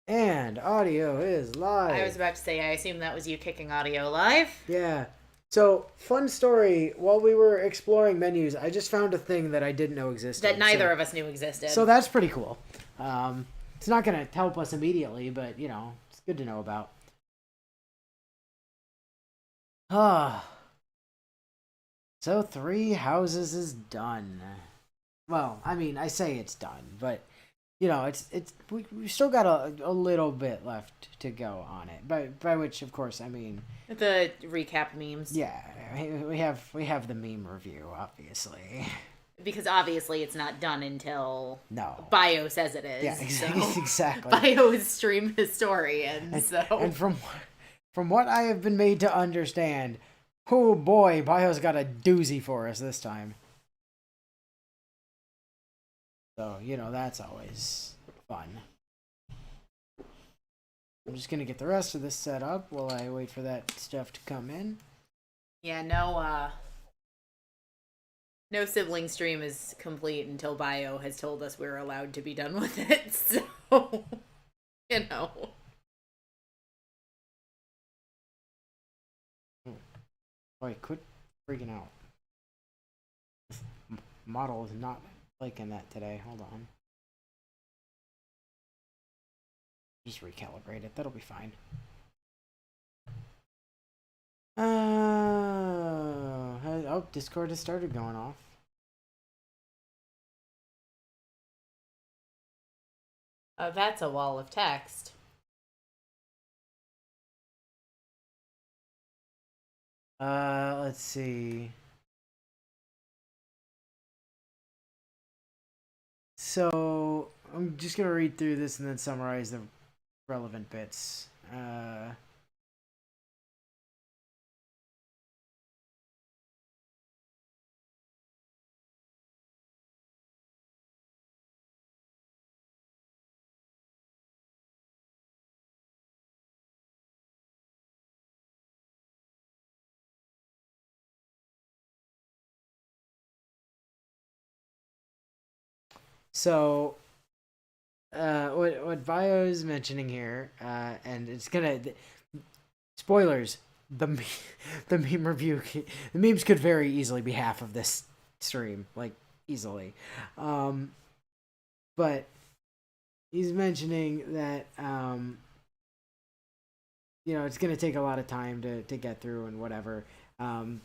And audio is I was live. about to say, I assume that was you kicking audio live. Yeah. So, fun story. While we were exploring menus, I just found a thing that I didn't know That existed. neither So, of us knew existed. so that's pretty cool. It's not going to help us immediately, but, it's good to know about. Ah. So, three houses is done. Well, I mean, I say it's done, but we still got a little bit left to go on it. By which, of course, I mean The recap memes. yeah, we have the meme review, obviously. Because obviously it's not done until No. Bio says it is. Yeah, So exactly. Bio is stream historian, And from what I have been made to understand, oh boy, Bio's got a doozy for us this time. So, that's always fun. I'm just gonna get the rest of this set up while I wait for that stuff to come in. Yeah, no sibling stream is complete until Bio has told us we're allowed to be done with it. So, you know. Boy, quit freaking out. Model is not liking that today. Hold on. Just recalibrate it. That'll be fine. Discord has started going off. That's a wall of text. Let's see. So I'm just gonna read through this and then summarize the relevant bits. So what Bio is mentioning here, and it's gonna spoilers. The the meme review, the memes could very easily be half of this stream, like easily. But he's mentioning that it's gonna take a lot of time to get through and whatever.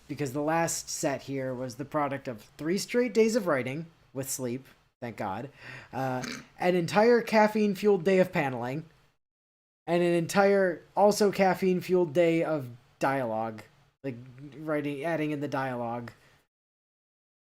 Because the last set here was the product of 3 straight days of writing with sleep, thank God, an entire caffeine fueled day of paneling, and an entire also caffeine fueled day of dialogue, like writing, adding in the dialogue.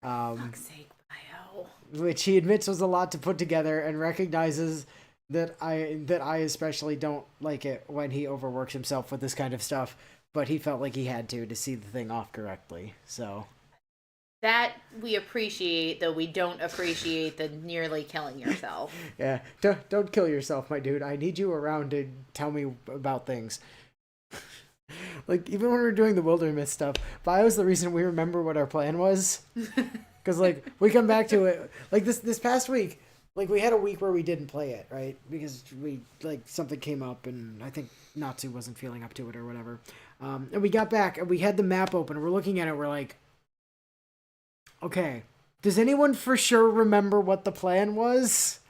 Fuck's sake, Bio. Which he admits was a lot to put together and recognizes that I especially don't like it when he overworks himself with this kind of stuff, but he felt like he had to see the thing off correctly. So That we appreciate, though we don't appreciate the nearly killing yourself. yeah, don't kill yourself, my dude. I need you around to tell me about things. Like, even when we are doing the wilderness stuff, Bio's the reason we remember what our plan was. Because, like, we come back to it, like, this past week, like, we had a week where we didn't play it, right? Because something came up, and I think Natsu wasn't feeling up to it or whatever. And we got back, and we had the map open, and we're looking at it, we're like, okay, does anyone for sure remember what the plan was?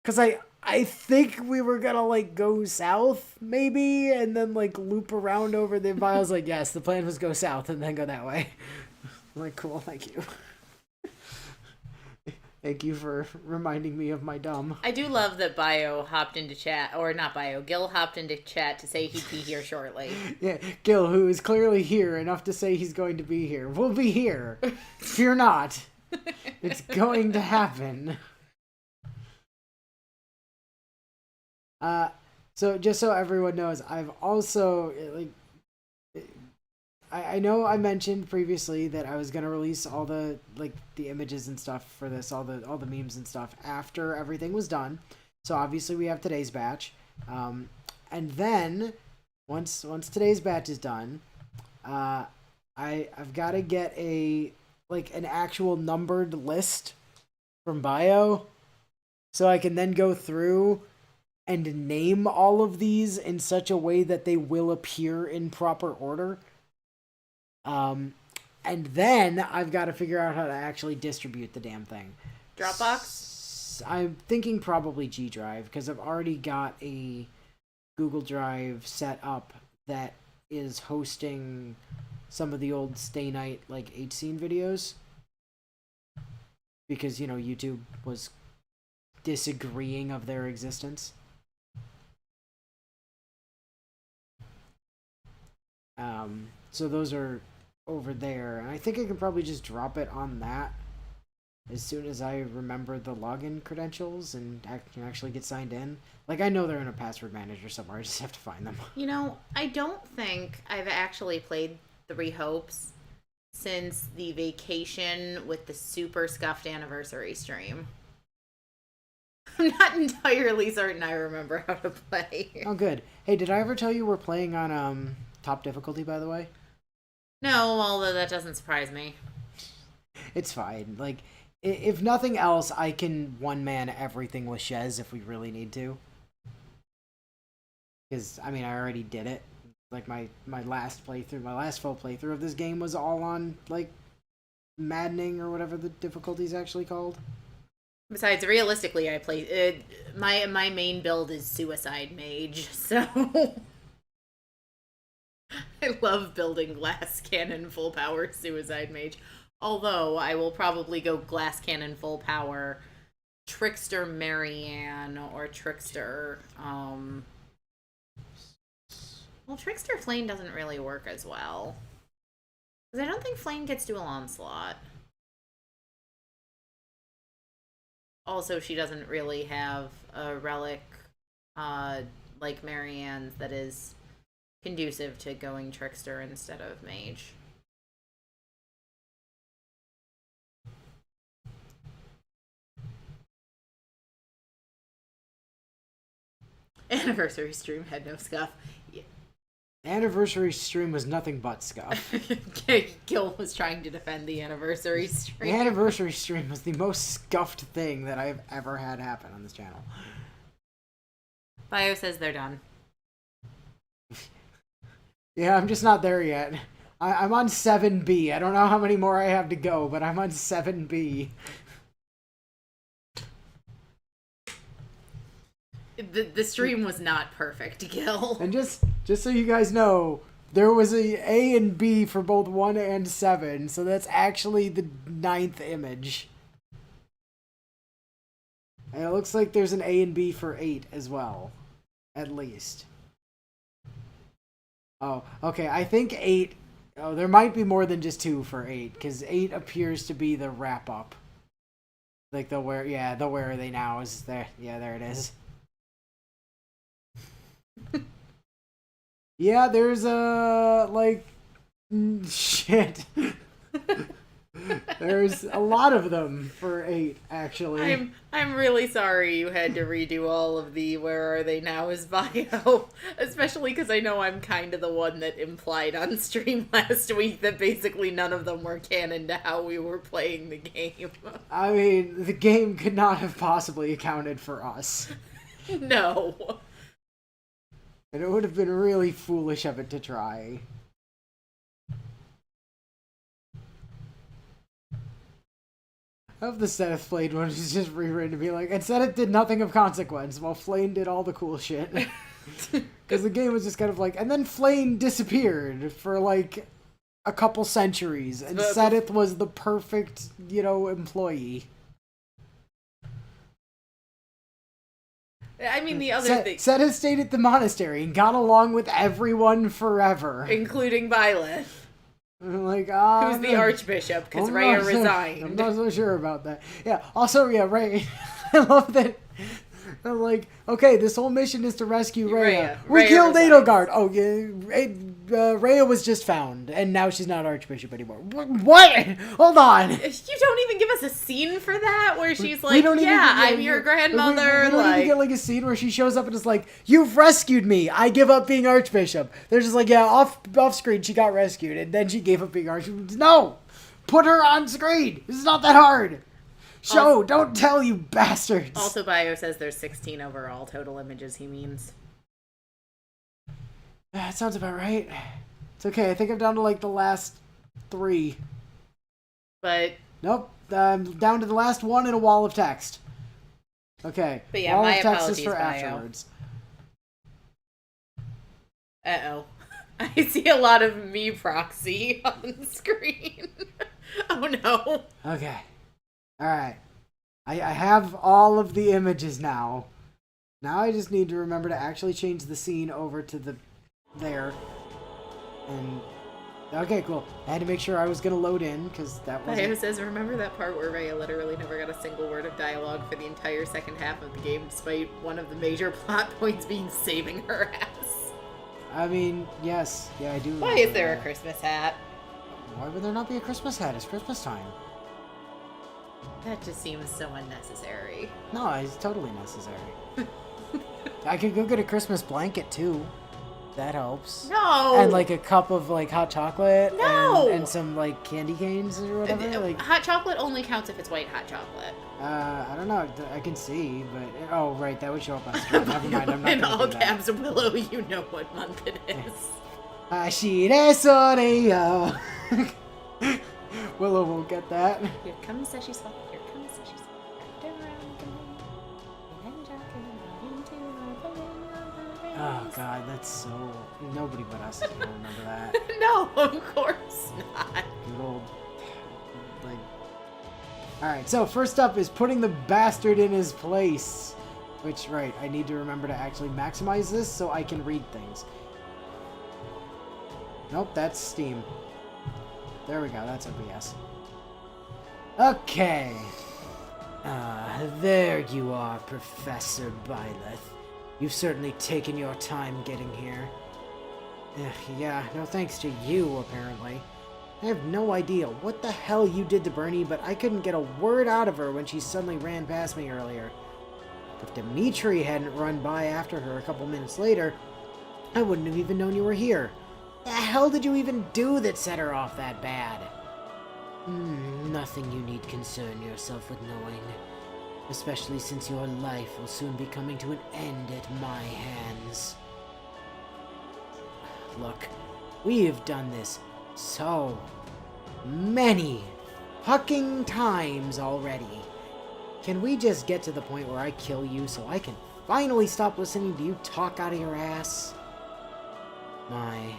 Because I think we were gonna, like, go south, maybe, and then, like, loop around over the miles. Like, yes, the plan was go south and then go that way. I'm like, cool, thank you. Thank you for reminding me of my dumb. I do love that Bio hopped into chat, or not Bio, Gil hopped into chat to say he'd be here shortly. Yeah, Gil, who is clearly here enough to say he's going to be here, will be here. Fear not. It's going to happen. So just so everyone knows, I've also, like, I know I mentioned previously that I was gonna release all the, like, the images and stuff for this, all the memes and stuff after everything was done. So obviously we have today's batch, and then once today's batch is done, I've got to get an actual numbered list from Bio, so I can then go through and name all of these in such a way that they will appear in proper order. And then I've got to figure out how to actually distribute the damn thing. Dropbox? I'm thinking probably G Drive, because I've already got a Google Drive set up that is hosting some of the old Stay Night, like, H-Scene videos. Because, you know, YouTube was disagreeing of their existence. So those are over there. And I think I can probably just drop it on that as soon as I remember the login credentials and can actually get signed in. Like, I know they're in a password manager somewhere. I just have to find them. You know, I don't think I've actually played Three Hopes since the vacation with the super scuffed anniversary stream. I'm not entirely certain I remember how to play. Oh, good. Hey, did I ever tell you we're playing on top difficulty, by the way? No, although that doesn't surprise me. It's fine. Like, if nothing else, I can one-man everything with Shez if we really need to. Because, I mean, I already did it. Like, my last playthrough, my last full playthrough of this game was all on, like, maddening or whatever the difficulty's actually called. Besides, realistically, I play... my main build is Suicide Mage, so... I love building Glass Cannon full power Suicide Mage. Although, I will probably go Glass Cannon full power Trickster Marianne or Trickster, Well, Trickster Flame doesn't really work as well. Because I don't think Flame gets dual onslaught. Also, she doesn't really have a relic like Marianne's that is conducive to going Trickster instead of Mage. Anniversary stream had no scuff. Yeah. Anniversary stream was nothing but scuff. Gil was trying to defend the anniversary stream. The anniversary stream was the most scuffed thing that I've ever had happen on this channel. Bio says they're done. Yeah, I'm just not there yet. I'm on 7B. I don't know how many more I have to go, but I'm on 7B. The stream was not perfect, Gil. And just so you guys know, there was a and B for both 1 and 7, so that's actually the 9th image. And it looks like there's an A and B for 8 as well. At least. Oh, okay, I think 8... Oh, there might be more than just 2 for 8, because 8 appears to be the wrap-up. Like, the where are they now is there. Yeah, there it is. Yeah, there's shit. There's a lot of them for 8, actually. I'm really sorry you had to redo all of the Where Are They Now is bio. Especially because I know I'm kind of the one that implied on stream last week that basically none of them were canon to how we were playing the game. I mean, the game could not have possibly accounted for us. No. And it would have been really foolish of it to try. I hope the Seth Flame one is just rewritten to be like, and Seth did nothing of consequence while Flame did all the cool shit. Because the game was just kind of like, and then Flame disappeared for like a couple centuries, and Seth was the perfect, employee. I mean, the other thing... Seth has stayed at the monastery and got along with everyone forever. Including Byleth. Like, who's the Archbishop, because Rhea resigned. I'm not so sure about that. Yeah, also, yeah, Rhea. I love that. I'm like, okay, this whole mission is to rescue Rhea. We killed Edelgard. Oh, yeah, Rhea was just found, and now she's not Archbishop anymore. What? Hold on. You don't even give us a scene for that, where she's like, I'm your grandmother. We don't even get like a scene where she shows up and is like, you've rescued me. I give up being Archbishop. They're just like, yeah, off screen, she got rescued, and then she gave up being Archbishop. No! Put her on screen. This is not that hard. Show, don't tell, you bastards! Also, Bio says there's 16 overall total images he means. That sounds about right. It's okay, I think I'm down to like the last 3. But... Nope, I'm down to the last one in a wall of text. Okay, but yeah, wall my of text apologies, is for Bio. afterwards. Uh-oh. I see a lot of me proxy on the screen. Oh no. Okay. Alright. I have all of the images now. Now I just need to remember to actually change the scene over to the... there. And... okay, cool. I had to make sure I was going to load in, because that was... Bio says, remember that part where Rhea literally never got a single word of dialogue for the entire second half of the game, despite one of the major plot points being saving her ass? I mean, yes. Yeah, I do. Why is there a Christmas hat? Why would there not be a Christmas hat? It's Christmas time. That just seems so unnecessary. No, it's totally necessary. I could go get a Christmas blanket, too. That helps. No! And, like, a cup of, like, hot chocolate. No! And some, like, candy canes or whatever. Like, hot chocolate only counts if it's white hot chocolate. I don't know. I can see, but... oh, right. That would show up on screen. Never mind. I'm not in gonna all do that. caps, Willow, you know what month it is. Ashire Soreyo. Willow won't get that. Here comes Seshi Swap. Here comes Seshi Swap. Oh, God. That's so... nobody but us is going to remember that. No, of course not. Good old... like... Alright, so first up is putting the bastard in his place. Which, right, I need to remember to actually maximize this so I can read things. Nope, that's Steam. There we go, that's OBS. Okay. There you are, Professor Byleth. You've certainly taken your time getting here. Yeah, no thanks to you, apparently. I have no idea what the hell you did to Bernie, but I couldn't get a word out of her when she suddenly ran past me earlier. If Dimitri hadn't run by after her a couple minutes later, I wouldn't have even known you were here. The hell did you even do that set her off that bad? Nothing you need concern yourself with knowing. Especially since your life will soon be coming to an end at my hands. Look, we have done this so many fucking times already. Can we just get to the point where I kill you so I can finally stop listening to you talk out of your ass? My,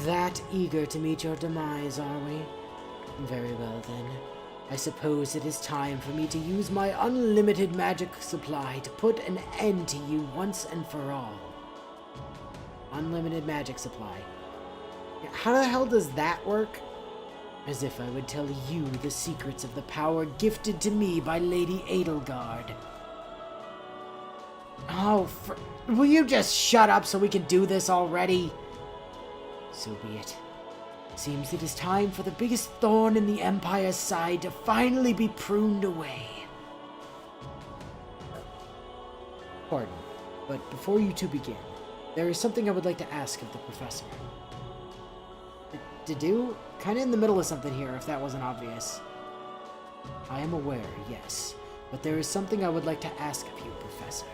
that eager to meet your demise, are we? Very well then. I suppose it is time for me to use my unlimited magic supply to put an end to you once and for all. Unlimited magic supply. How the hell does that work? As if I would tell you the secrets of the power gifted to me by Lady Edelgard. Oh, will you just shut up so we can do this already? So be it. Seems it is time for the biggest thorn in the Empire's side to finally be pruned away. Pardon, but before you two begin, there is something I would like to ask of the professor. To do? Kinda in the middle of something here, if that wasn't obvious. I am aware, yes, but there is something I would like to ask of you, Professor.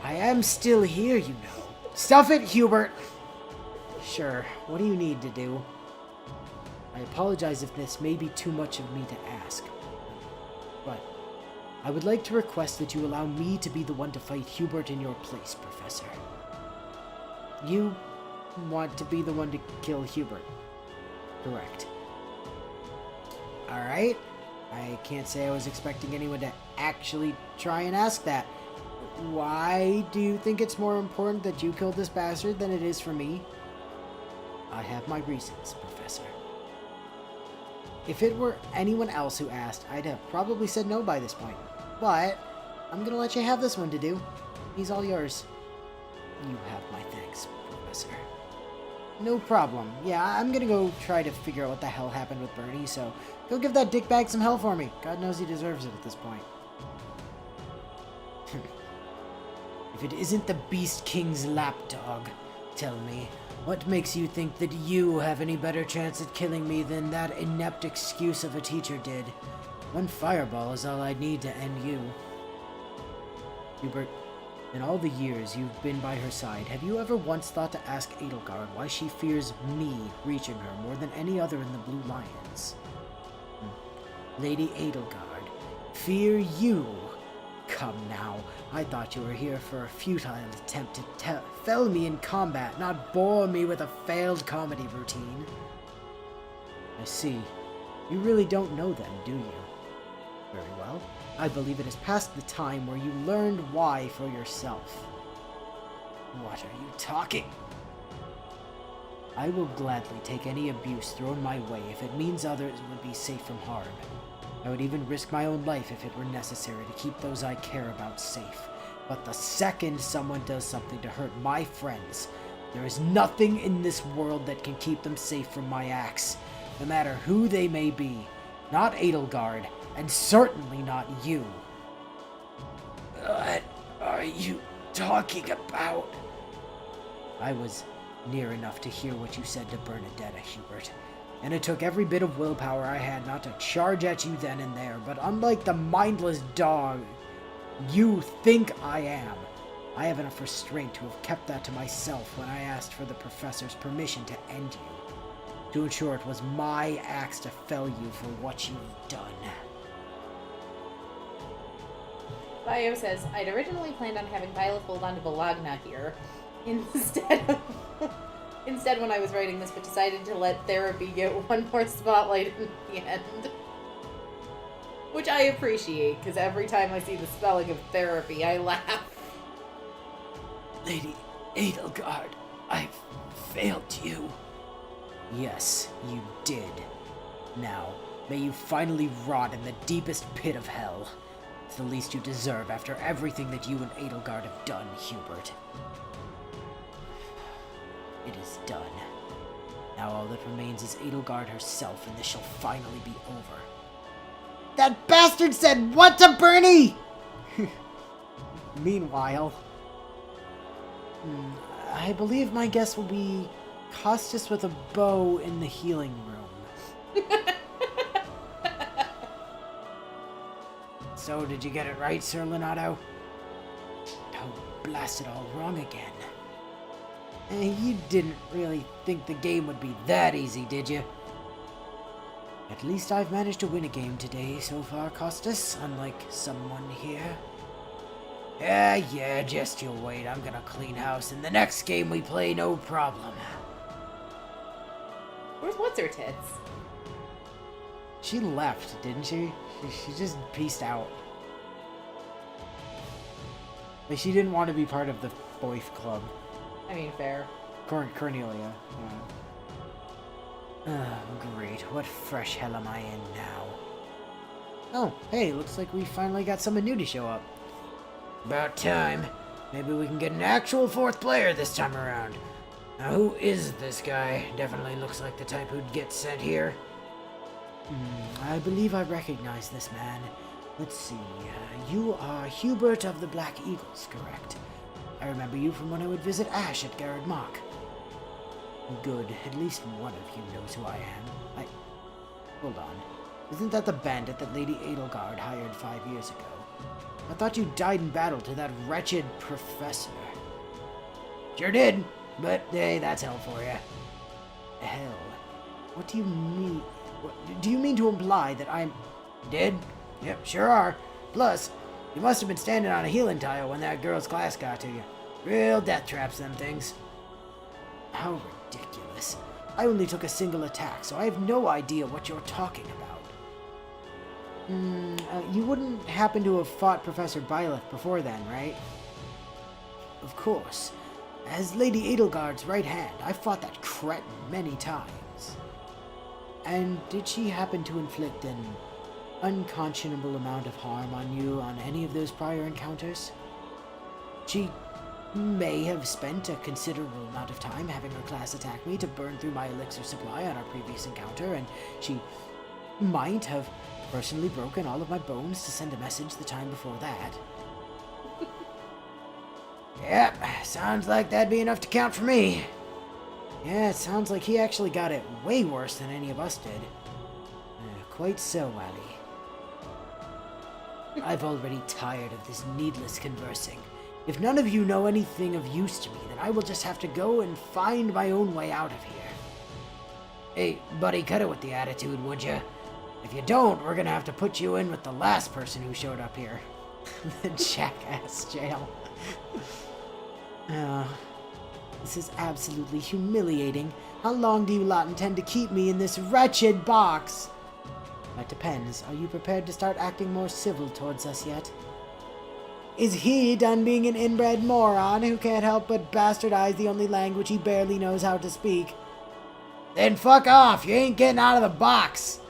I am still here, you know. Stuff it, Hubert! Sure, what do you need to do? I apologize if this may be too much of me to ask, but I would like to request that you allow me to be the one to fight Hubert in your place, Professor. You want to be the one to kill Hubert. Correct. Alright. I can't say I was expecting anyone to actually try and ask that. Why do you think it's more important that you kill this bastard than it is for me? I have my reasons, Professor. If it were anyone else who asked, I'd have probably said no by this point. But I'm gonna let you have this one to do. He's all yours. You have my thanks, Professor. No problem. Yeah, I'm gonna go try to figure out what the hell happened with Bernie, so go give that dickbag some hell for me. God knows he deserves it at this point. If it isn't the Beast King's lapdog, tell me, what makes you think that you have any better chance at killing me than that inept excuse of a teacher did? One fireball is all I need to end you. Hubert, in all the years you've been by her side, have you ever once thought to ask Edelgard why she fears me reaching her more than any other in the Blue Lions? Lady Edelgard, fear you? Come now, I thought you were here for a futile attempt to fell me in combat, not bore me with a failed comedy routine. I see. You really don't know them, do you? Very well. I believe it is past the time where you learned why for yourself. What are you talking? I will gladly take any abuse thrown my way if it means others would be safe from harm. I would even risk my own life if it were necessary to keep those I care about safe. But the second someone does something to hurt my friends, there is nothing in this world that can keep them safe from my axe, no matter who they may be. Not Edelgard, and certainly not you. What are you talking about? I was near enough to hear what you said to Bernadetta, Hubert, and it took every bit of willpower I had not to charge at you then and there, but unlike the mindless dog you think I am, I have enough restraint to have kept that to myself when I asked for the professor's permission to end you, to ensure it was my axe to fell you for what you've done. Bio says, I'd originally planned on having Violet hold on to Bologna here instead when I was writing this, but decided to let therapy get one more spotlight in the end. Which I appreciate, because every time I see the spelling of therapy, I laugh. Lady Edelgard, I've failed you. Yes, you did. Now, may you finally rot in the deepest pit of hell. It's the least you deserve after everything that you and Edelgard have done, Hubert. It is done. Now all that remains is Edelgard herself, and this shall finally be over. That bastard said what to Bernie? Meanwhile, I believe my guess will be Costas with a bow in the healing room. So, did you get it right, Sir Leonardo? Oh, blast it all wrong again. You didn't really think the game would be that easy, did you? At least I've managed to win a game today so far, Costas, unlike someone here. Yeah, just you wait. I'm gonna clean house in the next game we play, no problem. Where's What's-Her-Tits? She left, didn't she? She just peaced out. Like, she didn't want to be part of the boys club. I mean, fair. Cornelia, yeah. Oh, great. What fresh hell am I in now? Oh, hey, looks like we finally got someone new to show up. About time. Maybe we can get an actual fourth player this time around. Now, who is this guy? Definitely looks like the type who'd get sent here. I believe I recognize this man. Let's see. You are Hubert of the Black Eagles, correct? I remember you from when I would visit Ash at Garrod Mach. Good. At least one of you knows who I am. Hold on. Isn't that the bandit that Lady Edelgard hired 5 years ago? I thought you died in battle to that wretched professor. Sure did, but hey, that's hell for you. Hell? What do you mean? Do you mean to imply that I'm dead? Yep, sure are. Plus, you must have been standing on a healing tile when that girl's class got to you. Real death traps, them things. How ridiculous. I only took a single attack, so I have no idea what you're talking about. You wouldn't happen to have fought Professor Byleth before then, right? Of course. As Lady Edelgard's right hand, I fought that cretin many times. And did she happen to inflict an unconscionable amount of harm on you on any of those prior encounters? She may have spent a considerable amount of time having her class attack me to burn through my elixir supply on our previous encounter, and she might have personally broken all of my bones to send a message the time before that. Yep, sounds like that'd be enough to count for me. Yeah, it sounds like he actually got it way worse than any of us did. Quite so, Wally. I've already tired of this needless conversing. If none of you know anything of use to me, then I will just have to go and find my own way out of here. Hey, buddy, cut it with the attitude, would you? If you don't, we're gonna have to put you in with the last person who showed up here. The jackass jail. This is absolutely humiliating. How long do you lot intend to keep me in this wretched box? That depends. Are you prepared to start acting more civil towards us yet? Is he done being an inbred moron who can't help but bastardize the only language he barely knows how to speak? Then fuck off! You ain't getting out of the box!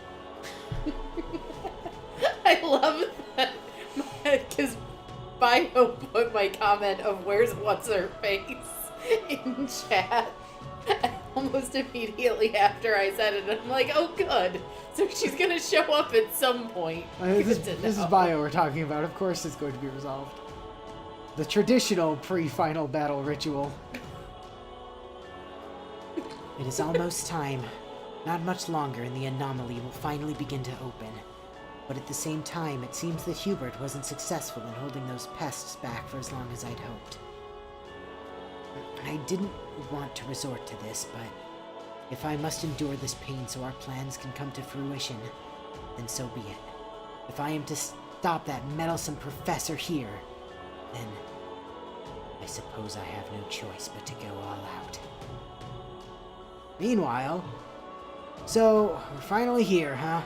I love that, because Bio put my comment of where's what's-her-face in chat almost immediately after I said it. I'm like, oh good, so she's gonna show up at some point. This is Bio we're talking about. Of course it's going to be resolved. The traditional pre-final battle ritual. It is almost time. Not much longer and the anomaly will finally begin to open. But at the same time, it seems that Hubert wasn't successful in holding those pests back for as long as I'd hoped. I didn't want to resort to this, but if I must endure this pain so our plans can come to fruition, then so be it. If I am to stop that meddlesome professor here, then I suppose I have no choice but to go all out. Meanwhile, so we're finally here, huh?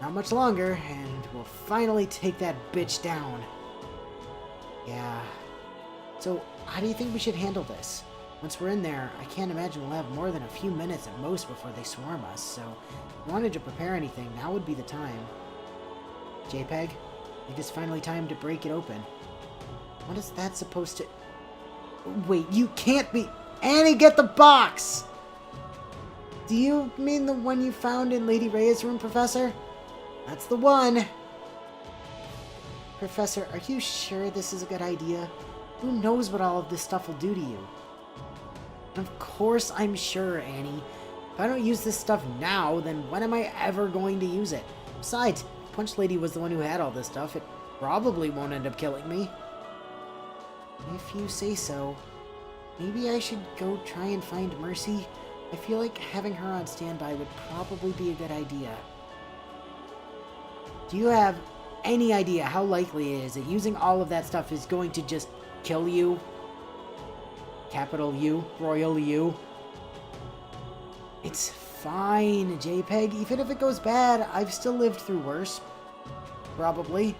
Not much longer, and we'll finally take that bitch down. Yeah. So, how do you think we should handle this? Once we're in there, I can't imagine we'll have more than a few minutes at most before they swarm us, so if you wanted to prepare anything, now would be the time. JPEG, I think it's finally time to break it open. What is that supposed to... Wait, you can't be... Annie, get the box! Do you mean the one you found in Lady Rhea's room, Professor? That's the one! Professor, are you sure this is a good idea? Who knows what all of this stuff will do to you? Of course I'm sure, Annie. If I don't use this stuff now, then when am I ever going to use it? Besides, Punch Lady was the one who had all this stuff. It probably won't end up killing me. If you say so. Maybe I should go try and find Mercy. I feel like having her on standby would probably be a good idea. Do you have any idea how likely it is that using all of that stuff is going to just kill you? Capital U, royal U. It's fine, JPEG. Even if it goes bad, I've still lived through worse. Probably.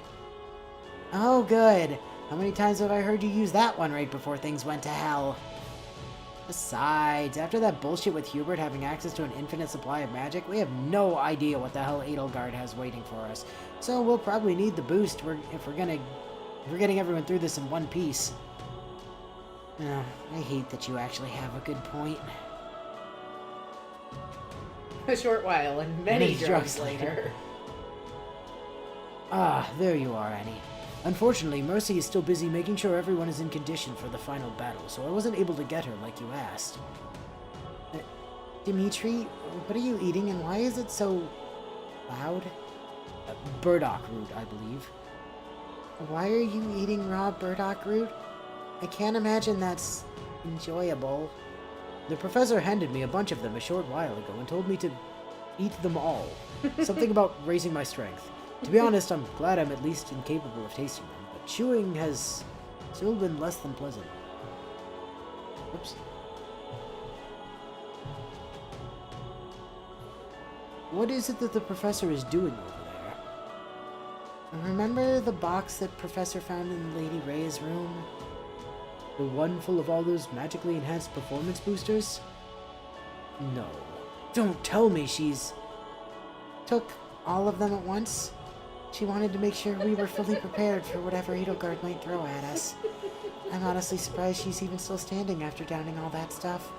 Oh, good. How many times have I heard you use that one right before things went to hell? Besides, after that bullshit with Hubert having access to an infinite supply of magic, we have no idea what the hell Edelgard has waiting for us. So we'll probably need the boost if we're getting everyone through this in one piece. Oh, I hate that you actually have a good point. A short while and many drugs later. Ah, there you are, Annie. Unfortunately, Mercy is still busy making sure everyone is in condition for the final battle, so I wasn't able to get her like you asked. Dimitri, what are you eating and why is it so loud? Burdock root, I believe. Why are you eating raw burdock root? I can't imagine that's enjoyable. The professor handed me a bunch of them a short while ago and told me to eat them all. Something about raising my strength. To be honest, I'm glad I'm at least incapable of tasting them, but chewing has still been less than pleasant. Oops. What is it that the professor is doing over there? Remember the box that Professor found in Lady Rhea's room? The one full of all those magically enhanced performance boosters? No. Don't tell me she's... took all of them at once? She wanted to make sure we were fully prepared for whatever Edelgard might throw at us. I'm honestly surprised she's even still standing after downing all that stuff.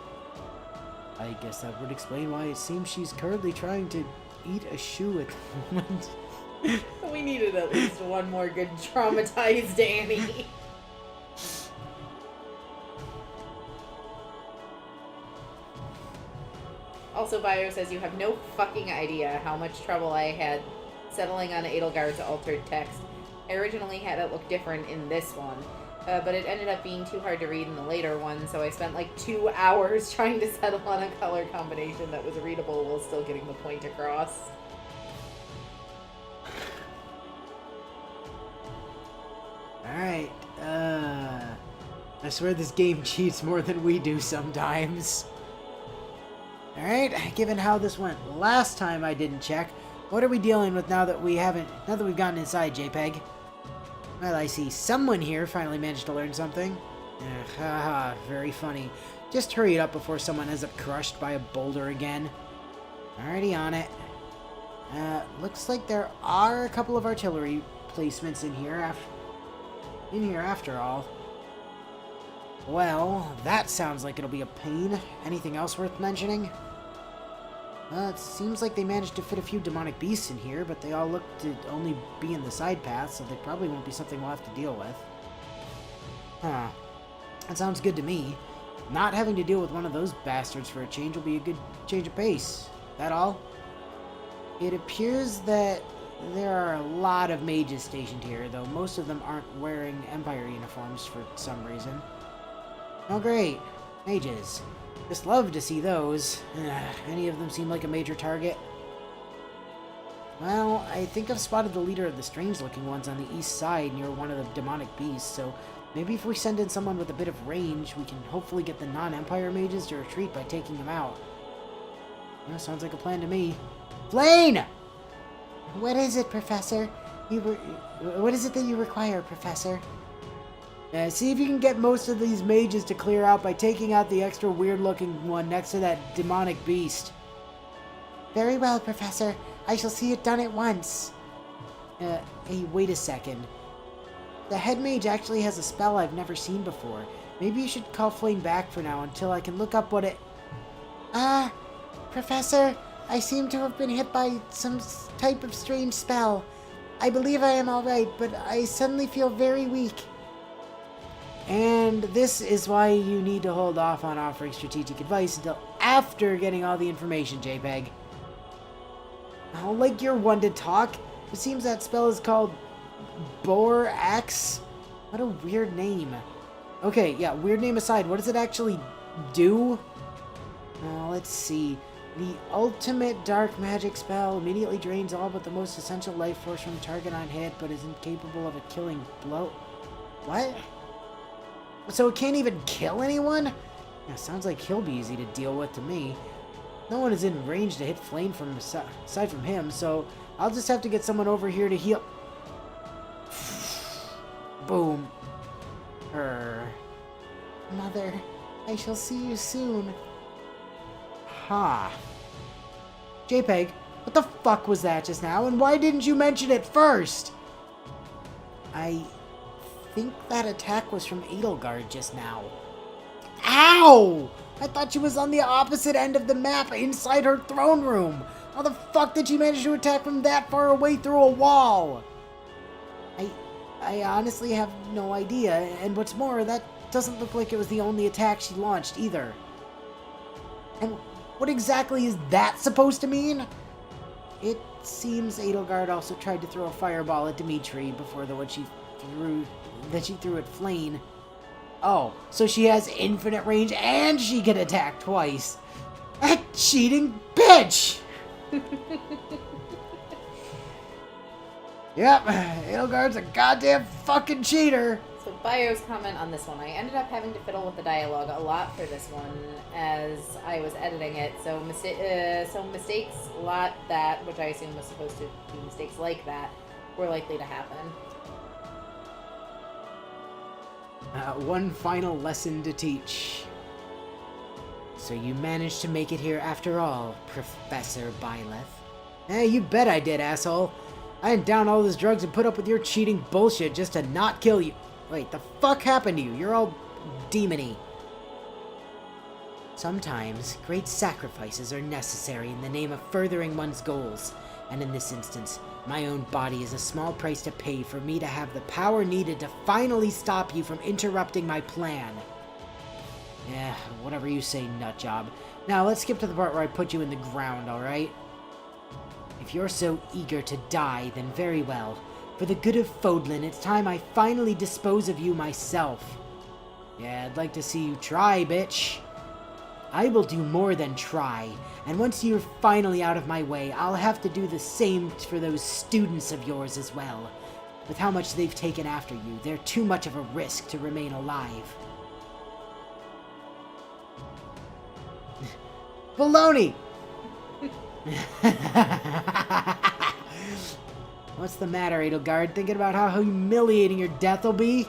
I guess that would explain why it seems she's currently trying to eat a shoe at the moment. We needed at least one more good traumatized Annie. Also, Bio says you have no fucking idea how much trouble I had settling on Edelgard's altered text. I originally had it look different in this one, but it ended up being too hard to read in the later one, so I spent like 2 hours trying to settle on a color combination that was readable while still getting the point across. Alright, I swear this game cheats more than we do sometimes. Alright, given how this went last time I didn't check, what are we dealing with now that we've gotten inside, JPEG? Well, I see someone here finally managed to learn something. Haha, very funny. Just hurry it up before someone ends up crushed by a boulder again. Already on it. Looks like there are a couple of artillery placements in here after all. Well, that sounds like it'll be a pain. Anything else worth mentioning? It seems like they managed to fit a few demonic beasts in here, but they all look to only be in the side path, so they probably won't be something we'll have to deal with. Huh. That sounds good to me. Not having to deal with one of those bastards for a change will be a good change of pace. That all? It appears that there are a lot of mages stationed here, though most of them aren't wearing Empire uniforms for some reason. Oh great, mages. Just love to see those. Any of them seem like a major target? Well, I think I've spotted the leader of the strange-looking ones on the east side near one of the demonic beasts, so maybe if we send in someone with a bit of range, we can hopefully get the non-Empire mages to retreat by taking them out. Yeah, sounds like a plan to me. Flane! What is it, Professor? What is it that you require, Professor? See if you can get most of these mages to clear out by taking out the extra weird-looking one next to that demonic beast. Very well, Professor. I shall see it done at once. Hey, wait a second. The head mage actually has a spell I've never seen before. Maybe you should call Flame back for now until I can look up what it... Professor, I seem to have been hit by some type of strange spell. I believe I am alright, but I suddenly feel very weak. And this is why you need to hold off on offering strategic advice until after getting all the information, JPEG. Oh, like you're one to talk. It seems that spell is called Boar Axe. What a weird name. Okay, yeah, weird name aside, what does it actually do? Let's see. The ultimate dark magic spell immediately drains all but the most essential life force from the target on hit, but is incapable of a killing blow. What? So it can't even kill anyone? Yeah, sounds like he'll be easy to deal with to me. No one is in range to hit Flame from aside from him, so I'll just have to get someone over here to heal. Boom. Mother, I shall see you soon. Ha. JPEG, what the fuck was that just now, and why didn't you mention it first? I think that attack was from Edelgard just now. Ow! I thought she was on the opposite end of the map inside her throne room. How the fuck did she manage to attack from that far away through a wall? I honestly have no idea, and what's more, that doesn't look like it was the only attack she launched either. And what exactly is that supposed to mean? It seems Edelgard also tried to throw a fireball at Dimitri before the one she threw at Flame. Oh, so she has infinite range and she can attack twice. That cheating bitch! Yep, Edelgard's a goddamn fucking cheater. So Bio's comment on this one. I ended up having to fiddle with the dialogue a lot for this one as I was editing it. So mistakes which I assume was supposed to be mistakes like that, were likely to happen. One final lesson to teach. So you managed to make it here after all, Professor Byleth. You bet I did, asshole. I didn't down all those drugs and put up with your cheating bullshit just to not kill you. Wait, the fuck happened to you? You're all demony. Sometimes, great sacrifices are necessary in the name of furthering one's goals. And in this instance, my own body is a small price to pay for me to have the power needed to finally stop you from interrupting my plan. Yeah, whatever you say, nutjob. Now, let's skip to the part where I put you in the ground, alright? If you're so eager to die, then very well. For the good of Fodlan, it's time I finally dispose of you myself. Yeah, I'd like to see you try, bitch. I will do more than try, and once you're finally out of my way, I'll have to do the same for those students of yours as well. With how much they've taken after you, they're too much of a risk to remain alive. Baloney! What's the matter, Edelgard? Thinking about how humiliating your death will be?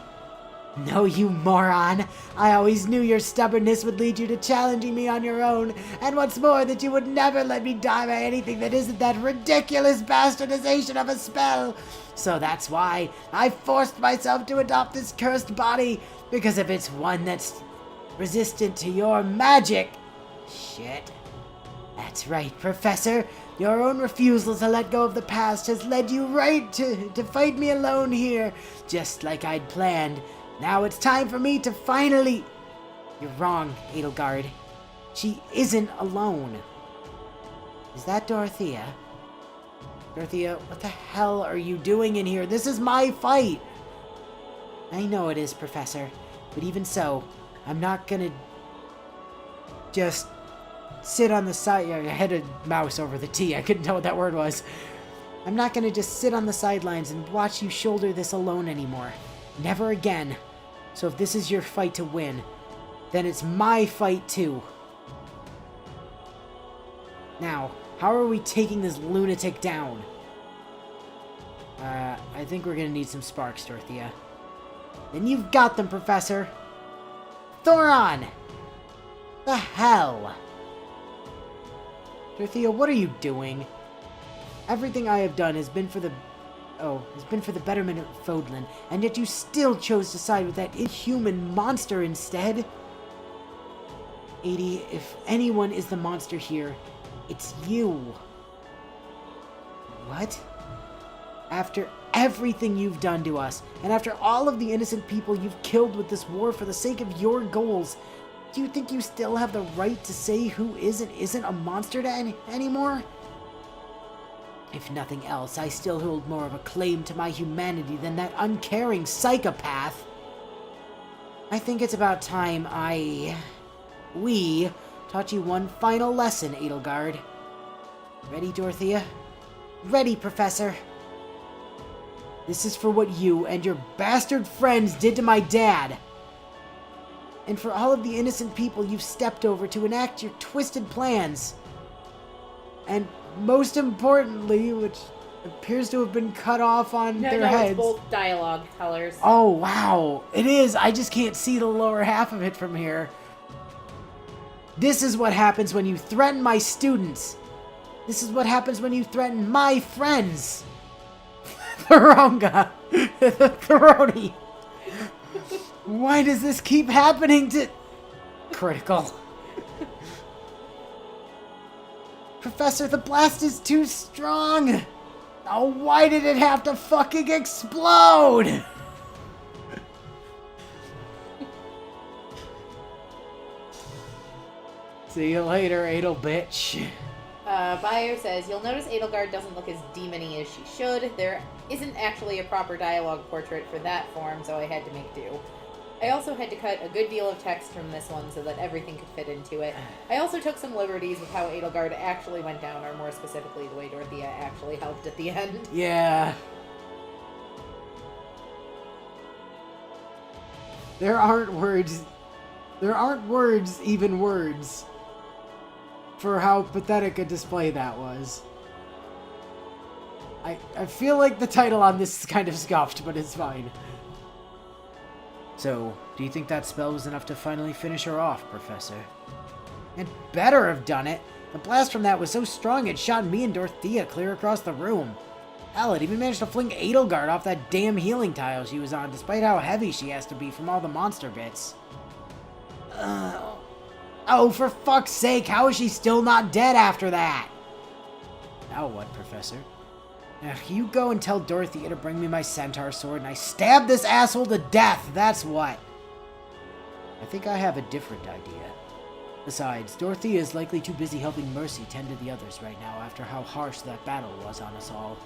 No, you moron. I always knew your stubbornness would lead you to challenging me on your own, and what's more, that you would never let me die by anything that isn't that ridiculous bastardization of a spell. So that's why I forced myself to adopt this cursed body, because if it's one that's resistant to your magic... Shit. That's right, Professor. Your own refusal to let go of the past has led you right to fight me alone here, just like I'd planned. Now it's time for me to finally... You're wrong, Edelgard. She isn't alone. Is that Dorothea? Dorothea, what the hell are you doing in here? This is my fight! I know it is, Professor. But even so, I'm not gonna... just... sit on the side... I had a mouse over the T. I couldn't tell what that word was. I'm not gonna just sit on the sidelines and watch you shoulder this alone anymore. Never again. So if this is your fight to win, then it's my fight too. Now, how are we taking this lunatic down? I think we're gonna need some sparks, Dorothea. Then you've got them, Professor. Thoron! The hell? Dorothea, what are you doing? Everything I have done has been for the betterment of Fodlan, and yet you still chose to side with that inhuman monster instead. Edie, if anyone is the monster here, it's you. What? After everything you've done to us, and after all of the innocent people you've killed with this war for the sake of your goals, do you think you still have the right to say who is and isn't a monster to anymore? If nothing else, I still hold more of a claim to my humanity than that uncaring psychopath. I think it's about time we taught you one final lesson, Edelgard. Ready, Dorothea? Ready, Professor. This is for what you and your bastard friends did to my dad. And for all of the innocent people you've stepped over to enact your twisted plans. And most importantly, which appears to have been cut off on their heads. It's both dialogue colors. Oh, wow. It is. I just can't see the lower half of it from here. This is what happens when you threaten my students. This is what happens when you threaten my friends. Thoronga. Thoroni. Why does this keep happening to... Critical. Professor, the blast is too strong! Oh, why did it have to fucking explode? See you later, Adel bitch. Bayer says, you'll notice Edelgard doesn't look as demon-y as she should. There isn't actually a proper dialogue portrait for that form, so I had to make do. I also had to cut a good deal of text from this one so that everything could fit into it. I also took some liberties with how Edelgard actually went down, or more specifically, the way Dorothea actually helped at the end. Yeah. There aren't words, even words, for how pathetic a display that was. I feel like the title on this is kind of scuffed, but it's fine. So, do you think that spell was enough to finally finish her off, Professor? It better have done it. The blast from that was so strong it shot me and Dorothea clear across the room. Hell, it even managed to fling Edelgard off that damn healing tile she was on, despite how heavy she has to be from all the monster bits. Oh, for fuck's sake, how is she still not dead after that? Now what, Professor? You go and tell Dorothea to bring me my centaur sword, and I stab this asshole to death, that's what. I think I have a different idea. Besides, Dorothea is likely too busy helping Mercy tend to the others right now after how harsh that battle was on us all.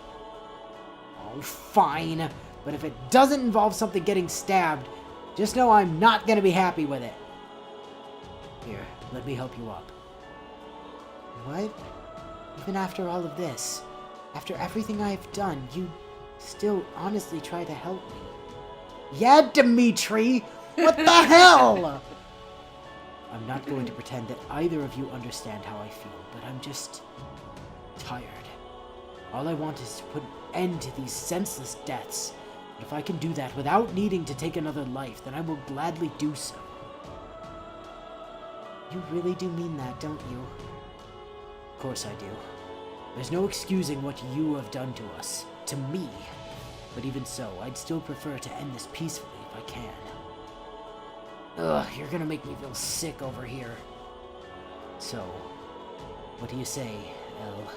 Oh, fine. But if it doesn't involve something getting stabbed, just know I'm not gonna be happy with it. Here, let me help you up. What? Even after all of this, after everything I've done, you still honestly try to help me. Yeah, Dimitri! What the hell? I'm not going to pretend that either of you understand how I feel, but I'm just tired. All I want is to put an end to these senseless deaths. And if I can do that without needing to take another life, then I will gladly do so. You really do mean that, don't you? Of course I do. There's no excusing what you have done to us, to me. But even so, I'd still prefer to end this peacefully if I can. Ugh, you're gonna make me feel sick over here. So, what do you say, Elle?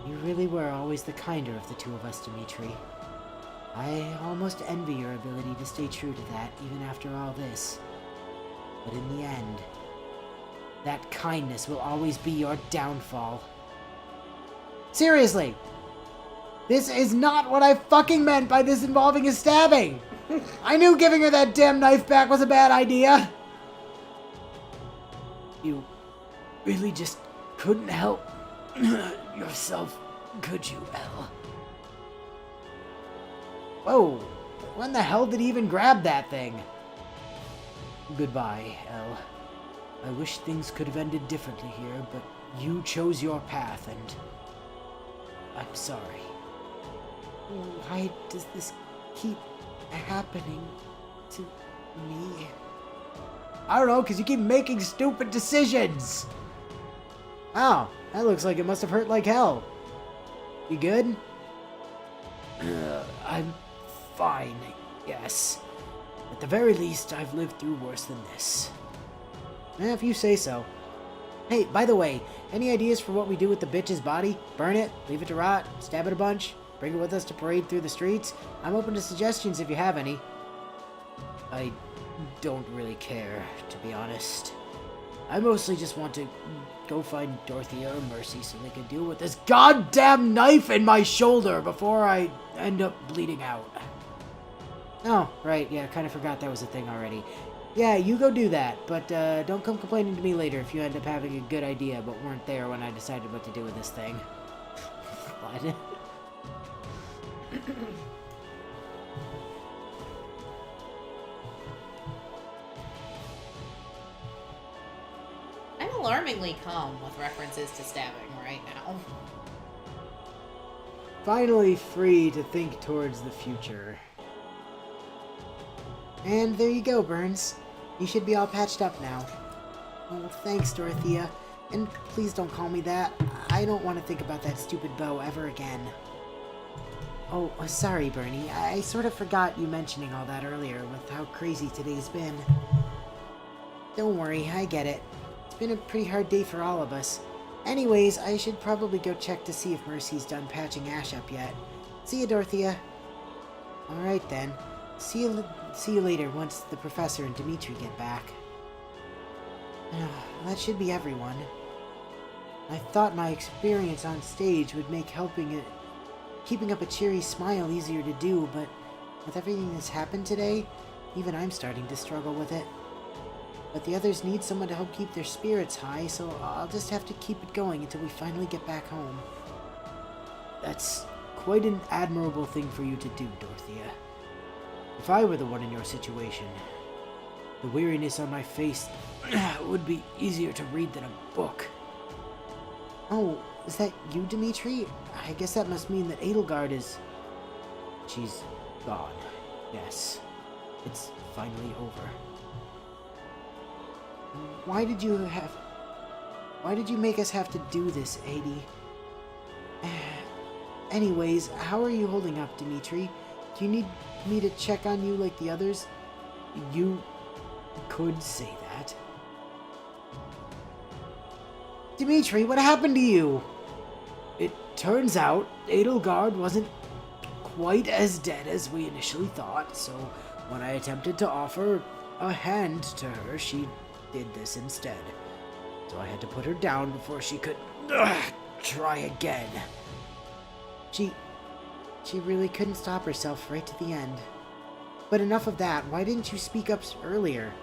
You really were always the kinder of the two of us, Dimitri. I almost envy your ability to stay true to that, even after all this. But in the end, that kindness will always be your downfall. Seriously! This is not what I fucking meant by this involving a stabbing! I knew giving her that damn knife back was a bad idea! You really just couldn't help yourself, could you, Elle? Whoa! When the hell did he even grab that thing? Goodbye, Elle. I wish things could have ended differently here, but you chose your path, and I'm sorry. Why does this keep happening to me? I don't know, because you keep making stupid decisions! Wow, that looks like it must have hurt like hell. You good? I'm fine, yes. At the very least, I've lived through worse than this. If you say so. Hey, by the way, any ideas for what we do with the bitch's body? Burn it? Leave it to rot? Stab it a bunch? Bring it with us to parade through the streets? I'm open to suggestions if you have any. I don't really care, to be honest. I mostly just want to go find Dorothea or Mercy so they can deal with this goddamn knife in my shoulder before I end up bleeding out. Oh, right, yeah, kind of forgot that was a thing already. Yeah, you go do that, but don't come complaining to me later if you end up having a good idea but weren't there when I decided what to do with this thing. What? I'm alarmingly calm with references to stabbing right now. Finally free to think towards the future. And there you go, Burns. You should be all patched up now. Oh, thanks, Dorothea. And please don't call me that. I don't want to think about that stupid bow ever again. Oh, sorry, Bernie. I sort of forgot you mentioning all that earlier with how crazy today's been. Don't worry, I get it. It's been a pretty hard day for all of us. Anyways, I should probably go check to see if Mercy's done patching Ash up yet. See you, Dorothea. Alright then. See you later once the professor and Dimitri get back. That should be everyone. I thought my experience on stage would make keeping up a cheery smile easier to do, but with everything that's happened today, even I'm starting to struggle with it. But the others need someone to help keep their spirits high, so I'll just have to keep it going until we finally get back home. That's quite an admirable thing for you to do, Dorothea. If I were the one in your situation, the weariness on my face would be easier to read than a book. Oh, is that you, Dimitri? I guess that must mean that Edelgard is... She's gone. Yes. It's finally over. Why did you make us have to do this, Adi? Anyways, how are you holding up, Dimitri? Do you need me to check on you like the others? You could say that. Dimitri, what happened to you? It turns out Edelgard wasn't quite as dead as we initially thought, so when I attempted to offer a hand to her, she did this instead. So I had to put her down before she could try again. She She really couldn't stop herself right to the end. But enough of that. Why didn't you speak up earlier?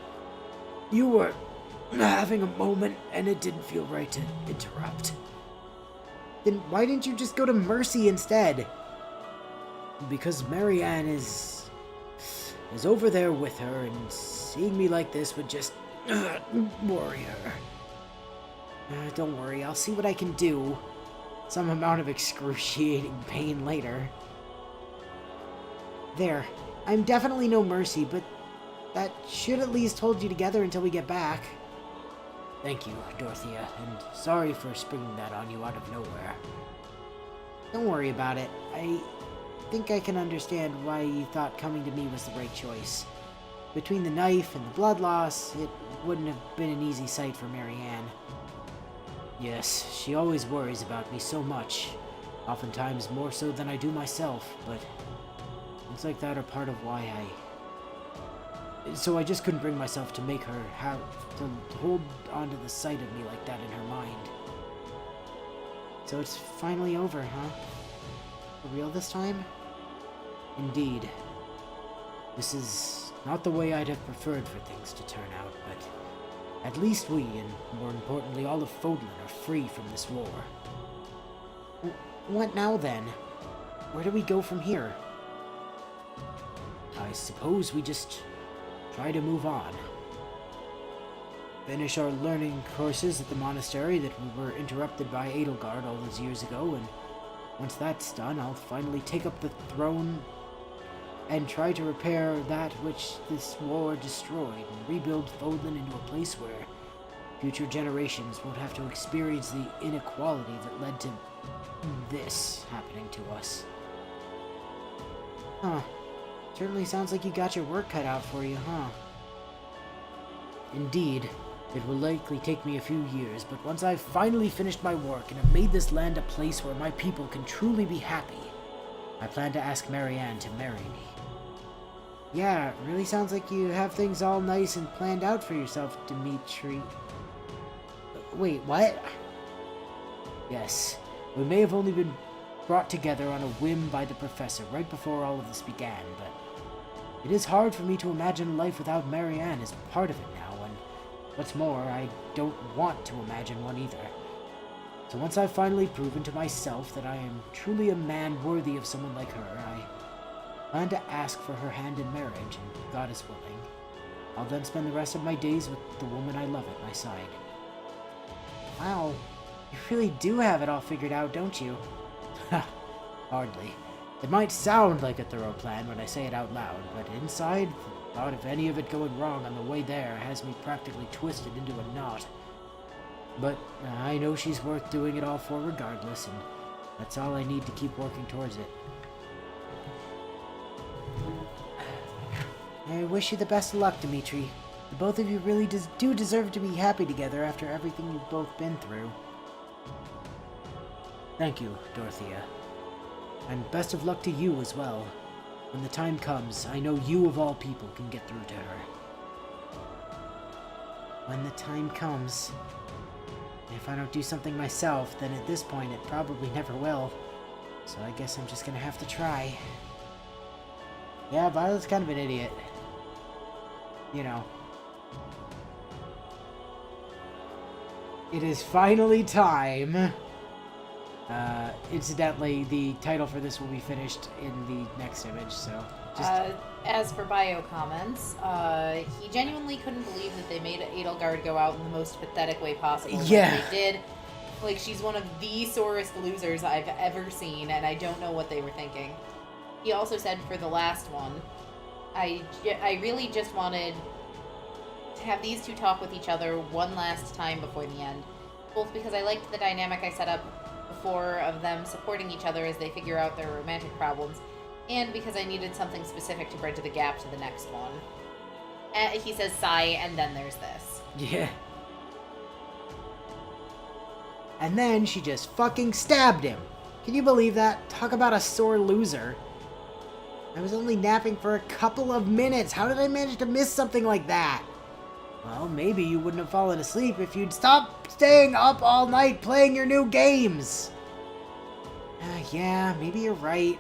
You were having a moment, and it didn't feel right to interrupt. Then why didn't you just go to Mercy instead? Because Marianne is over there with her, and seeing me like this would just worry her. Don't worry, I'll see what I can do. Some amount of excruciating pain later. There. I'm definitely no Mercy, but that should at least hold you together until we get back. Thank you, Dorothea, and sorry for springing that on you out of nowhere. Don't worry about it. I think I can understand why you thought coming to me was the right choice. Between the knife and the blood loss, it wouldn't have been an easy sight for Marianne. Yes, she always worries about me so much, oftentimes more so than I do myself, but things like that are part of why So I just couldn't bring myself to make her have to hold onto the sight of me like that in her mind. So it's finally over, huh? For real this time? Indeed. This is not the way I'd have preferred for things to turn out, but at least we, and more importantly all of Fodlan, are free from this war. What now then? Where do we go from here? I suppose we just try to move on. Finish our learning courses at the monastery that we were interrupted by Edelgard all those years ago, and once that's done, I'll finally take up the throne and try to repair that which this war destroyed, and rebuild Fodlan into a place where future generations won't have to experience the inequality that led to this happening to us. Huh. Certainly sounds like you got your work cut out for you, huh? Indeed. It will likely take me a few years, but once I've finally finished my work and have made this land a place where my people can truly be happy, I plan to ask Marianne to marry me. Yeah, it really sounds like you have things all nice and planned out for yourself, Dimitri. Wait, what? Yes, we may have only been brought together on a whim by the professor right before all of this began, but it is hard for me to imagine life without Marianne as part of it now, and what's more, I don't want to imagine one either. So once I've finally proven to myself that I am truly a man worthy of someone like her, I plan to ask for her hand in marriage, and God is willing, I'll then spend the rest of my days with the woman I love at my side. Wow, you really do have it all figured out, don't you? Ha, hardly. It might sound like a thorough plan when I say it out loud, but inside, the thought of any of it going wrong on the way there has me practically twisted into a knot. But I know she's worth doing it all for regardless, and that's all I need to keep working towards it. I wish you the best of luck, Dimitri. The both of you really do deserve to be happy together after everything you've both been through. Thank you, Dorothea. And best of luck to you as well. When the time comes, I know you of all people can get through to her. When the time comes. If I don't do something myself, then at this point it probably never will. So I guess I'm just gonna have to try. Yeah, Violet's kind of an idiot. You know. It is finally time. Incidentally, the title for this will be finished in the next image, so just... As for bio comments, he genuinely couldn't believe that they made Edelgard go out in the most pathetic way possible. Yeah. Like they did. Like, she's one of the sorest losers I've ever seen, and I don't know what they were thinking. He also said for the last one, I really just wanted to have these two talk with each other one last time before the end. Both because I liked the dynamic I set up before of them supporting each other as they figure out their romantic problems, and because I needed something specific to bridge the gap to the next one. He says sigh, and then there's this. Yeah. And then she just fucking stabbed him. Can you believe that? Talk about a sore loser. I was only napping for a couple of minutes. How did I manage to miss something like that? Well, maybe you wouldn't have fallen asleep if you'd stopped staying up all night playing your new games. Yeah, maybe you're right.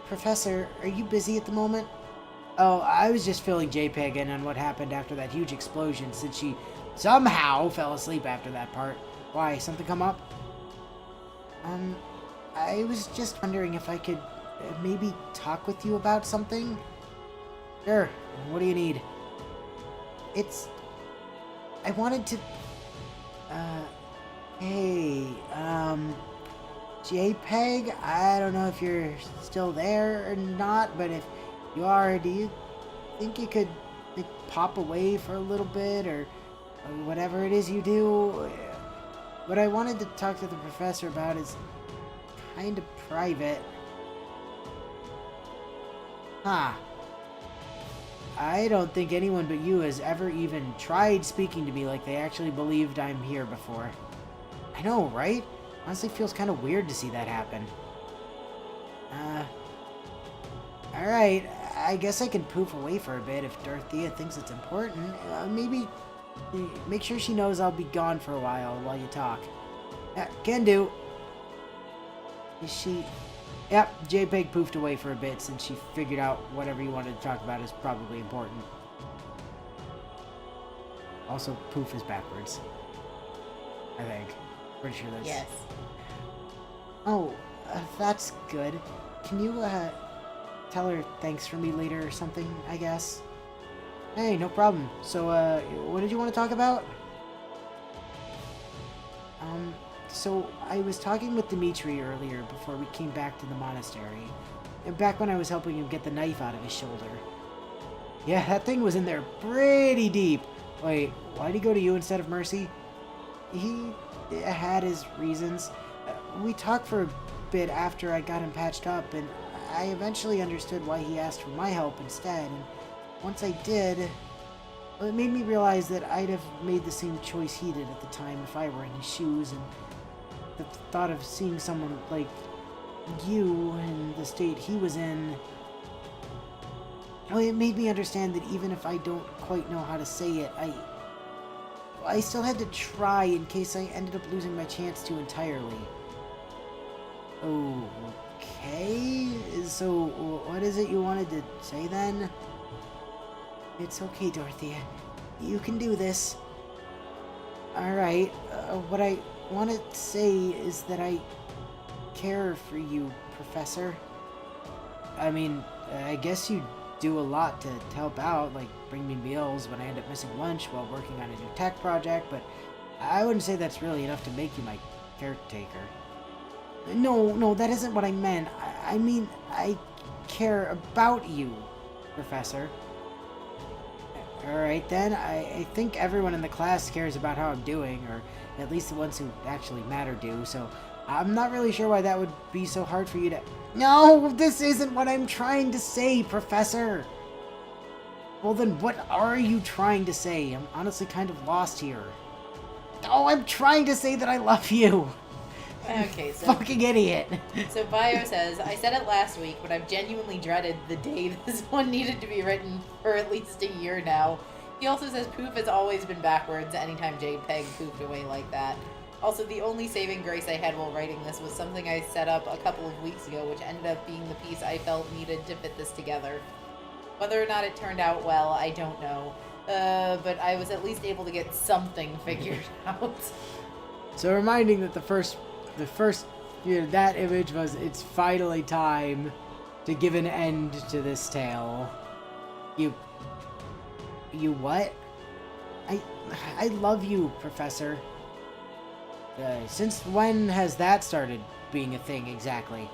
Professor, are you busy at the moment? Oh, I was just filling JPEG in on what happened after that huge explosion, since she somehow fell asleep after that part. Why, something come up? I was just wondering if I could maybe talk with you about something? Sure, what do you need? I wanted to, hey, JPEG, I don't know if you're still there or not, but if you are, do you think you could like, pop away for a little bit or whatever it is you do? What I wanted to talk to the professor about is kind of private. Huh. I don't think anyone but you has ever even tried speaking to me like they actually believed I'm here before. I know, right? Honestly feels kind of weird to see that happen. Alright, I guess I can poof away for a bit if Dorothea thinks it's important. Maybe make sure she knows I'll be gone for a while you talk. Can do. Is she... Yep, JPEG poofed away for a bit since she figured out whatever you wanted to talk about is probably important. Also, poof is backwards. I think. Pretty sure that's... Yes. Oh, that's good. Can you, tell her thanks for me later or something, I guess? Hey, no problem. So, what did you want to talk about? So I was talking with Dimitri earlier before we came back to the monastery. Back when I was helping him get the knife out of his shoulder. Yeah, that thing was in there pretty deep. Wait, why'd he go to you instead of Mercy? He had his reasons. We talked for a bit after I got him patched up, and I eventually understood why he asked for my help instead. And once I did, it made me realize that I'd have made the same choice he did at the time if I were in his shoes, and the thought of seeing someone like you in the state he was in, it made me understand that even if I don't quite know how to say it, I still had to try in case I ended up losing my chance to entirely. Okay, so what is it you wanted to say then? It's okay, Dorothea. You can do this. Alright, what I want to say is that I care for you, Professor. I mean, I guess you do a lot to help out, like bring me meals when I end up missing lunch while working on a new tech project, but I wouldn't say that's really enough to make you my caretaker. No, that isn't what I meant. I mean, I care about you, Professor. Alright then, I think everyone in the class cares about how I'm doing, or at least the ones who actually matter do, so I'm not really sure why that would be so hard for you to... No, this isn't what I'm trying to say, Professor! Well then, what are you trying to say? I'm honestly kind of lost here. Oh, I'm trying to say that I love you! Okay, so... Fucking idiot! So Bio says, I said it last week, but I've genuinely dreaded the day this one needed to be written for at least a year now. He also says poof has always been backwards anytime JPEG poofed away like that. Also, the only saving grace I had while writing this was something I set up a couple of weeks ago, which ended up being the piece I felt needed to fit this together. Whether or not it turned out well, I don't know. But I was at least able to get something figured out. So reminding that the first, that image was, it's finally time to give an end to this tale. You what? I love you, Professor. Since when has that started being a thing exactly?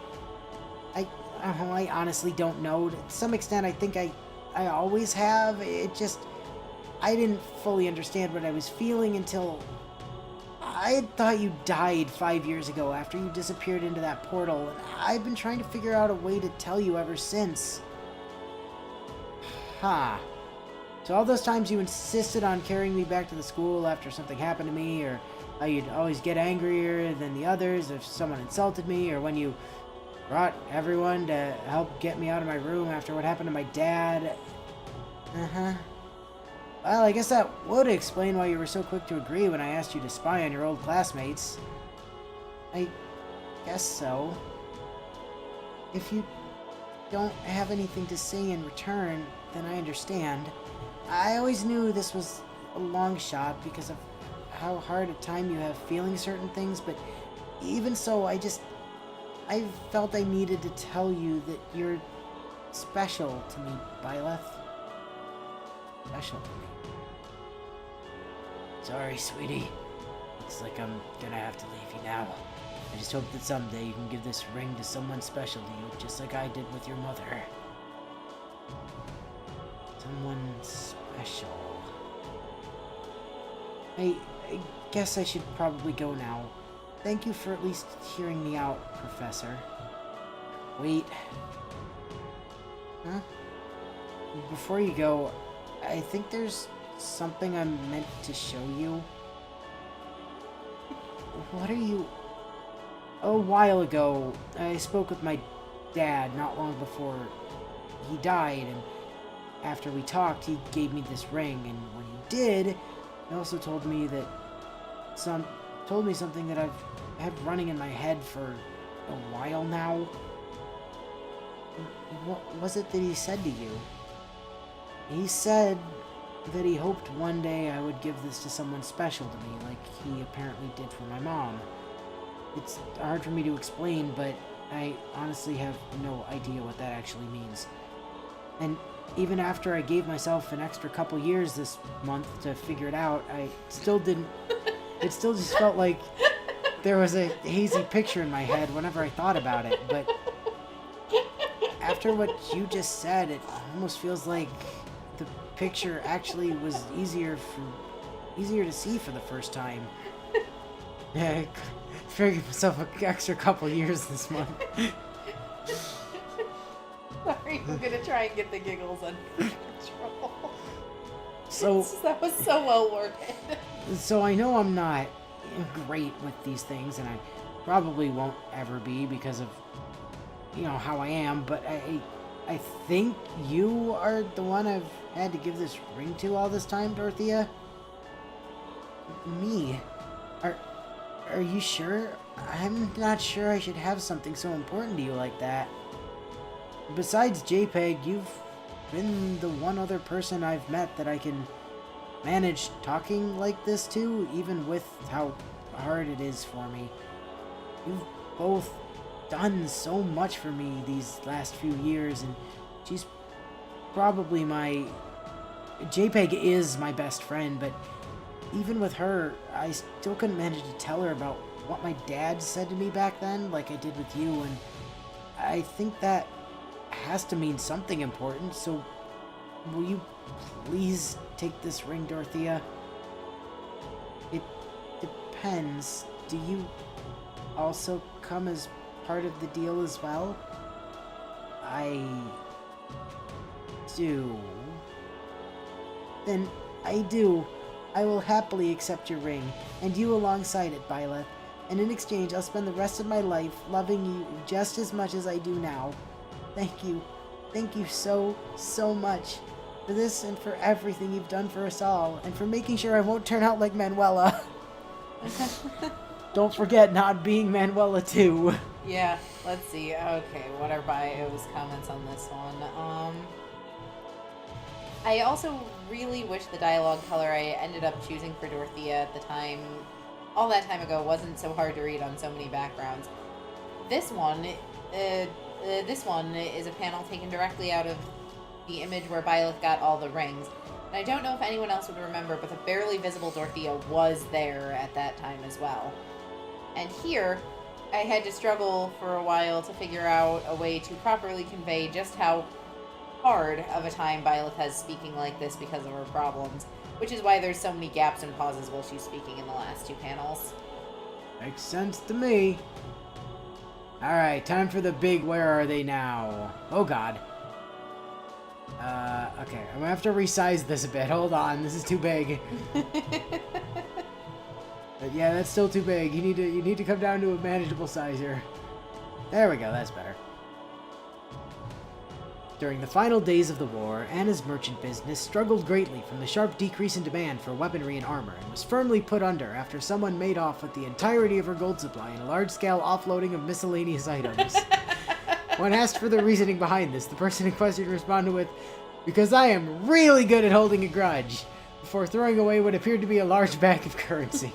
I honestly don't know. To some extent, I think I always have. It just, I didn't fully understand what I was feeling until I had thought you died 5 years ago after you disappeared into that portal, and I've been trying to figure out a way to tell you ever since. Huh. So all those times you insisted on carrying me back to the school after something happened to me, or how you'd always get angrier than the others if someone insulted me, or when you brought everyone to help get me out of my room after what happened to my dad. Uh-huh. Well, I guess that would explain why you were so quick to agree when I asked you to spy on your old classmates. I guess so. If you don't have anything to say in return, then I understand. I always knew this was a long shot because of how hard a time you have feeling certain things, but even so, I felt I needed to tell you that you're special to me, Byleth. Special to me. Sorry, sweetie. Looks like I'm gonna have to leave you now. I just hope that someday you can give this ring to someone special to you, just like I did with your mother. Someone special. I guess I should probably go now. Thank you for at least hearing me out, Professor. Wait. Huh? Before you go, I think there's something I'm meant to show you. What are you... A while ago, I spoke with my dad not long before he died, and after we talked, he gave me this ring, and when he did, he also told me something that I've had running in my head for a while now. What was it that he said to you? He said that he hoped one day I would give this to someone special to me, like he apparently did for my mom. It's hard for me to explain, but I honestly have no idea what that actually means. And even after I gave myself an extra couple years this month to figure it out, I still didn't... It still just felt like there was a hazy picture in my head whenever I thought about it, but after what you just said, it almost feels like the picture actually was easier to see for the first time. Yeah, I figured myself an extra couple years this month. Sorry, I'm gonna try and get the giggles under control. So that was so well worth it. So I know I'm not great with these things, and I probably won't ever be because of, how I am, but I think you are the one I've had to give this ring to all this time, Dorothea? Me? Are you sure? I'm not sure I should have something so important to you like that. Besides JPEG, you've been the one other person I've met that I can manage talking like this to, even with how hard it is for me. You've both done so much for me these last few years, and she's probably JPEG is my best friend, but even with her, I still couldn't manage to tell her about what my dad said to me back then, like I did with you, and I think that has to mean something important, so will you please take this ring, Dorothea? It depends. Do you also come as part of the deal as well? I do. Then I do. I will happily accept your ring, and you alongside it, Byleth. And in exchange, I'll spend the rest of my life loving you just as much as I do now. Thank you. Thank you so, so much for this and for everything you've done for us all, and for making sure I won't turn out like Manuela. Don't forget not being Manuela too. Yeah, let's see. Okay, what are Bio's comments on this one? I also really wish the dialogue color I ended up choosing for Dorothea at the time, all that time ago, wasn't so hard to read on so many backgrounds. This one is a panel taken directly out of the image where Byleth got all the rings. And I don't know if anyone else would remember, but the barely visible Dorothea was there at that time as well. And here, I had to struggle for a while to figure out a way to properly convey just how hard of a time Byleth has speaking like this because of her problems, which is why there's so many gaps and pauses while she's speaking in the last two panels. Makes sense to me. Alright, time for the big where are they now? Oh god. Okay, I'm gonna have to resize this a bit. Hold on, this is too big. But yeah, that's still too big. You need to come down to a manageable size here. There we go, that's better. During the final days of the war, Anna's merchant business struggled greatly from the sharp decrease in demand for weaponry and armor, and was firmly put under after someone made off with the entirety of her gold supply in a large-scale offloading of miscellaneous items. When asked for the reasoning behind this, the person in question responded with, "Because I am really good at holding a grudge," before throwing away what appeared to be a large bag of currency.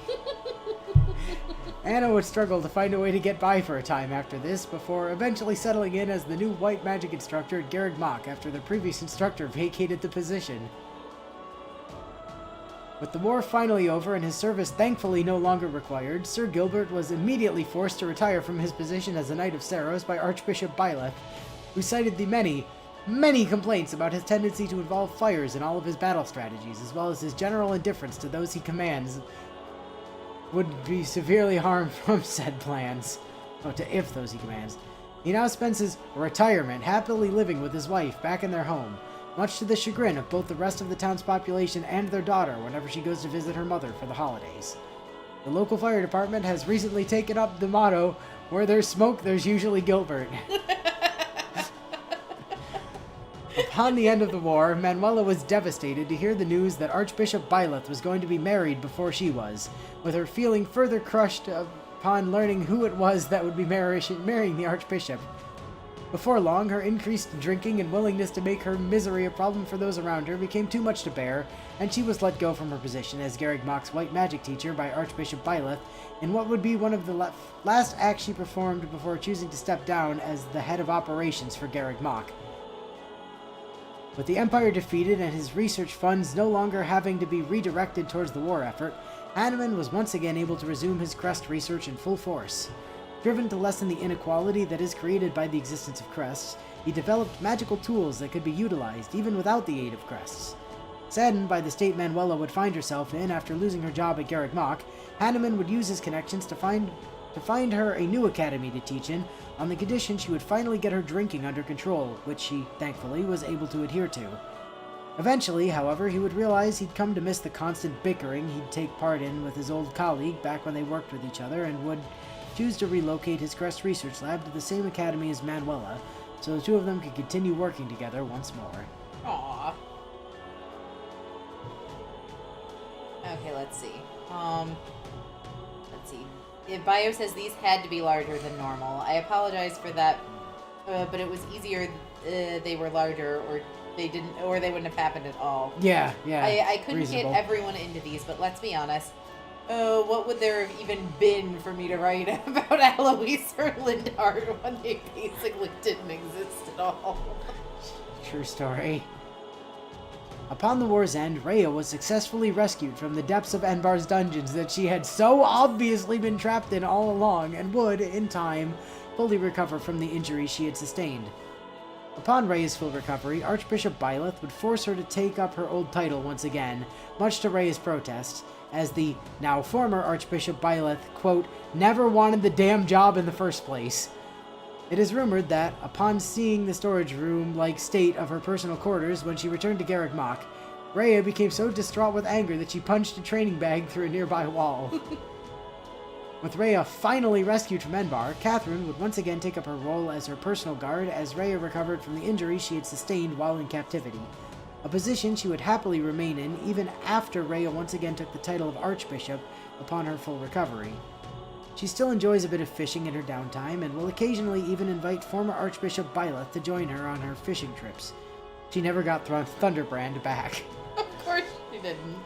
Anna would struggle to find a way to get by for a time after this, before eventually settling in as the new white magic instructor at Garreg Mach after the previous instructor vacated the position. With the war finally over and his service thankfully no longer required, Sir Gilbert was immediately forced to retire from his position as a Knight of Saros by Archbishop Byleth, who cited the many complaints about his tendency to involve fires in all of his battle strategies, as well as his general indifference to those he commands would be severely harmed from said plans. If those he commands. He now spends his retirement happily living with his wife back in their home, much to the chagrin of both the rest of the town's population and their daughter whenever she goes to visit her mother for the holidays. The local fire department has recently taken up the motto, "Where there's smoke, there's usually Gilbert." Upon the end of the war, Manuela was devastated to hear the news that Archbishop Byleth was going to be married before she was, with her feeling further crushed upon learning who it was that would be marrying the Archbishop. Before long, her increased drinking and willingness to make her misery a problem for those around her became too much to bear, and she was let go from her position as Garreg Mach's white magic teacher by Archbishop Byleth in what would be one of the last acts she performed before choosing to step down as the head of operations for Garreg Mach. With the Empire defeated and his research funds no longer having to be redirected towards the war effort, Hanneman was once again able to resume his crest research in full force. Driven to lessen the inequality that is created by the existence of crests, he developed magical tools that could be utilized even without the aid of crests. Saddened by the state Manuela would find herself in after losing her job at Garreg Mach, Hanneman would use his connections to find her a new academy to teach in, on the condition she would finally get her drinking under control, which she, thankfully, was able to adhere to. Eventually, however, he would realize he'd come to miss the constant bickering he'd take part in with his old colleague back when they worked with each other, and would choose to relocate his Crest Research Lab to the same academy as Manuela, so the two of them could continue working together once more. Aww. Okay, let's see. Let's see. If Bio says these had to be larger than normal. I apologize for that, but it was easier they were larger, or they wouldn't have happened at all. Yeah. I couldn't reasonable. get everyone into these, but let's be honest. What would there have even been for me to write about Eloise or Lindard when they basically didn't exist at all? True story. Upon the war's end, Rhea was successfully rescued from the depths of Enbar's dungeons that she had so obviously been trapped in all along, and would, in time, fully recover from the injuries she had sustained. Upon Rhea's full recovery, Archbishop Byleth would force her to take up her old title once again, much to Rhea's protests, as the now former Archbishop Byleth, quote, never wanted the damn job in the first place. It is rumored that, upon seeing the storage room-like state of her personal quarters when she returned to Garreg Mach, Rhea became so distraught with anger that she punched a training bag through a nearby wall. With Rhea finally rescued from Enbar, Catherine would once again take up her role as her personal guard as Rhea recovered from the injuries she had sustained while in captivity, a position she would happily remain in even after Rhea once again took the title of Archbishop upon her full recovery. She still enjoys a bit of fishing in her downtime, and will occasionally even invite former Archbishop Byleth to join her on her fishing trips. She never got Thunderbrand back. Of course she didn't.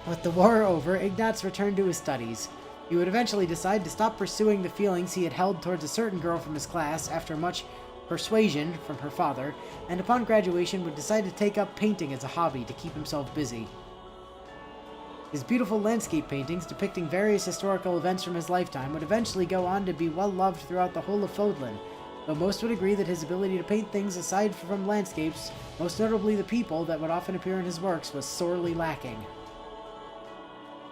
With the war over, Ignatz returned to his studies. He would eventually decide to stop pursuing the feelings he had held towards a certain girl from his class after much persuasion from her father, and upon graduation would decide to take up painting as a hobby to keep himself busy. His beautiful landscape paintings depicting various historical events from his lifetime would eventually go on to be well loved throughout the whole of Fodlan, though most would agree that his ability to paint things aside from landscapes, most notably the people that would often appear in his works, was sorely lacking.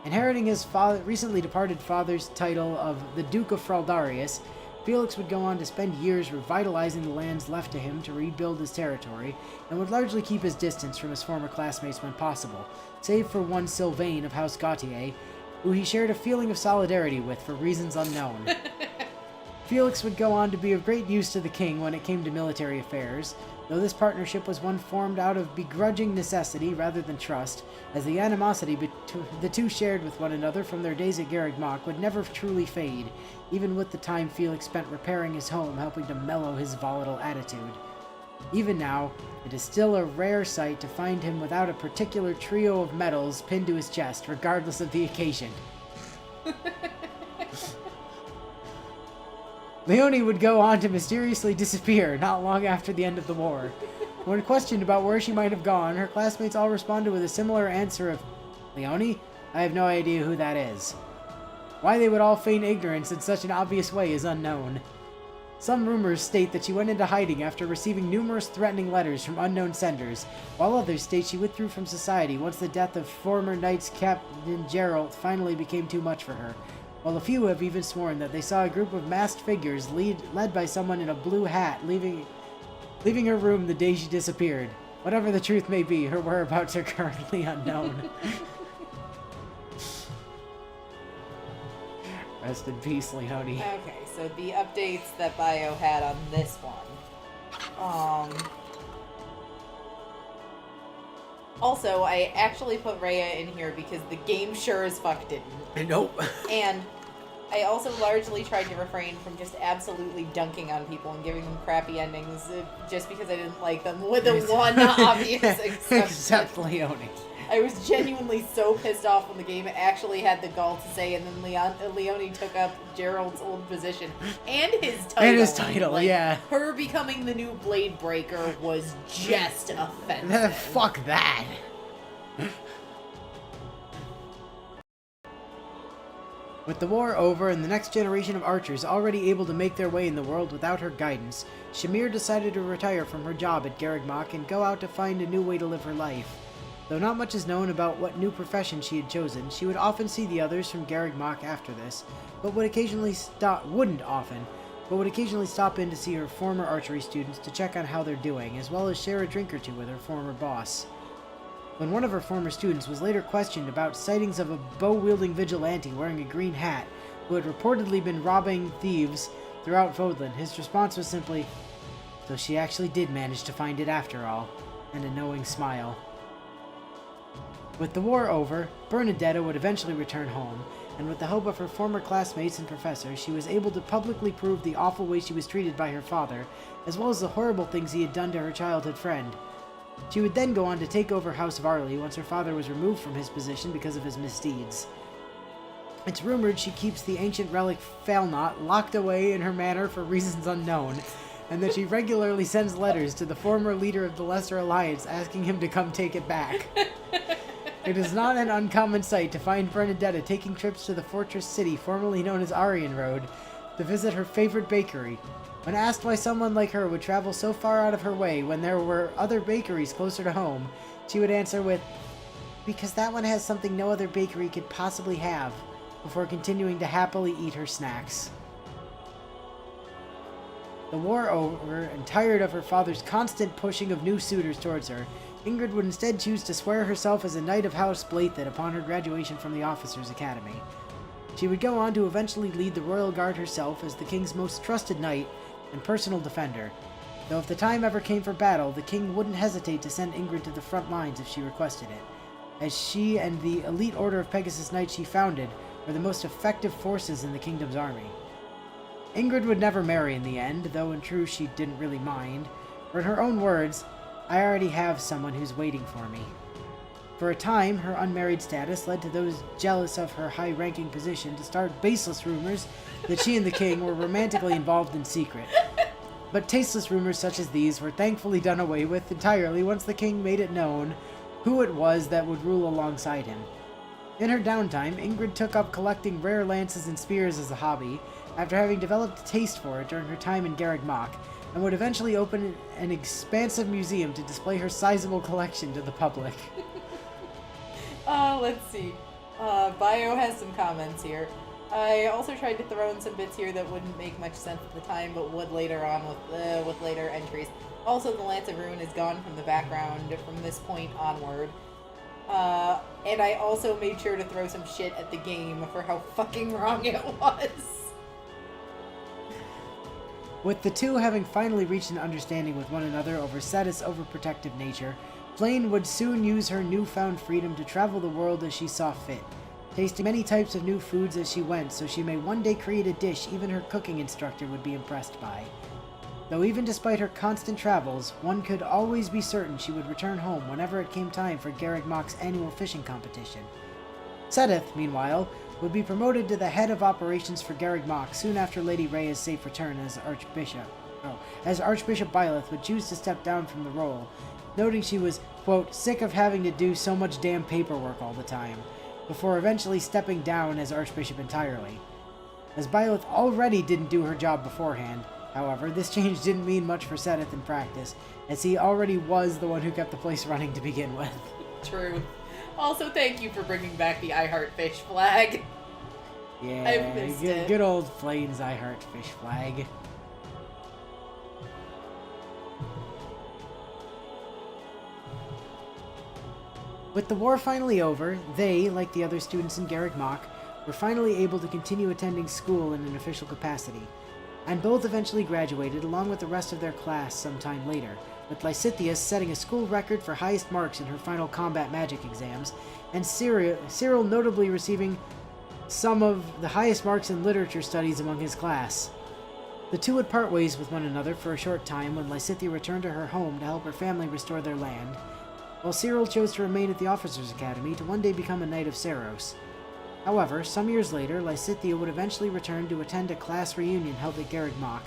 Inheriting his recently departed father's title of the Duke of Fraldarius, Felix would go on to spend years revitalizing the lands left to him to rebuild his territory, and would largely keep his distance from his former classmates when possible, save for one Sylvain of House Gautier, who he shared a feeling of solidarity with for reasons unknown. Felix would go on to be of great use to the king when it came to military affairs, though this partnership was one formed out of begrudging necessity rather than trust, as the animosity the two shared with one another from their days at Garreg Mach would never truly fade, even with the time Felix spent repairing his home helping to mellow his volatile attitude. Even now, it is still a rare sight to find him without a particular trio of medals pinned to his chest, regardless of the occasion. Leone would go on to mysteriously disappear not long after the end of the war. When questioned about where she might have gone, her classmates all responded with a similar answer of, "Leone? I have no idea who that is." Why they would all feign ignorance in such an obvious way is unknown. Some rumors state that she went into hiding after receiving numerous threatening letters from unknown senders, while others state she withdrew from society once the death of former Knights Captain Geralt finally became too much for her, while a few have even sworn that they saw a group of masked figures led by someone in a blue hat leaving her room the day she disappeared. Whatever the truth may be, her whereabouts are currently unknown. Rest in peace, Leone. Okay, so the updates that Bio had on this one. Also, I actually put Rhea in here because the game sure as fuck didn't. Nope. And I also largely tried to refrain from just absolutely dunking on people and giving them crappy endings just because I didn't like them, with the one obvious exception. Except Leone. I was genuinely so pissed off when the game actually had the gall to say, and then Leone took up Gerald's old position and his title. And his title, like, yeah. Her becoming the new Blade Breaker was just offensive. Fuck that. With the war over and the next generation of archers already able to make their way in the world without her guidance, Shamir decided to retire from her job at Garreg Mach and go out to find a new way to live her life. Though not much is known about what new profession she had chosen, she would often see the others from Garreg Mach after this, but would occasionally stop in to see her former archery students to check on how they're doing, as well as share a drink or two with her former boss. When one of her former students was later questioned about sightings of a bow-wielding vigilante wearing a green hat who had reportedly been robbing thieves throughout Vodland, his response was simply, "So she actually did manage to find it after all," and a knowing smile. With the war over, Bernadetta would eventually return home, and with the help of her former classmates and professors, she was able to publicly prove the awful way she was treated by her father, as well as the horrible things he had done to her childhood friend. She would then go on to take over House Varley once her father was removed from his position because of his misdeeds. It's rumored she keeps the ancient relic Failnaught locked away in her manor for reasons unknown, and that she regularly sends letters to the former leader of the Lesser Alliance asking him to come take it back. It is not an uncommon sight to find Bernadetta taking trips to the fortress city formerly known as Aryan Road to visit her favorite bakery. When asked why someone like her would travel so far out of her way when there were other bakeries closer to home, she would answer with, "Because that one has something no other bakery could possibly have," before continuing to happily eat her snacks. The war over, and tired of her father's constant pushing of new suitors towards her, Ingrid would instead choose to swear herself as a knight of House Blythed upon her graduation from the Officers' Academy. She would go on to eventually lead the Royal Guard herself as the king's most trusted knight and personal defender, though if the time ever came for battle, the king wouldn't hesitate to send Ingrid to the front lines if she requested it, as she and the elite order of Pegasus Knights she founded were the most effective forces in the kingdom's army. Ingrid would never marry in the end, though in truth she didn't really mind, for in her own words, "I already have someone who's waiting for me." For a time, her unmarried status led to those jealous of her high-ranking position to start baseless rumors that she and the king were romantically involved in secret. But tasteless rumors such as these were thankfully done away with entirely once the king made it known who it was that would rule alongside him. In her downtime, Ingrid took up collecting rare lances and spears as a hobby, after having developed a taste for it during her time in Garreg Mach, and would eventually open an expansive museum to display her sizable collection to the public. Let's see. Bio has some comments here. I also tried to throw in some bits here that wouldn't make much sense at the time, but would later on with later entries. Also, the Lance of Ruin is gone from the background from this point onward. And I also made sure to throw some shit at the game for how fucking wrong it was. With the two having finally reached an understanding with one another over Seth's overprotective nature, Flame would soon use her newfound freedom to travel the world as she saw fit, tasting many types of new foods as she went so she may one day create a dish even her cooking instructor would be impressed by. Though even despite her constant travels, one could always be certain she would return home whenever it came time for Garreg Mach's annual fishing competition. Seth, meanwhile, would be promoted to the head of operations for Garreg Mach soon after Lady Rhea's safe return as Archbishop. As Archbishop Byleth would choose to step down from the role, noting she was, quote, sick of having to do so much damn paperwork all the time, before eventually stepping down as Archbishop entirely. As Byleth already didn't do her job beforehand, however, this change didn't mean much for Seth in practice, as he already was the one who kept the place running to begin with. True. Also, thank you for bringing back the I Heart Fish flag. Yeah, I've missed it. Good old Flames I Heart Fish flag. With the war finally over, they, like the other students in Garreg Mach, were finally able to continue attending school in an official capacity, and both eventually graduated along with the rest of their class sometime later, with Lysithius setting a school record for highest marks in her final combat magic exams, and Cyril notably receiving some of the highest marks in literature studies among his class. The two would part ways with one another for a short time when Lysithia returned to her home to help her family restore their land, while Cyril chose to remain at the Officers' Academy to one day become a Knight of Saros. However, some years later, Lysithia would eventually return to attend a class reunion held at Garreg Mach,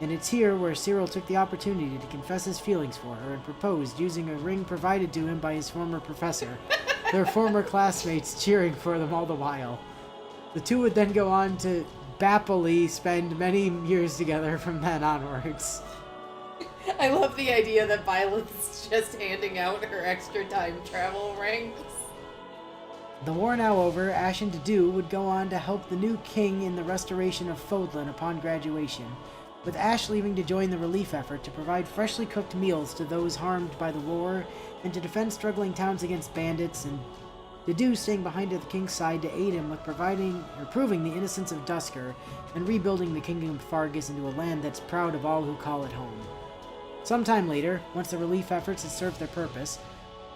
and it's here where Cyril took the opportunity to confess his feelings for her and proposed using a ring provided to him by his former professor, their former classmates cheering for them all the while. The two would then go on to happily spend many years together from then onwards. I love the idea that Violet's just handing out her extra time travel rings. The war now over, Ashen Dedu would go on to help the new king in the restoration of Fodlan upon graduation, with Ash leaving to join the relief effort to provide freshly cooked meals to those harmed by the war and to defend struggling towns against bandits, and Dedu staying behind at the king's side to aid him with proving the innocence of Dusker and rebuilding the kingdom of Fargus into a land that's proud of all who call it home. Sometime later, once the relief efforts had served their purpose,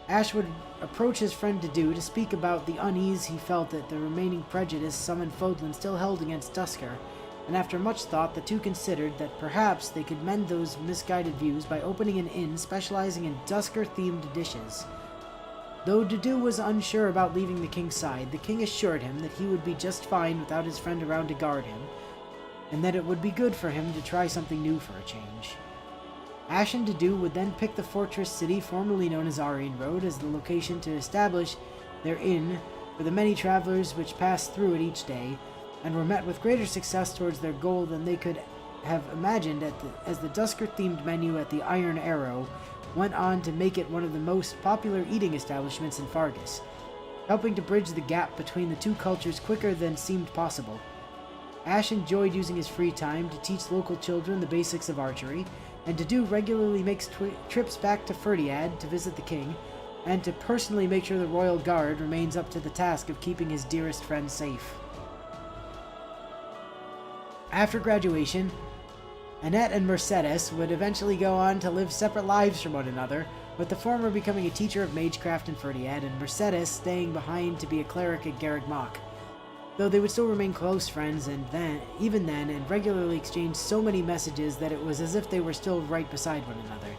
Ash would approach his friend Dedu to speak about the unease he felt at the remaining prejudice some in Fodlan still held against Dusker, and after much thought the two considered that perhaps they could mend those misguided views by opening an inn specializing in Dusker-themed dishes. Though Dedu was unsure about leaving the king's side, the king assured him that he would be just fine without his friend around to guard him, and that it would be good for him to try something new for a change. Ash and Dedu would then pick the fortress city formerly known as Aryan Road as the location to establish their inn for the many travelers which passed through it each day, and were met with greater success towards their goal than they could have imagined as the Dusker-themed menu at the Iron Arrow went on to make it one of the most popular eating establishments in Fargus, helping to bridge the gap between the two cultures quicker than seemed possible. Ash enjoyed using his free time to teach local children the basics of archery, and Dedu regularly makes trips back to Ferdiad to visit the king, and to personally make sure the royal guard remains up to the task of keeping his dearest friend safe. After graduation, Annette and Mercedes would eventually go on to live separate lives from one another, with the former becoming a teacher of magecraft in Ferdiad, and Mercedes staying behind to be a cleric at Garreg Mach. Though they would still remain close friends even then, and regularly exchanged so many messages that it was as if they were still right beside one another.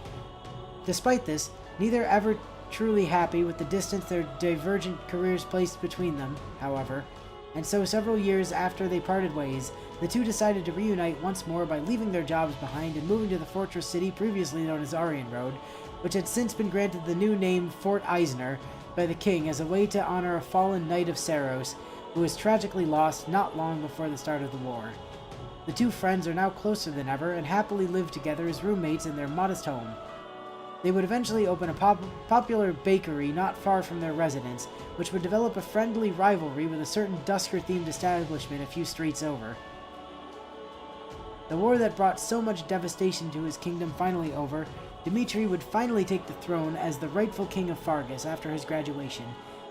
Despite this, neither ever truly happy with the distance their divergent careers placed between them, however, and so several years after they parted ways, the two decided to reunite once more by leaving their jobs behind and moving to the fortress city previously known as Aryan Road, which had since been granted the new name Fort Eisner by the king as a way to honor a fallen knight of Saros, who was tragically lost not long before the start of the war. The two friends are now closer than ever and happily live together as roommates in their modest home. They would eventually open a popular bakery not far from their residence, which would develop a friendly rivalry with a certain Dusker-themed establishment a few streets over. The war that brought so much devastation to his kingdom finally over, Dimitri would finally take the throne as the rightful king of Fargus after his graduation,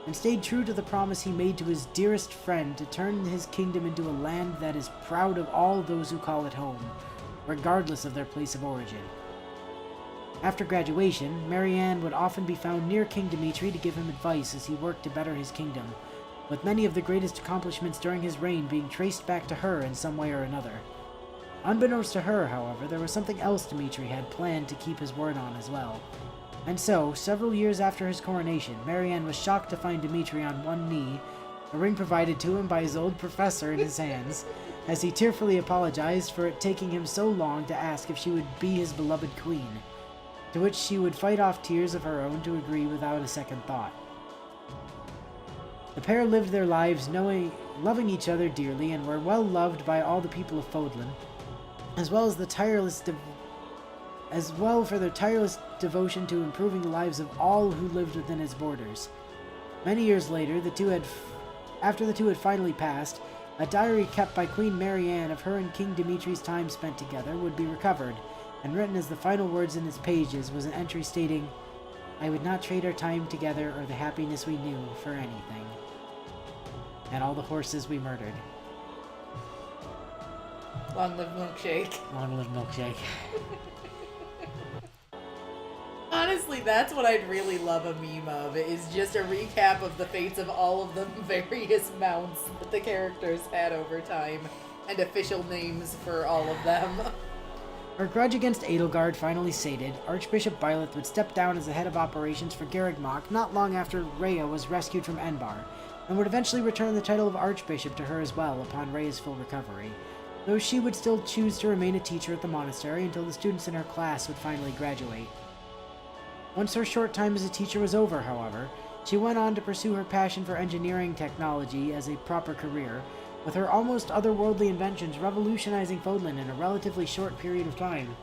and stayed true to the promise he made to his dearest friend to turn his kingdom into a land that is proud of all those who call it home, regardless of their place of origin. After graduation, Marianne would often be found near King Dimitri to give him advice as he worked to better his kingdom, with many of the greatest accomplishments during his reign being traced back to her in some way or another. Unbeknownst to her, however, there was something else Dimitri had planned to keep his word on as well. And so, several years after his coronation, Marianne was shocked to find Dimitri on one knee, a ring provided to him by his old professor in his hands, as he tearfully apologized for it taking him so long to ask if she would be his beloved queen, to which she would fight off tears of her own to agree without a second thought. The pair lived their lives loving each other dearly and were well loved by all the people of Fodlan, as well for their tireless devotion to improving the lives of all who lived within its borders. Many years later, after the two had finally passed, a diary kept by Queen Marianne of her and King Dimitri's time spent together would be recovered, and written as the final words in its pages was an entry stating, "I would not trade our time together or the happiness we knew for anything. And all the horses we murdered." Long live Milkshake. Long live Milkshake. Honestly, that's what I'd really love a meme of, is just a recap of the fates of all of the various mounts that the characters had over time, and official names for all of them. Her grudge against Edelgard finally sated, Archbishop Byleth would step down as the head of operations for Garrigmach not long after Rhea was rescued from Enbar, and would eventually return the title of Archbishop to her as well upon Rhea's full recovery, though she would still choose to remain a teacher at the monastery until the students in her class would finally graduate. Once her short time as a teacher was over, however, she went on to pursue her passion for engineering technology as a proper career, with her almost otherworldly inventions revolutionizing Fodlan in a relatively short period of time.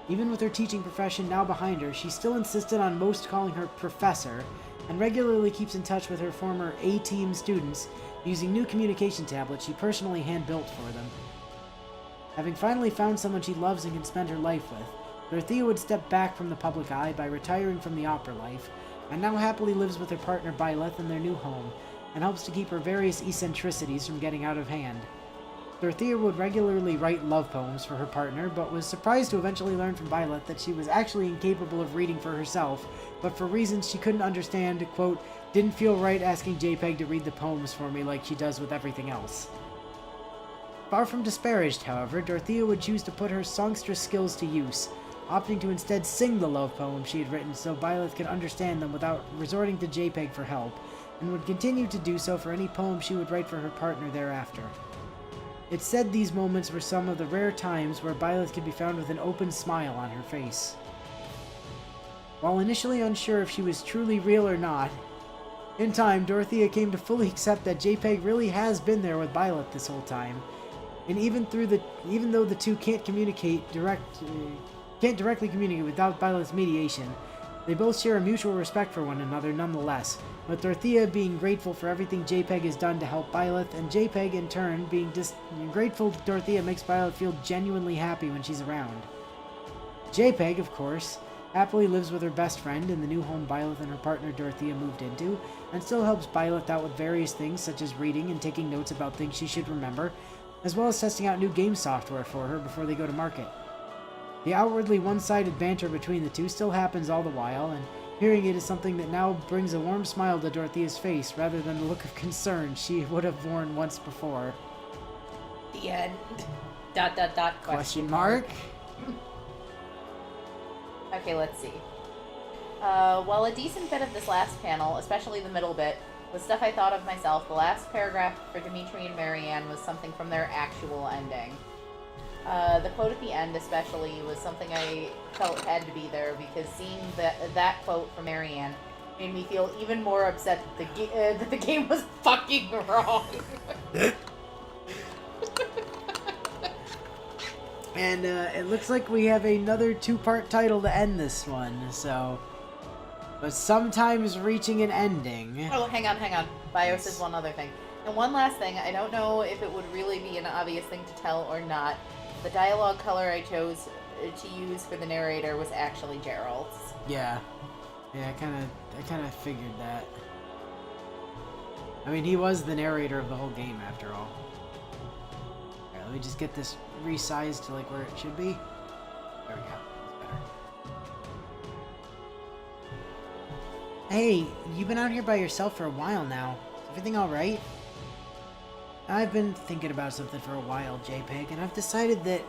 Even with her teaching profession now behind her, she still insisted on most calling her Professor, and regularly keeps in touch with her former A-Team students using new communication tablets she personally hand-built for them. Having finally found someone she loves and can spend her life with, Dorothea would step back from the public eye by retiring from the opera life, and now happily lives with her partner Byleth in their new home, and helps to keep her various eccentricities from getting out of hand. Dorothea would regularly write love poems for her partner, but was surprised to eventually learn from Byleth that she was actually incapable of reading for herself, but for reasons she couldn't understand, quote, "didn't feel right asking JPEG to read the poems for me like she does with everything else." Far from disparaged, however, Dorothea would choose to put her songstress skills to use, opting to instead sing the love poems she had written so Byleth could understand them without resorting to JPEG for help, and would continue to do so for any poem she would write for her partner thereafter. It's said these moments were some of the rare times where Byleth could be found with an open smile on her face. While initially unsure if she was truly real or not, in time Dorothea came to fully accept that JPEG really has been there with Byleth this whole time, and even though the two can't directly communicate without Byleth's mediation, they both share a mutual respect for one another nonetheless, with Dorothea being grateful for everything JPEG has done to help Byleth, and JPEG in turn being grateful Dorothea makes Byleth feel genuinely happy when she's around. JPEG, of course, happily lives with her best friend in the new home Byleth and her partner Dorothea moved into, and still helps Byleth out with various things such as reading and taking notes about things she should remember, as well as testing out new game software for her before they go to market. The outwardly one-sided banter between the two still happens all the while, and hearing it is something that now brings a warm smile to Dorothea's face rather than the look of concern she would have worn once before. The end. ... Question mark? Okay, let's see. Well, a decent bit of this last panel, especially the middle bit, was stuff I thought of myself. The last paragraph for Dimitri and Marianne was something from their actual ending. The quote at the end especially was something I felt had to be there, because seeing that quote from Marianne made me feel even more upset that the game was fucking wrong. And it looks like we have another two-part title to end this one, so... But sometimes reaching an ending... Oh, hang on. Bio says one other thing. And one last thing, I don't know if it would really be an obvious thing to tell or not. The dialogue color I chose to use for the narrator was actually Gerald's. Yeah, I kind of figured that. I mean, he was the narrator of the whole game, after all. Alright, let me just get this resized to like where it should be. There we go. That's better. Hey, you've been out here by yourself for a while now. Is everything alright? I've been thinking about something for a while, JPEG, and I've decided that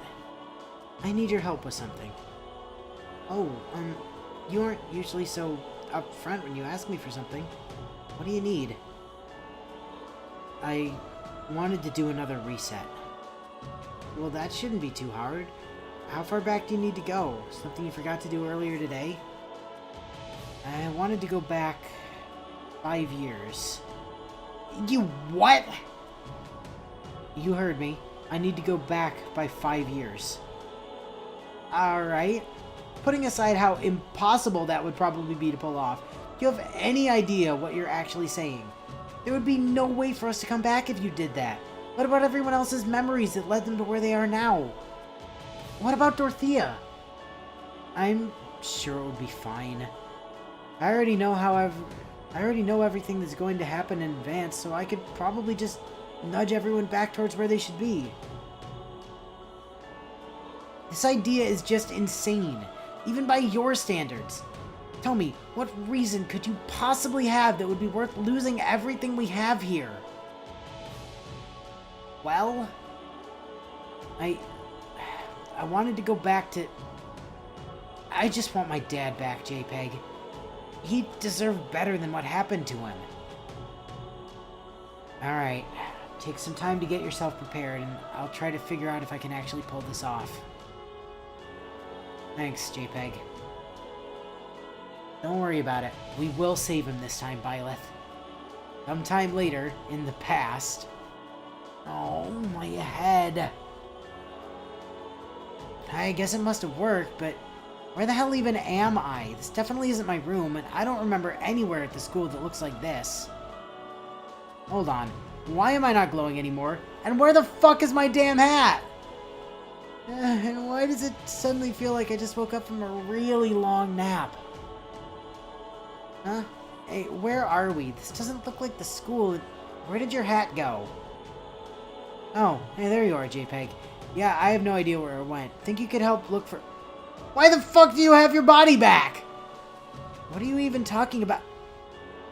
I need your help with something. Oh, you aren't usually so upfront when you ask me for something. What do you need? I wanted to do another reset. Well, that shouldn't be too hard. How far back do you need to go? Something you forgot to do earlier today? I wanted to go back 5 years. You what? You heard me. I need to go back by 5 years. Alright. Putting aside how impossible that would probably be to pull off, do you have any idea what you're actually saying? There would be no way for us to come back if you did that. What about everyone else's memories that led them to where they are now? What about Dorothea? I'm sure it would be fine. I already know everything that's going to happen in advance, so I could probably just nudge everyone back towards where they should be. This idea is just insane, even by your standards. Tell me, what reason could you possibly have that would be worth losing everything we have here? Well, I wanted to go back to... I just want my dad back, JPEG. He deserved better than what happened to him. Alright, take some time to get yourself prepared, and I'll try to figure out if I can actually pull this off. Thanks, JPEG. Don't worry about it. We will save him this time, Byleth. Sometime later, in the past... Oh, my head. I guess it must have worked, but where the hell even am I? This definitely isn't my room, and I don't remember anywhere at the school that looks like this. Hold on. Why am I not glowing anymore? And where the fuck is my damn hat? And why does it suddenly feel like I just woke up from a really long nap? Huh? Hey, where are we? This doesn't look like the school. Where did your hat go? Oh, hey, there you are, JPEG. Yeah, I have no idea where it went. Think you could help look for... Why the fuck do you have your body back? What are you even talking about?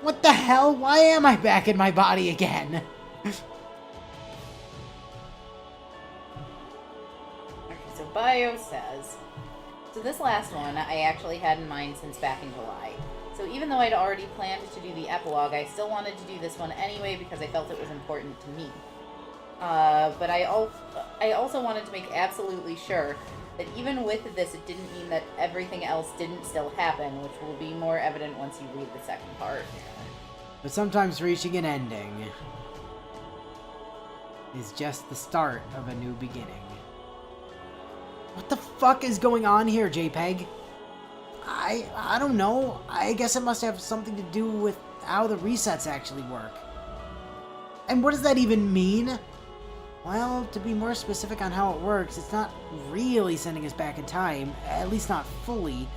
What the hell? Why am I back in my body again? Okay, so Bio says, so this last one I actually had in mind since back in July. So even though I'd already planned to do the epilogue, I still wanted to do this one anyway because I felt it was important to me. But I also wanted to make absolutely sure that even with this, it didn't mean that everything else didn't still happen, which will be more evident once you read the second part. But sometimes reaching an ending is just the start of a new beginning. What the fuck is going on here, JPEG? I don't know. I guess it must have something to do with how the resets actually work. And what does that even mean? Well, to be more specific on how it works, it's not really sending us back in time, at least not fully.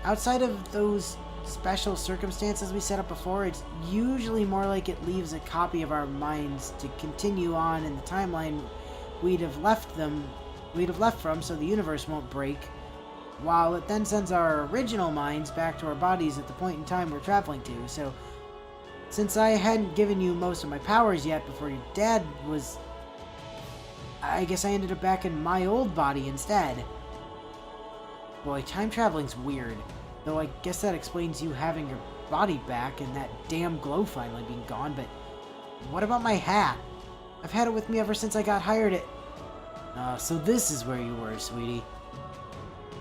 Outside of those special circumstances we set up before, it's usually more like it leaves a copy of our minds to continue on in the timeline we'd have left from so the universe won't break, while it then sends our original minds back to our bodies at the point in time we're traveling to. So, since I hadn't given you most of my powers yet before your dad was... I guess I ended up back in my old body instead. Boy, time traveling's weird. Though I guess that explains you having your body back and that damn glow finally being gone, but what about my hat? I've had it with me ever since I got hired at... so this is where you were, sweetie.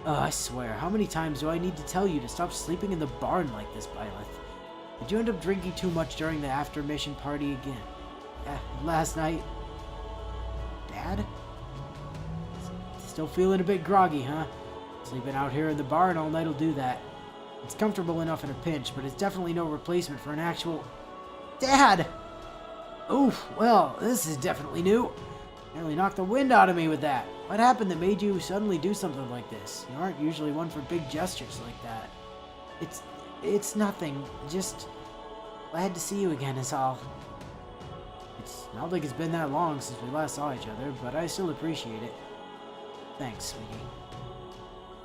I swear, how many times do I need to tell you to stop sleeping in the barn like this, Byleth? Did you end up drinking too much during the after-mission party again? Last night? Dad? Still feeling a bit groggy, huh? Sleeping out here in the barn all night will do that. It's comfortable enough in a pinch, but it's definitely no replacement for an actual... Dad! Oof, well, this is definitely new. Nearly knocked the wind out of me with that. What happened that made you suddenly do something like this? You aren't usually one for big gestures like that. It's nothing. Just glad to see you again is all. It's not like it's been that long since we last saw each other, but I still appreciate it. Thanks, sweetie.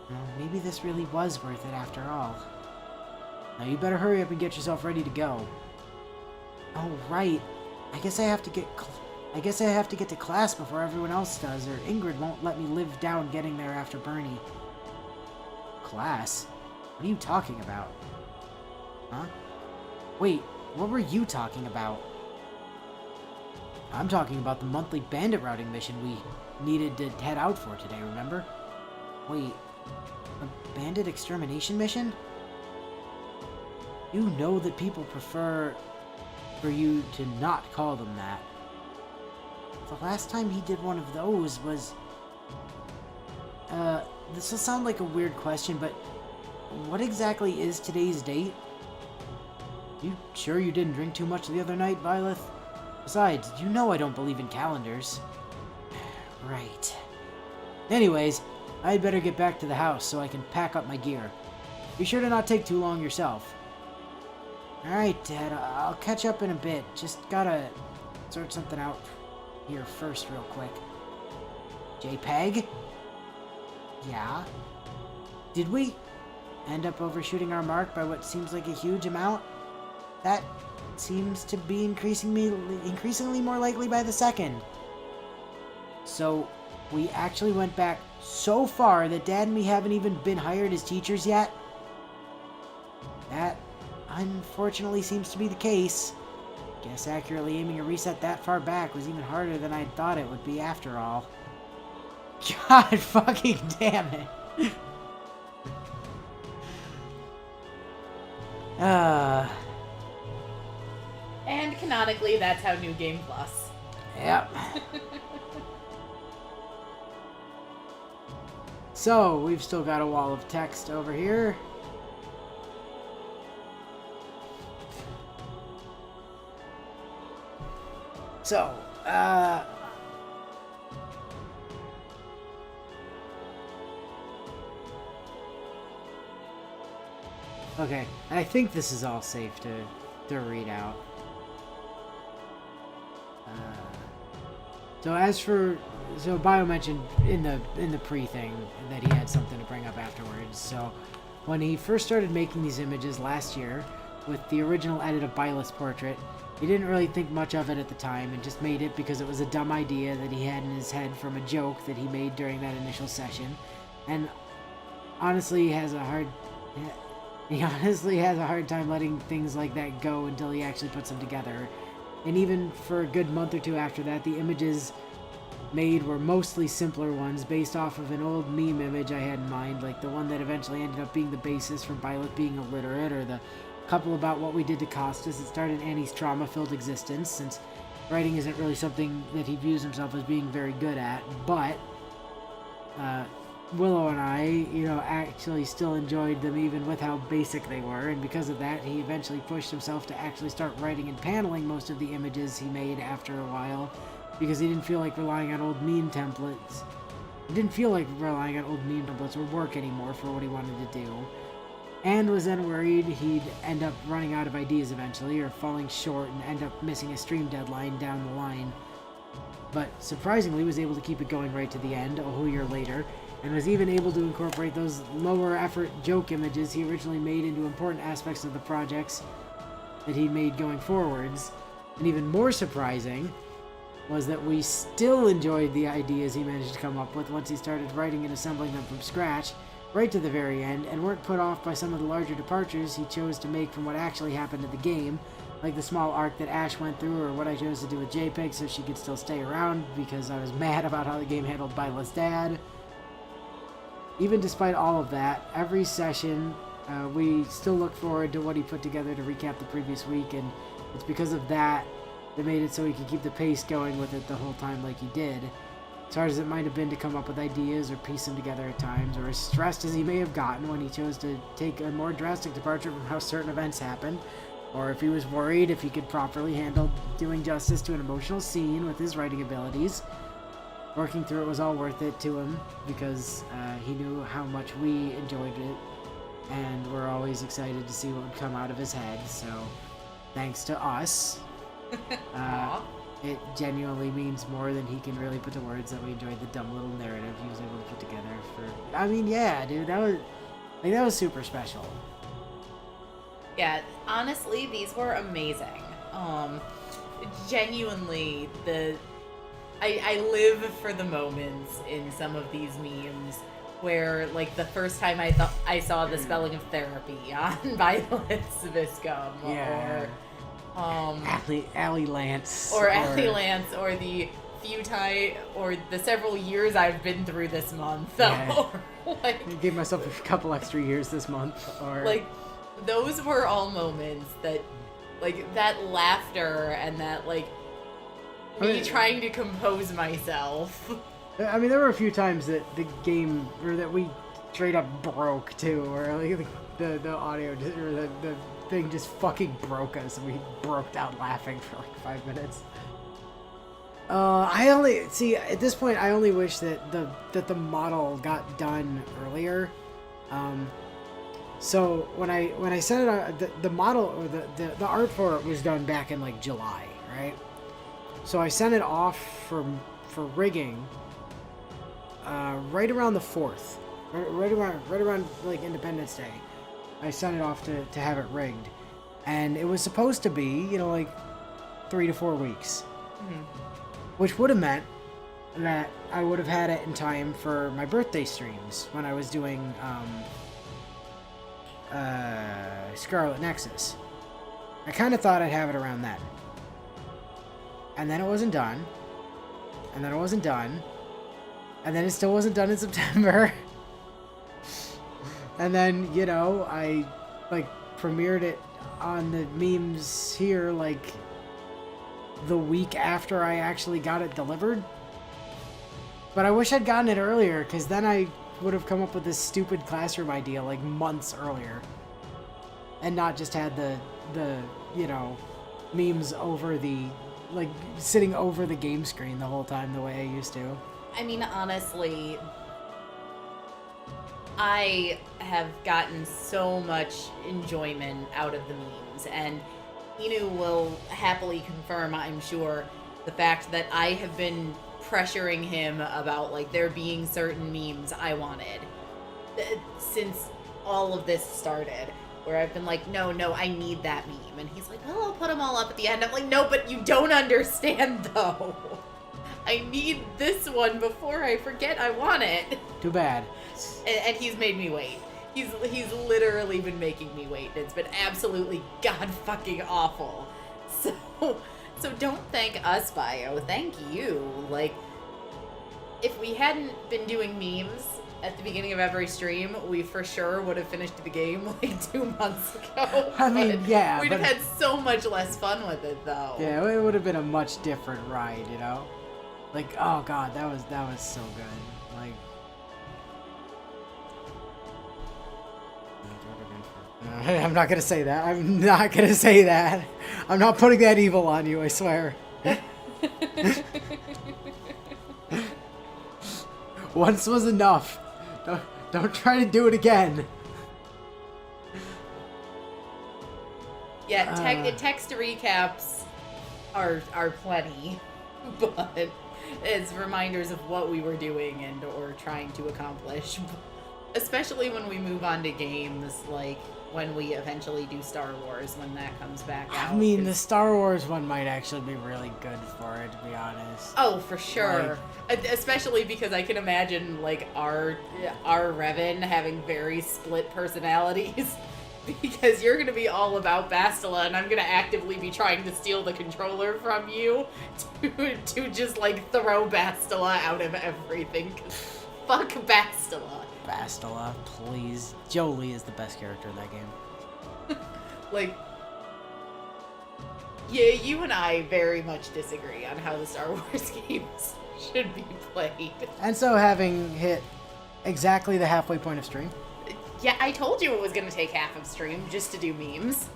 Well, maybe this really was worth it after all. Now you better hurry up and get yourself ready to go. Oh, right. I guess I have to get to class before everyone else does, or Ingrid won't let me live down getting there after Bernie. Class? What are you talking about? Huh? Wait, what were you talking about? I'm talking about the monthly bandit routing mission we needed to head out for today, remember? Wait, a bandit extermination mission? You know that people prefer for you to not call them that. The last time he did one of those was... this will sound like a weird question, but what exactly is today's date? You sure you didn't drink too much the other night, Violet? Besides, you know I don't believe in calendars. Right. Anyways, I'd better get back to the house so I can pack up my gear. Be sure to not take too long yourself. Alright, Dad, I'll catch up in a bit. Just gotta sort something out here first real quick. JPEG? Yeah? Did we end up overshooting our mark by what seems like a huge amount? That seems to be increasingly more likely by the second. So, we actually went back so far that Dad and me haven't even been hired as teachers yet? That, unfortunately, seems to be the case. Guess accurately aiming a reset that far back was even harder than I'd thought it would be after all. God fucking damn it. And canonically, that's how New Game Plus. Yep. So, we've still got a wall of text over here. So, okay, I think this is all safe to read out. So Bio mentioned in the pre-thing that he had something to bring up afterwards. So when he first started making these images last year with the original edit of Byleth's portrait, he didn't really think much of it at the time and just made it because it was a dumb idea that he had in his head from a joke that he made during that initial session. And honestly, he has a hard time letting things like that go until he actually puts them together. And even for a good month or two after that, the images made were mostly simpler ones based off of an old meme image I had in mind, like the one that eventually ended up being the basis for Byleth being illiterate, or the couple about what we did to Costas that started Annie's trauma-filled existence, since writing isn't really something that he views himself as being very good at. But Willow and I, actually still enjoyed them even with how basic they were, and because of that, he eventually pushed himself to actually start writing and paneling most of the images he made after a while, because he didn't feel like relying on old meme templates. He didn't feel like relying on old meme templates would work anymore for what he wanted to do, and was then worried he'd end up running out of ideas eventually, or falling short and end up missing a stream deadline down the line. But surprisingly was able to keep it going right to the end, a whole year later, and was even able to incorporate those lower effort joke images he originally made into important aspects of the projects that he made going forwards. And even more surprising was that we still enjoyed the ideas he managed to come up with once he started writing and assembling them from scratch, right to the very end, and weren't put off by some of the larger departures he chose to make from what actually happened in the game, like the small arc that Ash went through, or what I chose to do with JPEG so she could still stay around because I was mad about how the game handled Byleth's dad. Even despite all of that, every session, we still look forward to what he put together to recap the previous week, and it's because of that made it so he could keep the pace going with it the whole time like he did. As hard as it might have been to come up with ideas or piece them together at times, or as stressed as he may have gotten when he chose to take a more drastic departure from how certain events happened, or if he was worried if he could properly handle doing justice to an emotional scene with his writing abilities, working through it was all worth it to him because he knew how much we enjoyed it, and we're always excited to see what would come out of his head. So thanks to us. it genuinely means more than he can really put to words that we enjoyed the dumb little narrative he was able to put together for. I mean, yeah, dude, that was super special. Yeah, honestly, these were amazing. Genuinely, I live for the moments in some of these memes where, like, the first time I saw the spelling of therapy on Violet's Viscum, Yeah. or Allie Lance. or Allie Lance, or the the several years I've been through this month. Yeah. Or, like, I gave myself a couple extra years this month. Or like, those were all moments that, like, that laughter and that, like, me trying to compose myself. I mean, there were a few times that the game, or that we straight up broke too, or like the audio or the thing just fucking broke us, and we broke down laughing for like 5 minutes. I only see at this point. I only wish that the model got done earlier. So when I sent it out, the model or the art for it was done back in like July, right? So I sent it off for rigging right around the 4th, right around like Independence Day. I sent it off to have it rigged, and it was supposed to be, you know, like 3 to 4 weeks, which would have meant that I would have had it in time for my birthday streams when I was doing Scarlet Nexus. I kind of thought I'd have it around then. And then it wasn't done. And then it wasn't done. And then it still wasn't done in September. And then, you know, I, like, premiered it on the memes here, like, the week after I actually got it delivered. But I wish I'd gotten it earlier, because then I would have come up with this stupid classroom idea, like, months earlier. And not just had the you know, memes over the, like, sitting over the game screen the whole time the way I used to. I mean, honestly, I have gotten so much enjoyment out of the memes, and Inu will happily confirm, I'm sure, the fact that I have been pressuring him about, like, there being certain memes I wanted since all of this started. Where I've been like, no, I need that meme. And he's like, well, I'll put them all up at the end. I'm like, no, but you don't understand, though. I need this one before I forget I want it. Too bad. And he's made me wait. He's literally been making me wait. It's been absolutely god-fucking awful. So don't thank us, Bio. Thank you. Like, if we hadn't been doing memes at the beginning of every stream, we for sure would have finished the game like 2 months ago. I mean, yeah. We'd have had so much less fun with it, though. Yeah, it would have been a much different ride, you know? Like, oh god, that was so good. Like, I'm not gonna say that. I'm not gonna say that. I'm not putting that evil on you, I swear. Once was enough. Don't try to do it again. Yeah, text recaps are plenty, but as reminders of what we were doing and or trying to accomplish, especially when we move on to games like when we eventually do Star Wars, when that comes back out. I mean, the Star Wars one might actually be really good for it, to be honest. Oh, for sure. Especially because I can imagine, like, our Revan having very split personalities. Because you're going to be all about Bastila, and I'm going to actively be trying to steal the controller from you to just, like, throw Bastila out of everything. 'Cause fuck Bastila. Bastila, please. Jolie is the best character in that game. Like, yeah, you and I very much disagree on how the Star Wars games should be played. And so, having hit exactly the halfway point of stream. Yeah, I told you it was going to take half of stream just to do memes.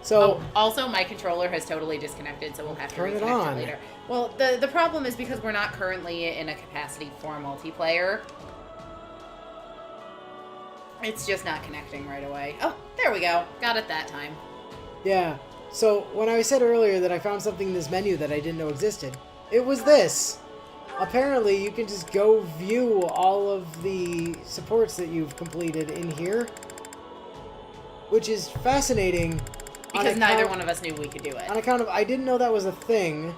So, Also, my controller has totally disconnected, so we'll have to turn it reconnect on. it later. Well, the problem is because we're not currently in a capacity for multiplayer. It's just not connecting right away. Oh, there we go. Got it that time. yeah. So, when I said earlier that I found something in this menu that I didn't know existed, it was this. Apparently, you can just go view all of the supports that you've completed in here, which is fascinating. Because neither one of us knew we could do it. On account of, I didn't know that was a thing.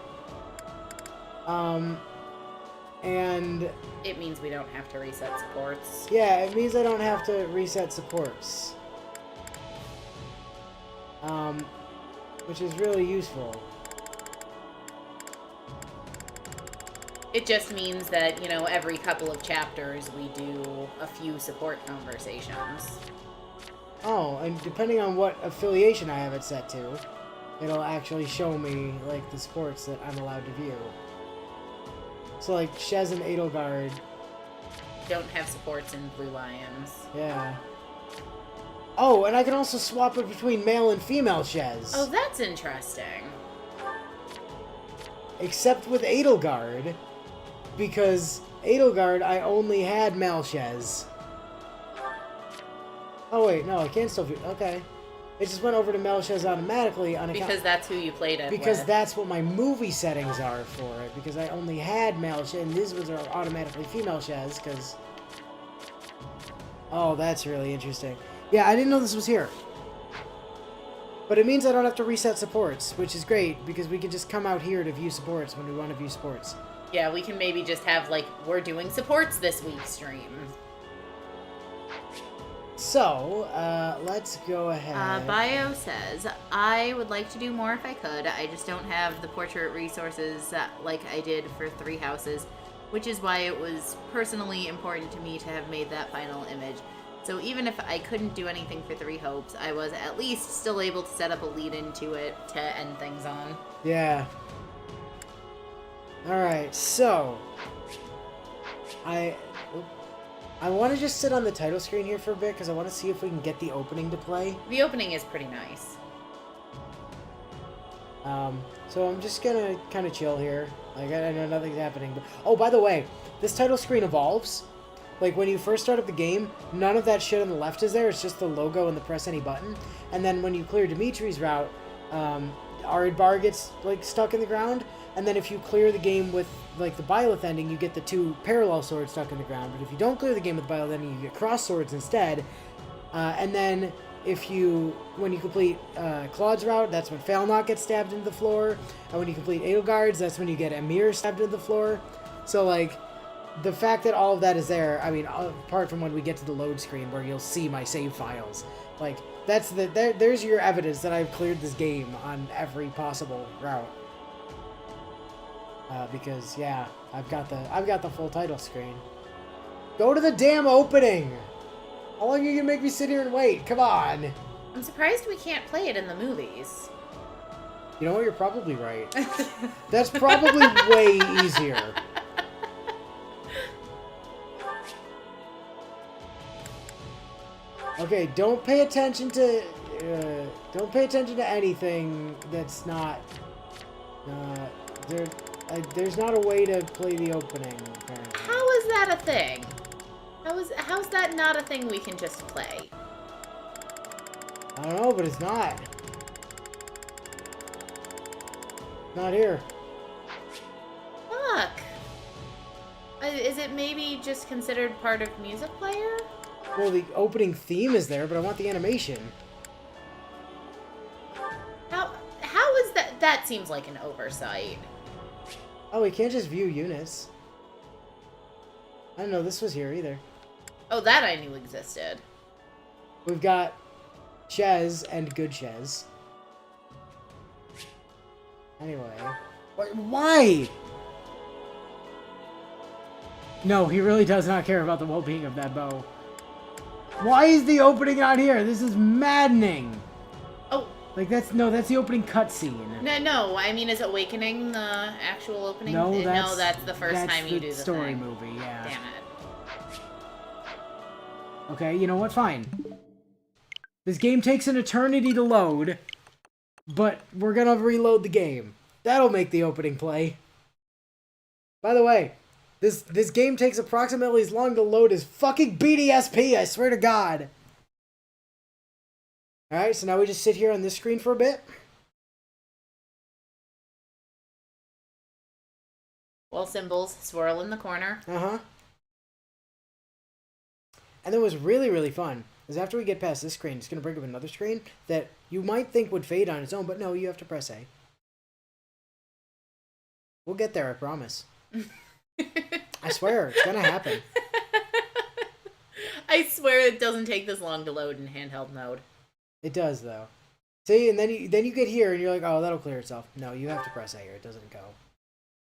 And... It means we don't have to reset supports. Yeah, it means I don't have to reset supports. Which is really useful. It just means that, you know, every couple of chapters we do a few support conversations. Oh, and depending on what affiliation I have it set to, it'll actually show me, like, the sports that I'm allowed to view. So, like, Shez and Edelgard. Don't have supports in Blue Lions. Yeah. Oh, and I can also swap it between male and female Shez. Oh, that's interesting. Except with Edelgard, because Edelgard, I only had male Shez. Oh, wait, no, I can still view... Okay. It just went over to male Shez automatically on account... Because that's who you played it Because with. that's what my movie settings are for it. Because I only had male Shez, and these ones are automatically female Shez, because... Oh, that's really interesting. Yeah, I didn't know this was here. But it means I don't have to reset supports, which is great, because we can just come out here to view supports when we want to view supports. Yeah, we can maybe just have, like, we're doing supports this week stream. So, let's go ahead. Bio says, I would like to do more if I could. I just don't have the portrait resources like I did for Three Houses, which is why it was personally important to me to have made that final image. So even if I couldn't do anything for Three Hopes, I was at least still able to set up a lead into it to end things on. Yeah. Alright, so... I want to just sit on the title screen here for a bit, because I want to see if we can get the opening to play. The opening is pretty nice. So I'm just gonna kind of chill here. Like, I know nothing's happening. But, oh, by the way, this title screen evolves. Like, when you first start up the game, none of that shit on the left is there. It's just the logo and the press any button. And then when you clear Dimitri's route, Aridbar gets, like, stuck in the ground. And then if you clear the game with, like, the Byleth ending, you get the two parallel swords stuck in the ground. But if you don't clear the game with the Byleth ending, you get cross swords instead. And then when you complete Claude's route, that's when Falnok gets stabbed into the floor. And when you complete Edelgard's, that's when you get Emir stabbed into the floor. So, like, the fact that all of that is there, I mean, apart from when we get to the load screen where you'll see my save files, like, there's your evidence that I've cleared this game on every possible route. Because, yeah, I've got the full title screen. Go to the damn opening! How long are you gonna make me sit here and wait? Come on! I'm surprised we can't play it in the movies. You know what? You're probably right. That's probably way easier. Okay, don't pay attention to anything that's not. There's not a way to play the opening. Apparently. How is that a thing? How's that not a thing we can just play? I don't know, but it's not. Not here. Fuck. Is it maybe just considered part of Music Player? Well, the opening theme is there, but I want the animation. How is that? That seems like an oversight. Oh, we can't just view units. I didn't know this was here either. Oh, that I knew existed. We've got Shez and Good Shez. Anyway. Why? No, he really does not care about the well-being of that bow. Why is the opening not here? This is maddening. Oh. Like, that's the opening cutscene. No, I mean, is Awakening the actual opening? No, that's the first time you do the story thing. movie, yeah. Damn it. Okay, you know what? Fine. This game takes an eternity to load, but we're gonna reload the game. That'll make the opening play. By the way, this game takes approximately as long to load as fucking BDSP, I swear to God. Alright, so now we just sit here on this screen for a bit. While symbols swirl in the corner. Uh-huh. And then what's really, really fun is after we get past this screen, it's going to bring up another screen that you might think would fade on its own, but no, you have to press A. We'll get there, I promise. I swear, it's going to happen. I swear it doesn't take this long to load in handheld mode. It does, though. See, and then you get here, and you're like, oh, that'll clear itself. No, you have to press A or it doesn't go.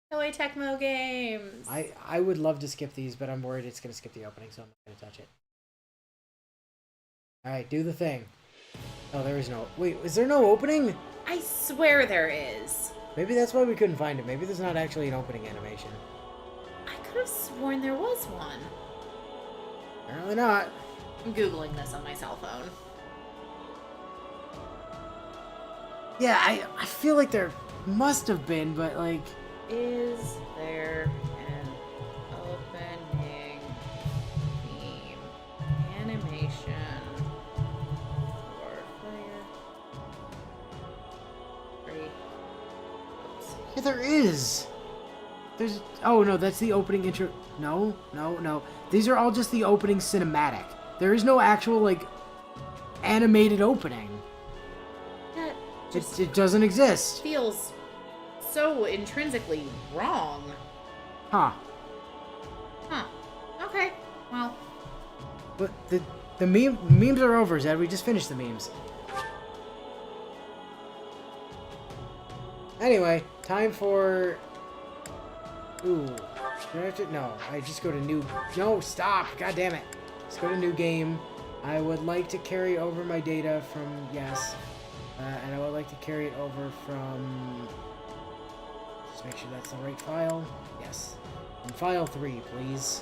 LA Tecmo games. I would love to skip these, but I'm worried it's going to skip the opening, so I'm not going to touch it. Alright, do the thing. Oh, there is no... Wait, is there no opening? I swear there is. Maybe that's why we couldn't find it. Maybe there's not actually an opening animation. I could have sworn there was one. Apparently not. I'm Googling this on my cell phone. Yeah, I feel like there must have been, but like... Is there an opening theme animation for Fire 3? Oops. Yeah, there is. There's... Oh, no, that's the opening intro... No. These are all just the opening cinematic. There is no actual, like, animated opening. That just It doesn't exist. feels so intrinsically wrong. Huh. Huh. Okay. Well, But the memes are over, Zed. We just finished the memes. Anyway, time for... Ooh. Do I have to... No, I just go to new... No, stop! God damn it. Let's go to new game. I would like to carry over my data from... Yes. And I would like to carry it over from... Just make sure that's the right file. Yes. And file 3, please.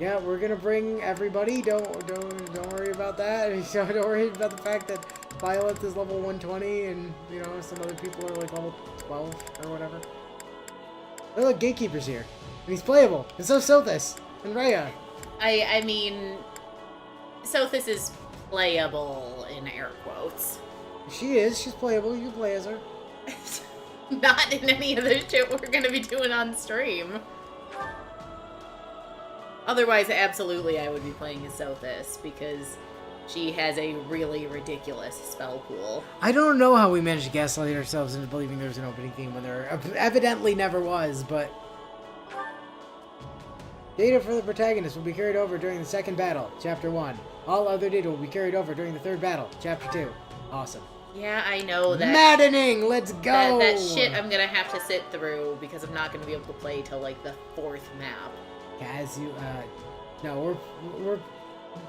Yeah, we're gonna bring everybody. Don't worry about that. Don't worry about the fact that Violet is level 120 and, you know, some other people are like level 12 or whatever. Oh, look, Gatekeeper's here. And he's playable. And so Sothis and Rhea. I mean, Sothis is playable in air quotes. She is. She's playable. You can play as her. Not in any of the shit we're gonna be doing on stream. Otherwise, absolutely, I would be playing as Sothis because she has a really ridiculous spell pool. I don't know how we managed to gaslight ourselves into believing there was an opening theme when there evidently never was, but... Data for the protagonist will be carried over during the second battle, Chapter 1. All other data will be carried over during the third battle, Chapter 2. Awesome. Yeah, I know that. Maddening! Let's go! That shit I'm gonna have to sit through because I'm not gonna be able to play till like the 4th map. As you, no, we're,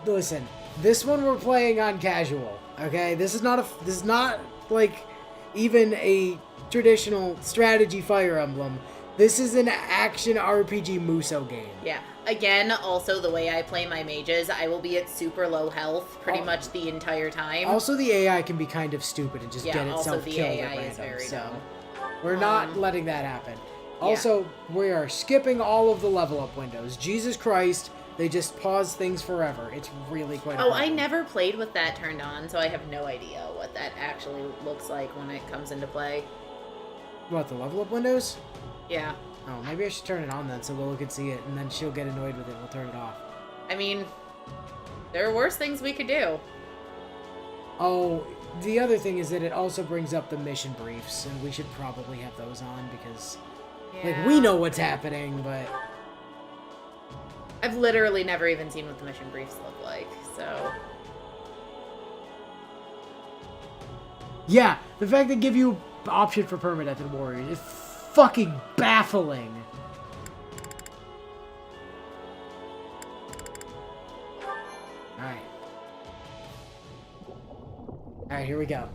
listen, this one we're playing on casual, okay? This is not, like, even a traditional strategy Fire Emblem. This is an action RPG Muso game. Yeah. Again, also the way I play my mages, I will be at super low health pretty much the entire time. Also, the AI can be kind of stupid and just Yeah, get also itself the killed AI at random, is very so dumb. we're not letting that happen. Also, we are skipping all of the level up windows. Jesus Christ, they just pause things forever. It's really quite a Oh, I problem. never played with that turned on, so I have no idea what that actually looks like when it comes into play. What, the level up windows? Yeah. Oh, maybe I should turn it on then so Lily can see it, and then she'll get annoyed with it and we'll turn it off. I mean, there are worse things we could do. Oh, the other thing is that it also brings up the mission briefs, and we should probably have those on because, like, we know what's happening, but... I've literally never even seen what the mission briefs look like, so... Yeah, the fact they give you option for permadeath in Warriors is fucking baffling. Alright. Alright, here we go.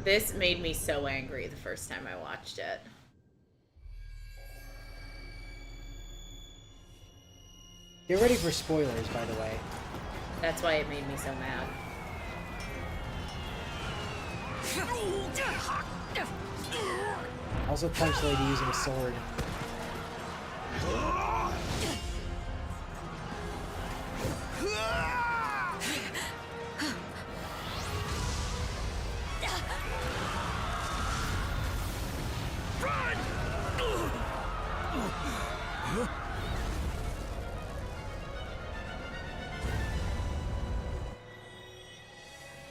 This made me so angry the first time I watched it. Get ready for spoilers, by the way. That's why it made me so mad. Also punch lady using a sword.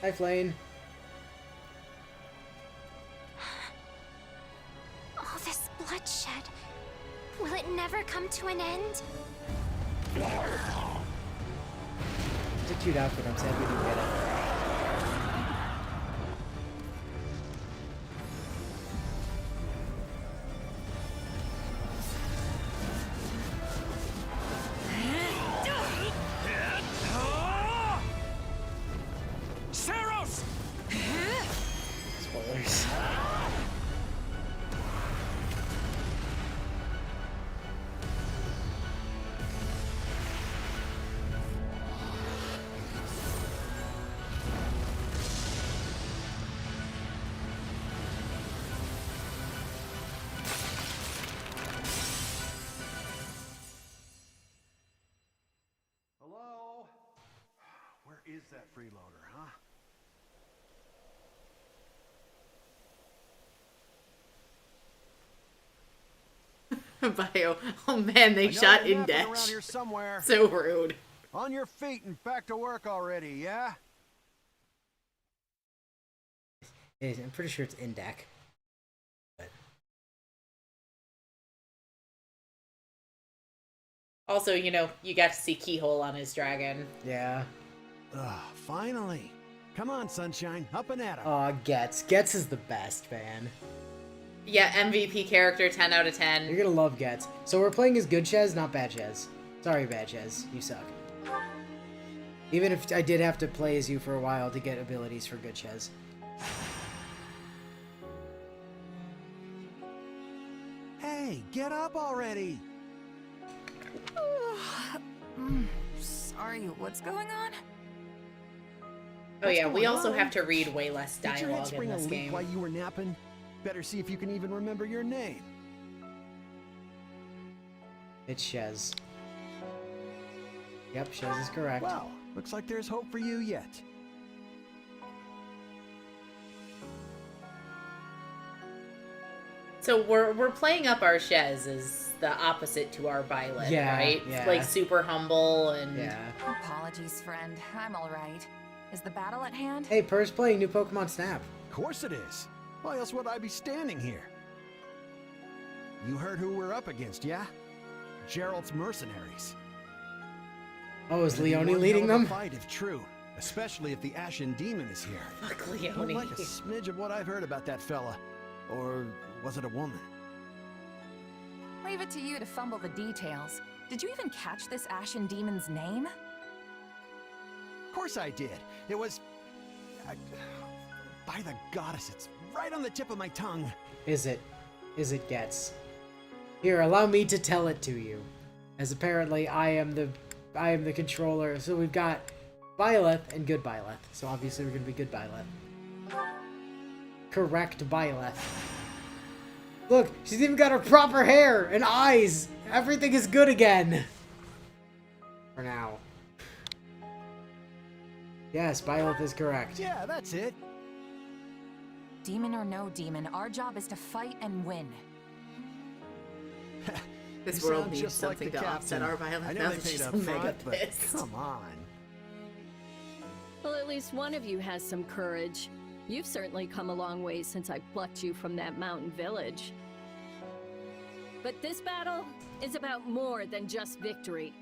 Hi, Flane. All this bloodshed. Will it never come to an end? It's a cute outfit. I'm sad we didn't get it. Spoilers. Hello? Where is that freeloader, huh? Bio. Oh man, they I know shot you're napping around Index. here somewhere. So rude. On your feet and back to work already, yeah? I'm pretty sure it's Indec. But Also, you know, you got to see Keyhole on his dragon. yeah. Finally. Come on, Sunshine, up and at 'em. Aw, Getz. Getz is the best, man. Yeah, MVP character, 10 out of 10. You're gonna love Getz. So we're playing as good Shez, not bad Shez. Sorry, bad Shez. You suck. Even if I did have to play as you for a while to get abilities for good Shez. Hey, get up already! Sorry, what's going on? Oh yeah, What's we going also on? have to read way less Did your head dialogue in spring a this leak game. while you were napping? Better see if you can even remember your name. It's Shez. Yep, Shez is correct. Well, looks like there's hope for you yet. So we're playing up our Shez as the opposite to our Byleth, Yeah, right? yeah. Like super humble and Yeah. Apologies, friend. I'm alright. Is the battle at hand? Hey, Purr's playing new Pokemon Snap. Of course it is. Why else would I be standing here? You heard who we're up against, yeah? Gerald's mercenaries. Oh, is It'd be Leone one leading hell of a them? Fight if true, especially if the Ashen Demon is here. fuck Don't Leone. like a smidge of what I've heard about that fella. Or was it a woman? Leave it to you to fumble the details. Did you even catch this Ashen Demon's name? Of course I did. It was... by the goddess, it's right on the tip of my tongue. Is it? Is it Getz? Here, allow me to tell it to you. As apparently I am the controller. So we've got Byleth and good Byleth. So obviously we're gonna be good Byleth. Correct Byleth. Look, she's even got her proper hair and eyes. Everything is good again. For now. Yes, Byleth is correct. Yeah, that's it. Demon or no demon, our job is to fight and win. This You world sound needs just like something the to offset captain. our I violence. know Now they that paid she's up mega front, but pissed. come on. Well, at least one of you has some courage. You've certainly come a long way since I plucked you from that mountain village. But this battle is about more than just victory.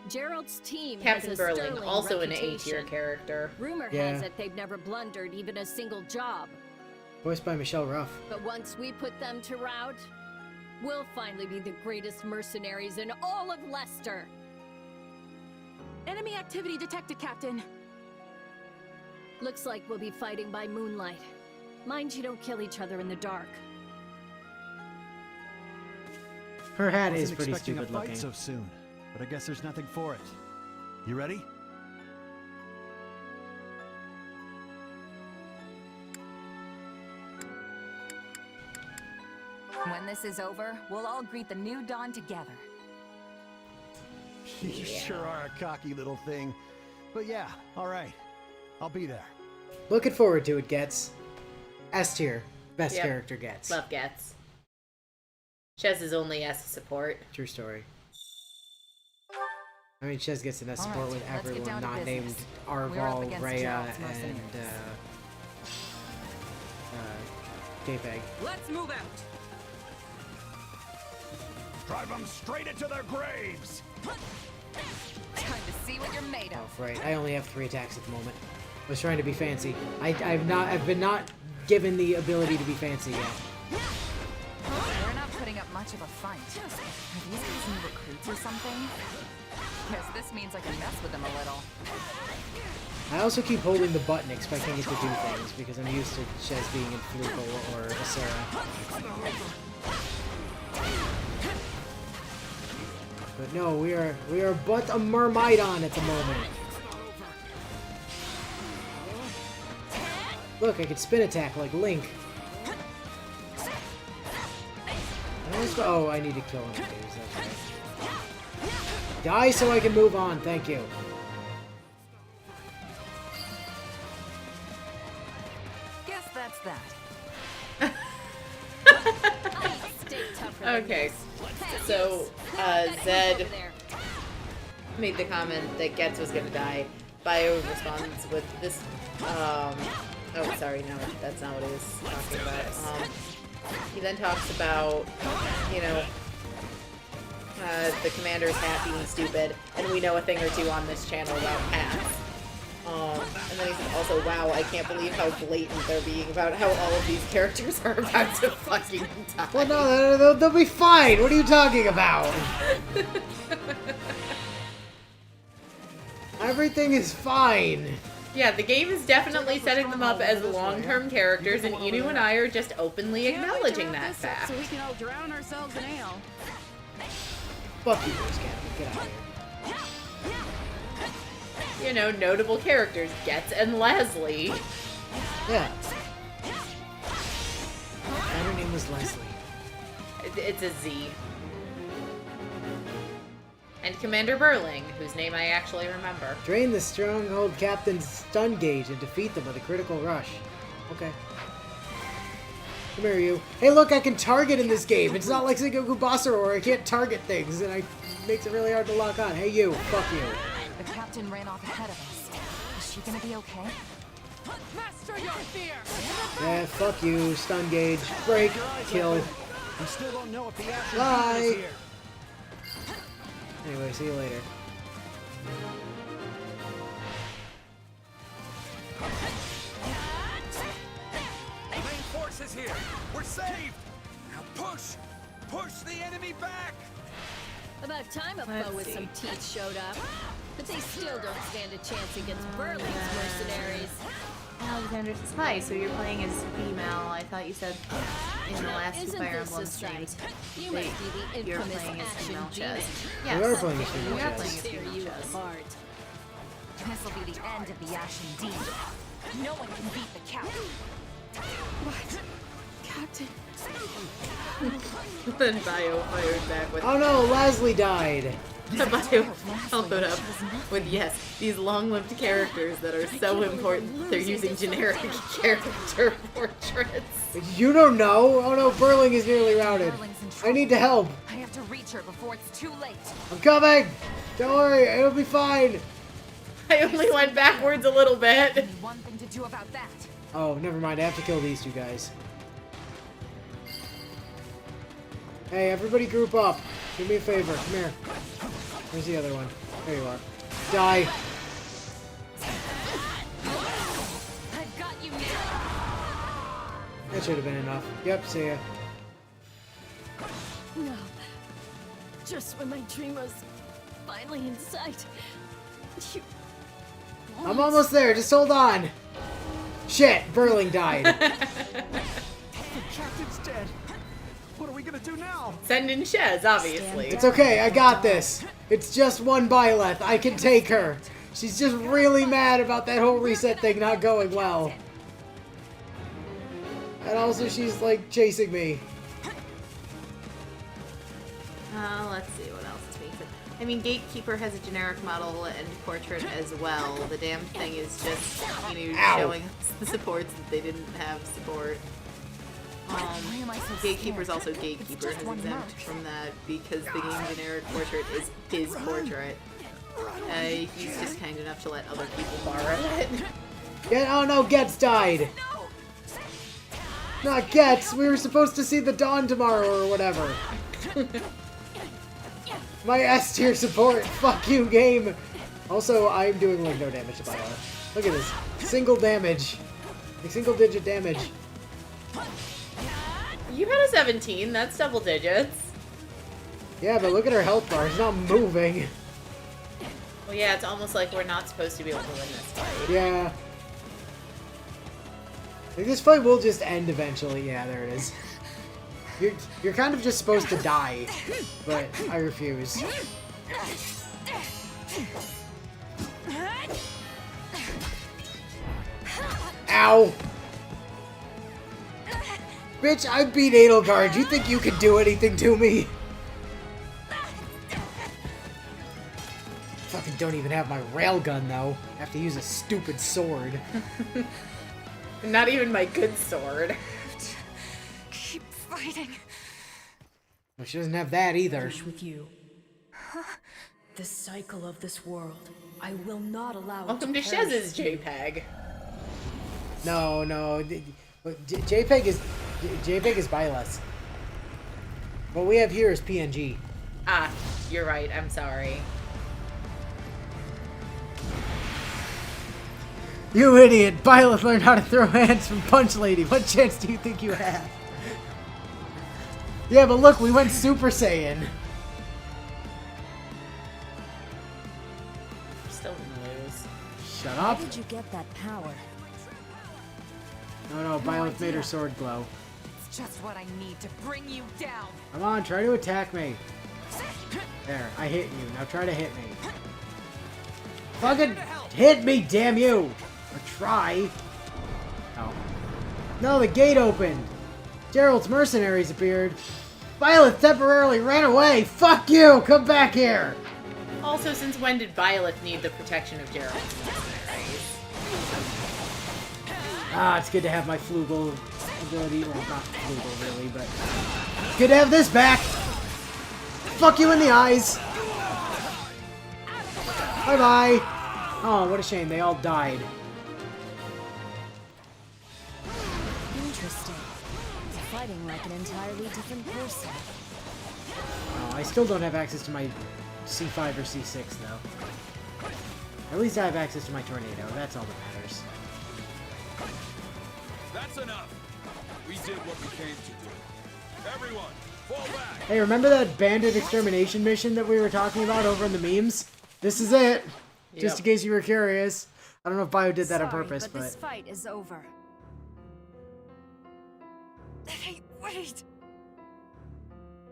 Gerald's team Captain has a Burling, sterling also an A tier reputation. character. Rumor Yeah. has it they've never blundered even a single job. Voiced by Michelle Ruff. But once we put them to rout, we'll finally be the greatest mercenaries in all of Leicester. Enemy activity detected, Captain. Looks like we'll be fighting by moonlight. Mind you don't kill each other in the dark. Her hat is Wasn't pretty expecting stupid a fight looking. so soon, but I guess there's nothing for it. You ready? When this is over, we'll all greet the new dawn together. You sure are a cocky little thing. But yeah, alright. I'll be there. Looking forward to it, Getz. S tier. Best Yep. character Getz. Love Gets. Shez is only as support. True story. I mean, Shez gets enough support Alright, with let's get everyone down to not business. named We're up Arval, against Rhea, Geralt's and mercenaries. K-Peg. Let's move out. Drive them straight into their graves! Time to see what you're made Oh, of. right. I only have 3 attacks at the moment. I was trying to be fancy. I've been not given the ability to be fancy yet. They're not putting up much of a fight. Are these guys new recruits or something? Guess this means I can mess with them a little. I also keep holding the button expecting it to do things because I'm used to Shez being in Flukel or Asera. But no, we are but a Myrmidon at the moment. Look, I can spin attack like Link. Oh, I need to kill him, dudes. That's right. Die so I can move on. Thank you. Guess that's that. Okay, so Zed made the comment that Getz was gonna die. Bio responds with this. Oh, sorry, no, that's not what he was talking about. He then talks about, you know, the commander's hat being stupid, and we know a thing or two on this channel about hats. And then he said also, wow, I can't believe how blatant they're being about how all of these characters are about to fucking die. Well, no, they'll be fine. What are you talking about? Everything is fine. Yeah, the game is definitely setting them up as long-term characters, and Inu and I are just openly acknowledging that fact. So we can all drown ourselves in ale. Fuck you, Bruce Captain. Get out of here. You know, notable characters, Getz and Leslie. Yeah. And her name was Leslie. It's a Z. And Commander Burling, whose name I actually remember. Drain the Stronghold Captain's stun gauge and defeat them with a critical rush. Okay. Come here, you. Hey, look, I can target in this game. It's not like Sengoku Basara where I can't target things, and it makes it really hard to lock on. Hey, you. Fuck you. The captain ran off ahead of us. Is she gonna be okay? Master your fear. Yeah, fuck you. Stun gauge. Break. Kill. We still don't know if the Ashen Bye. Demon is here. Anyway, see you later. The main force is here. We're saved. Now push. Push the enemy back. About time a Let's foe with see. some teeth showed up. But they still don't stand a chance against Burling's mercenaries. Alexander says, hi, so you're playing as female. I thought you said in the last Isn't Fire this Emblem a streams sight? You must be the you're infamous playing as Ashen female Demon. Chess. We are Yes, playing as female we are Chess. playing as Tear female you Chess. apart. This'll be the end of the Ashen Demon. No one can beat the captain. What? Captain. Then Bio fired back with Oh no, Leslie died. Bio followed up with yes, these long-lived characters that are so important they're using generic character portraits. You don't know. Oh no, Burling is nearly routed. Burling's in I trouble. need to help. I have to reach her before it's too late. I'm coming. Don't worry, it'll be fine. I only went backwards a little bit. Only one thing to do about that. Oh, never mind. I have to kill these two guys. Hey, everybody group up. Do me a favor. Come here. Where's the other one? There you are. Die. I've got you now. That should have been enough. Yep, see ya. No. Just when my dream was finally in sight. You... I'm almost there. Just hold on. Shit, Burling died. The captain's dead. What are we gonna do now? Send in Shez, obviously. It's okay. I got this. It's just one Byleth. I can take her. She's just really mad about that whole reset thing not going well. And also, she's like chasing me. Let's see what else this week. I mean, Gatekeeper has a generic model and portrait as well. The damn thing is just, you know, Ow. showing us the supports that they didn't have support. am I so Gatekeeper's scared? also Gatekeeper just is one exempt merch. from that because the game generic portrait is his portrait. He's just kind enough to let other people borrow it. Oh no, Getz died! Not Getz! We were supposed to see the dawn tomorrow or whatever. My S tier support! Fuck you, game! Also, I'm doing like no damage to Bio. Look at this. Single damage. Like, single digit damage. You had a 17, that's double digits. Yeah, but look at her health bar. It's not moving. Well, yeah, it's almost like we're not supposed to be able to win this fight. Yeah. Like, this fight will just end eventually. Yeah, there it is. You're kind of just supposed to die, but I refuse. Ow! Bitch, I beat Edelgard. You think you could do anything to me? Fucking don't even have my railgun, though. I have to use a stupid sword. Not even my good sword. Keep fighting. Well, she doesn't have that either. With you. The cycle of this world. I will not allow Welcome to it to perish. Shez's JPEG. No. JPEG is Byless. What we have here is PNG. Ah, you're right, I'm sorry. You idiot! Byleth learned how to throw hands from Punch Lady. What chance do you think you have? Yeah, but look, we went Super Saiyan. Still gonna lose. Shut up. How did you get that power? No, Byleth made her sword glow. It's just what I need to bring you down. Come on, try to attack me. There, I hit you. Now try to hit me. Fucking hit me, damn you! Or try. Oh. No, the gate opened. Gerald's mercenaries appeared. Byleth temporarily ran away. Fuck you! Come back here! Also, since when did Byleth need the protection of Gerald? Ah, it's good to have my Flugel ability. Well, not Flugel, really, but... Good to have this back! Fuck you in the eyes! Bye-bye! Oh, what a shame. They all died. Interesting. Fighting like an entirely different person. Oh, I still don't have access to my C5 or C6, though. At least I have access to my Tornado. That's all that matters. That's enough. We did what we came to do. Everyone, fall back. Hey, remember that bandit extermination mission that we were talking about over in the memes? This is it! Just in case you were curious. I don't know if Bio did that on purpose, but this fight is over. Hey, wait.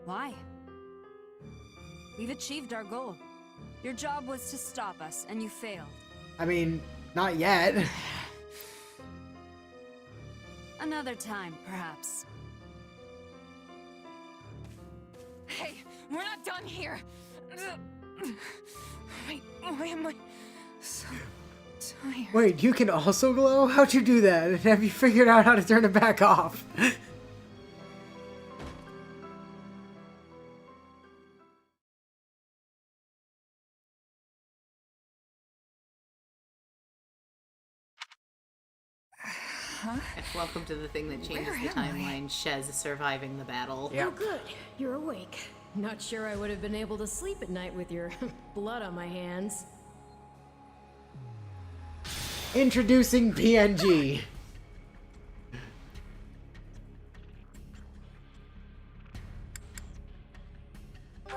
Why? We've achieved our goal. Your job was to stop us, and you failed. I mean, not yet. Another time, perhaps. Hey, we're not done here. Why am I so tired? Wait, you can also glow? How'd you do that? And have you figured out how to turn it back off? Welcome to the thing that changes the timeline. Shez surviving the battle. Yep. Oh, good. You're awake. Not sure I would have been able to sleep at night with your blood on my hands. Introducing PNG.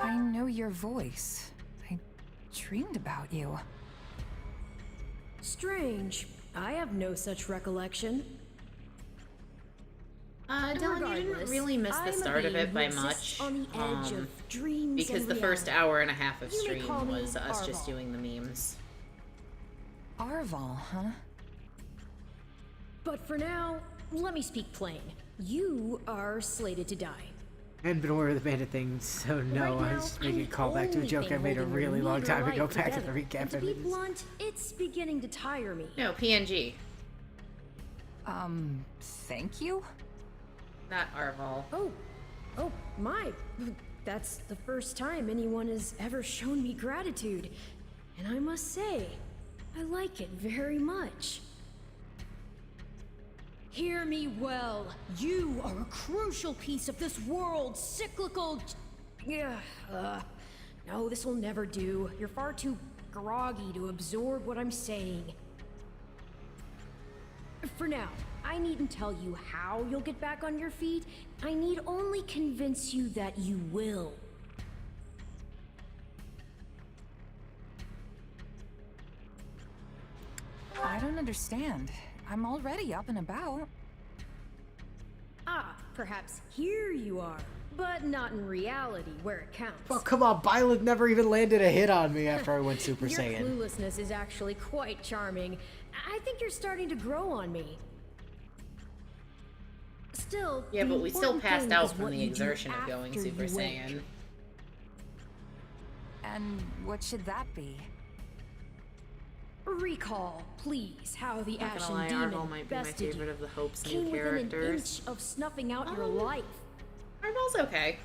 I know your voice. I dreamed about you. Strange. I have no such recollection. Dylan, you didn't Regardless, really miss the I'm a start of being it by who exists much. on the edge of dreams Because and the first reality. hour and a half of You may stream call me was us just Arval. doing the memes. Arval, huh? But for now, let me speak plain. You are slated to die. I hadn't been aware of the bandit thing, so no, Right I now, was just I'm making a the callback to a only joke I thing made a holding your really long meager time ago life back in the together. And recap to be images. blunt, it's beginning to tire me. No, PNG. Thank you? Not Arval. Oh, my. That's the first time anyone has ever shown me gratitude. And I must say, I like it very much. Hear me well. You are a crucial piece of this world's cyclical... No, this will never do. You're far too groggy to absorb what I'm saying. For now, I needn't tell you how you'll get back on your feet. I need only convince you that you will. I don't understand. I'm already up and about. Ah, perhaps here you are. But not in reality, where it counts. Oh, come on. Byleth never even landed a hit on me after I went Super Your Saiyan. cluelessness is actually quite charming. I think you're starting to grow on me. Still, Yeah, the but we still important passed thing out is from what the you do exertion of going after Super you wake. Saiyan. And what should that be? Recall, please, how the Not Ashen gonna lie, Demon Arval might be my bested favorite you. of the Hope's Came new within an characters. inch of snuffing out your life. Arval's okay.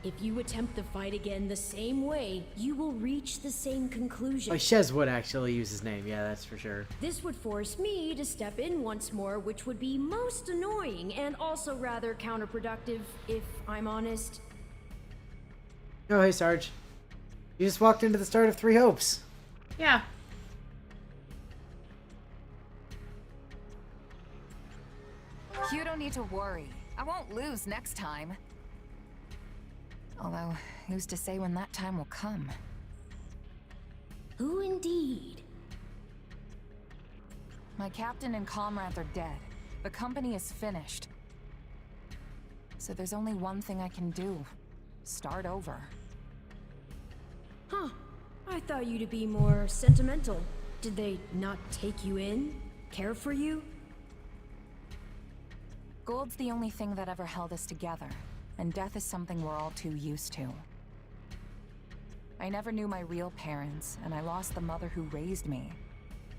If you attempt the fight again the same way, you will reach the same conclusion. Oh, Shez would actually use his name. Yeah, that's for sure. This would force me to step in once more, which would be most annoying and also rather counterproductive, if I'm honest. Oh, hey, Sarge. You just walked into the start of Three Hopes. Yeah. You don't need to worry. I won't lose next time. Although, who's to say when that time will come? Who indeed? My captain and comrades are dead. The company is finished. So there's only one thing I can do. Start over. Huh. I thought you to be more sentimental. Did they not take you in? Care for you? Gold's the only thing that ever held us together, and death is something we're all too used to. I never knew my real parents, and I lost the mother who raised me.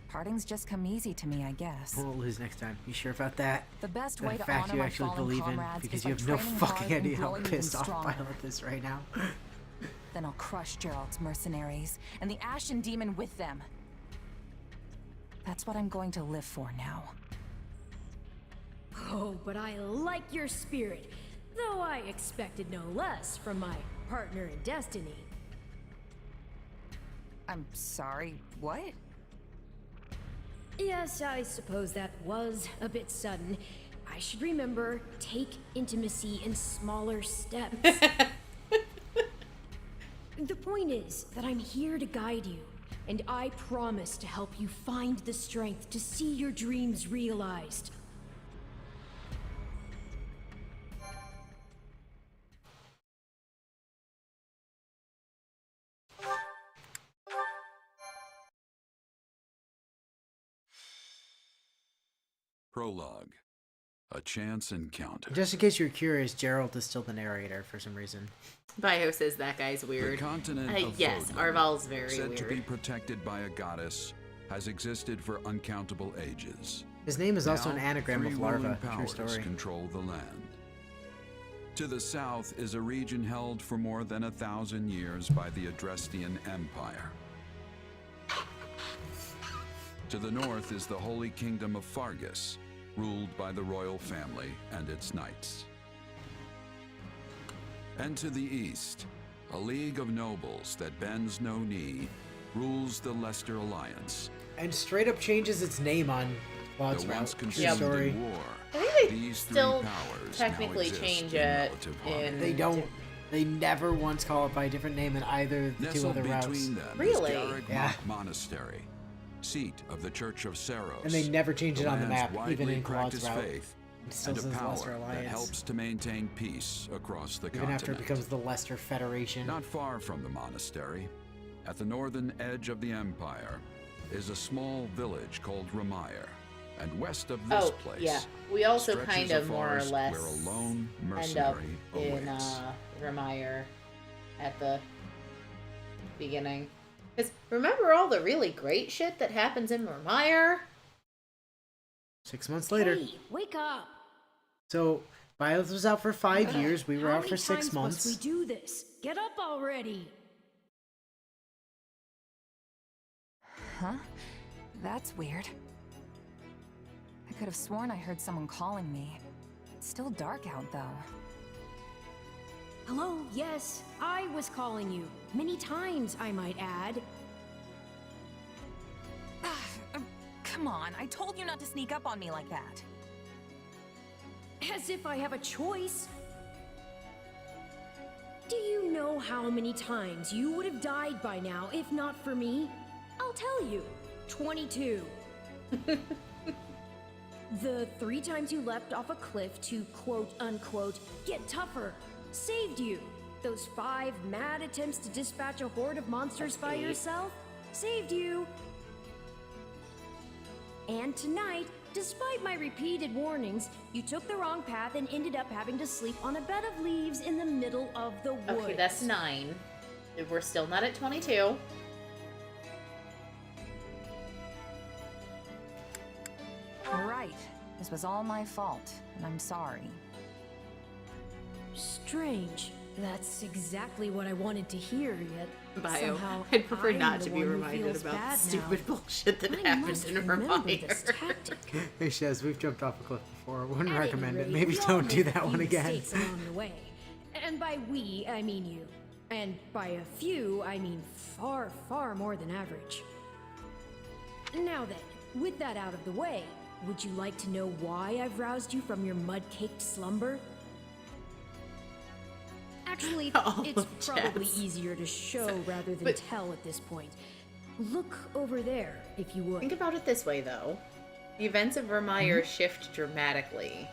Partings just come easy to me, I guess. We'll lose next time. You sure about that? The best That way to fact honor you my actually fallen believe in, comrades because is you by have no training fucking hard and idea how growing pissed even off stronger. Violet is right now. Then I'll crush Gerald's mercenaries, and the Ashen Demon with them. That's what I'm going to live for now. Oh, but I like your spirit. Though I expected no less from my partner in destiny. I'm sorry, what? Yes, I suppose that was a bit sudden. I should remember, take intimacy in smaller steps. The point is that I'm here to guide you, and I promise to help you find the strength to see your dreams realized. Prologue. A chance encounter. Just in case you're curious, Gerald is still the narrator for some reason. Bio says that guy's weird. The continent of yes, Vodun, Arval's very said weird. to be protected by a goddess, has existed for uncountable ages. His name is also Now, an anagram three of larva. ruling True powers story. control the land. To the south is a region held for more than 1,000 years by the Adrestian Empire. To the north is the Holy Kingdom of Fargus, ruled by the royal family and its knights. And to the east, a league of nobles that bends no knee rules the Leicester Alliance. And straight up changes its name on Quad's Though once route. True consumed story. in war, I think they these three still powers now technically exist change in it relative harmony. in... They don't. They never once call it by a different name in either of the two Nestled other routes. between them Really? is Garrick Yeah. Monastery, seat of the Church of Saros. And they never change it on the land's map, even widely in Quad's practiced route. faith, It still and a says Leicester power that Alliance. helps to maintain peace across the Even continent. after it becomes the Leicester Federation. Not far from the monastery, at the northern edge of the empire, is a small village called Ramire. And west of this place, yeah. We also stretches kind a of more or forest less where a lone end up mercenary in awaits. Ramire at the beginning. Because remember all the really great shit that happens in Ramire? 6 months later. Hey, wake up! So Violet was out for 5 years. We were How out for many 6 times months. must we do this? Get up already! Huh? That's weird. I could have sworn I heard someone calling me. It's still dark out, though. Hello? Yes, I was calling you. Many times, I might add. Come on, I told you not to sneak up on me like that. As if I have a choice. Do you know how many times you would have died by now if not for me? I'll tell you. 22. The 3 times you leapt off a cliff to quote-unquote get tougher saved you. Those 5 mad attempts to dispatch a horde of monsters by yourself saved you. And tonight, despite my repeated warnings, you took the wrong path and ended up having to sleep on a bed of leaves in the middle of the woods. Okay, that's 9. We're still not at 22. Right. This was all my fault, and I'm sorry. Strange. That's exactly what I wanted to hear, yet Bio, somehow I'd prefer I'm not the to be one who reminded feels about bad stupid now. bullshit that I happened must in remember Reminder. this tactic. Hey, Shez, we've jumped off a cliff before. Wouldn't At any recommend it. rate, Maybe we all don't do made a that few one again. mistakes along the way. And by we, I mean you. And by a few, I mean far, far more than average. Now then, with that out of the way, would you like to know why I've roused you from your mud-caked slumber? Actually, it's probably easier to show rather than tell at this point. Look over there, if you would. Think about it this way, though. The events of Vermeer shift dramatically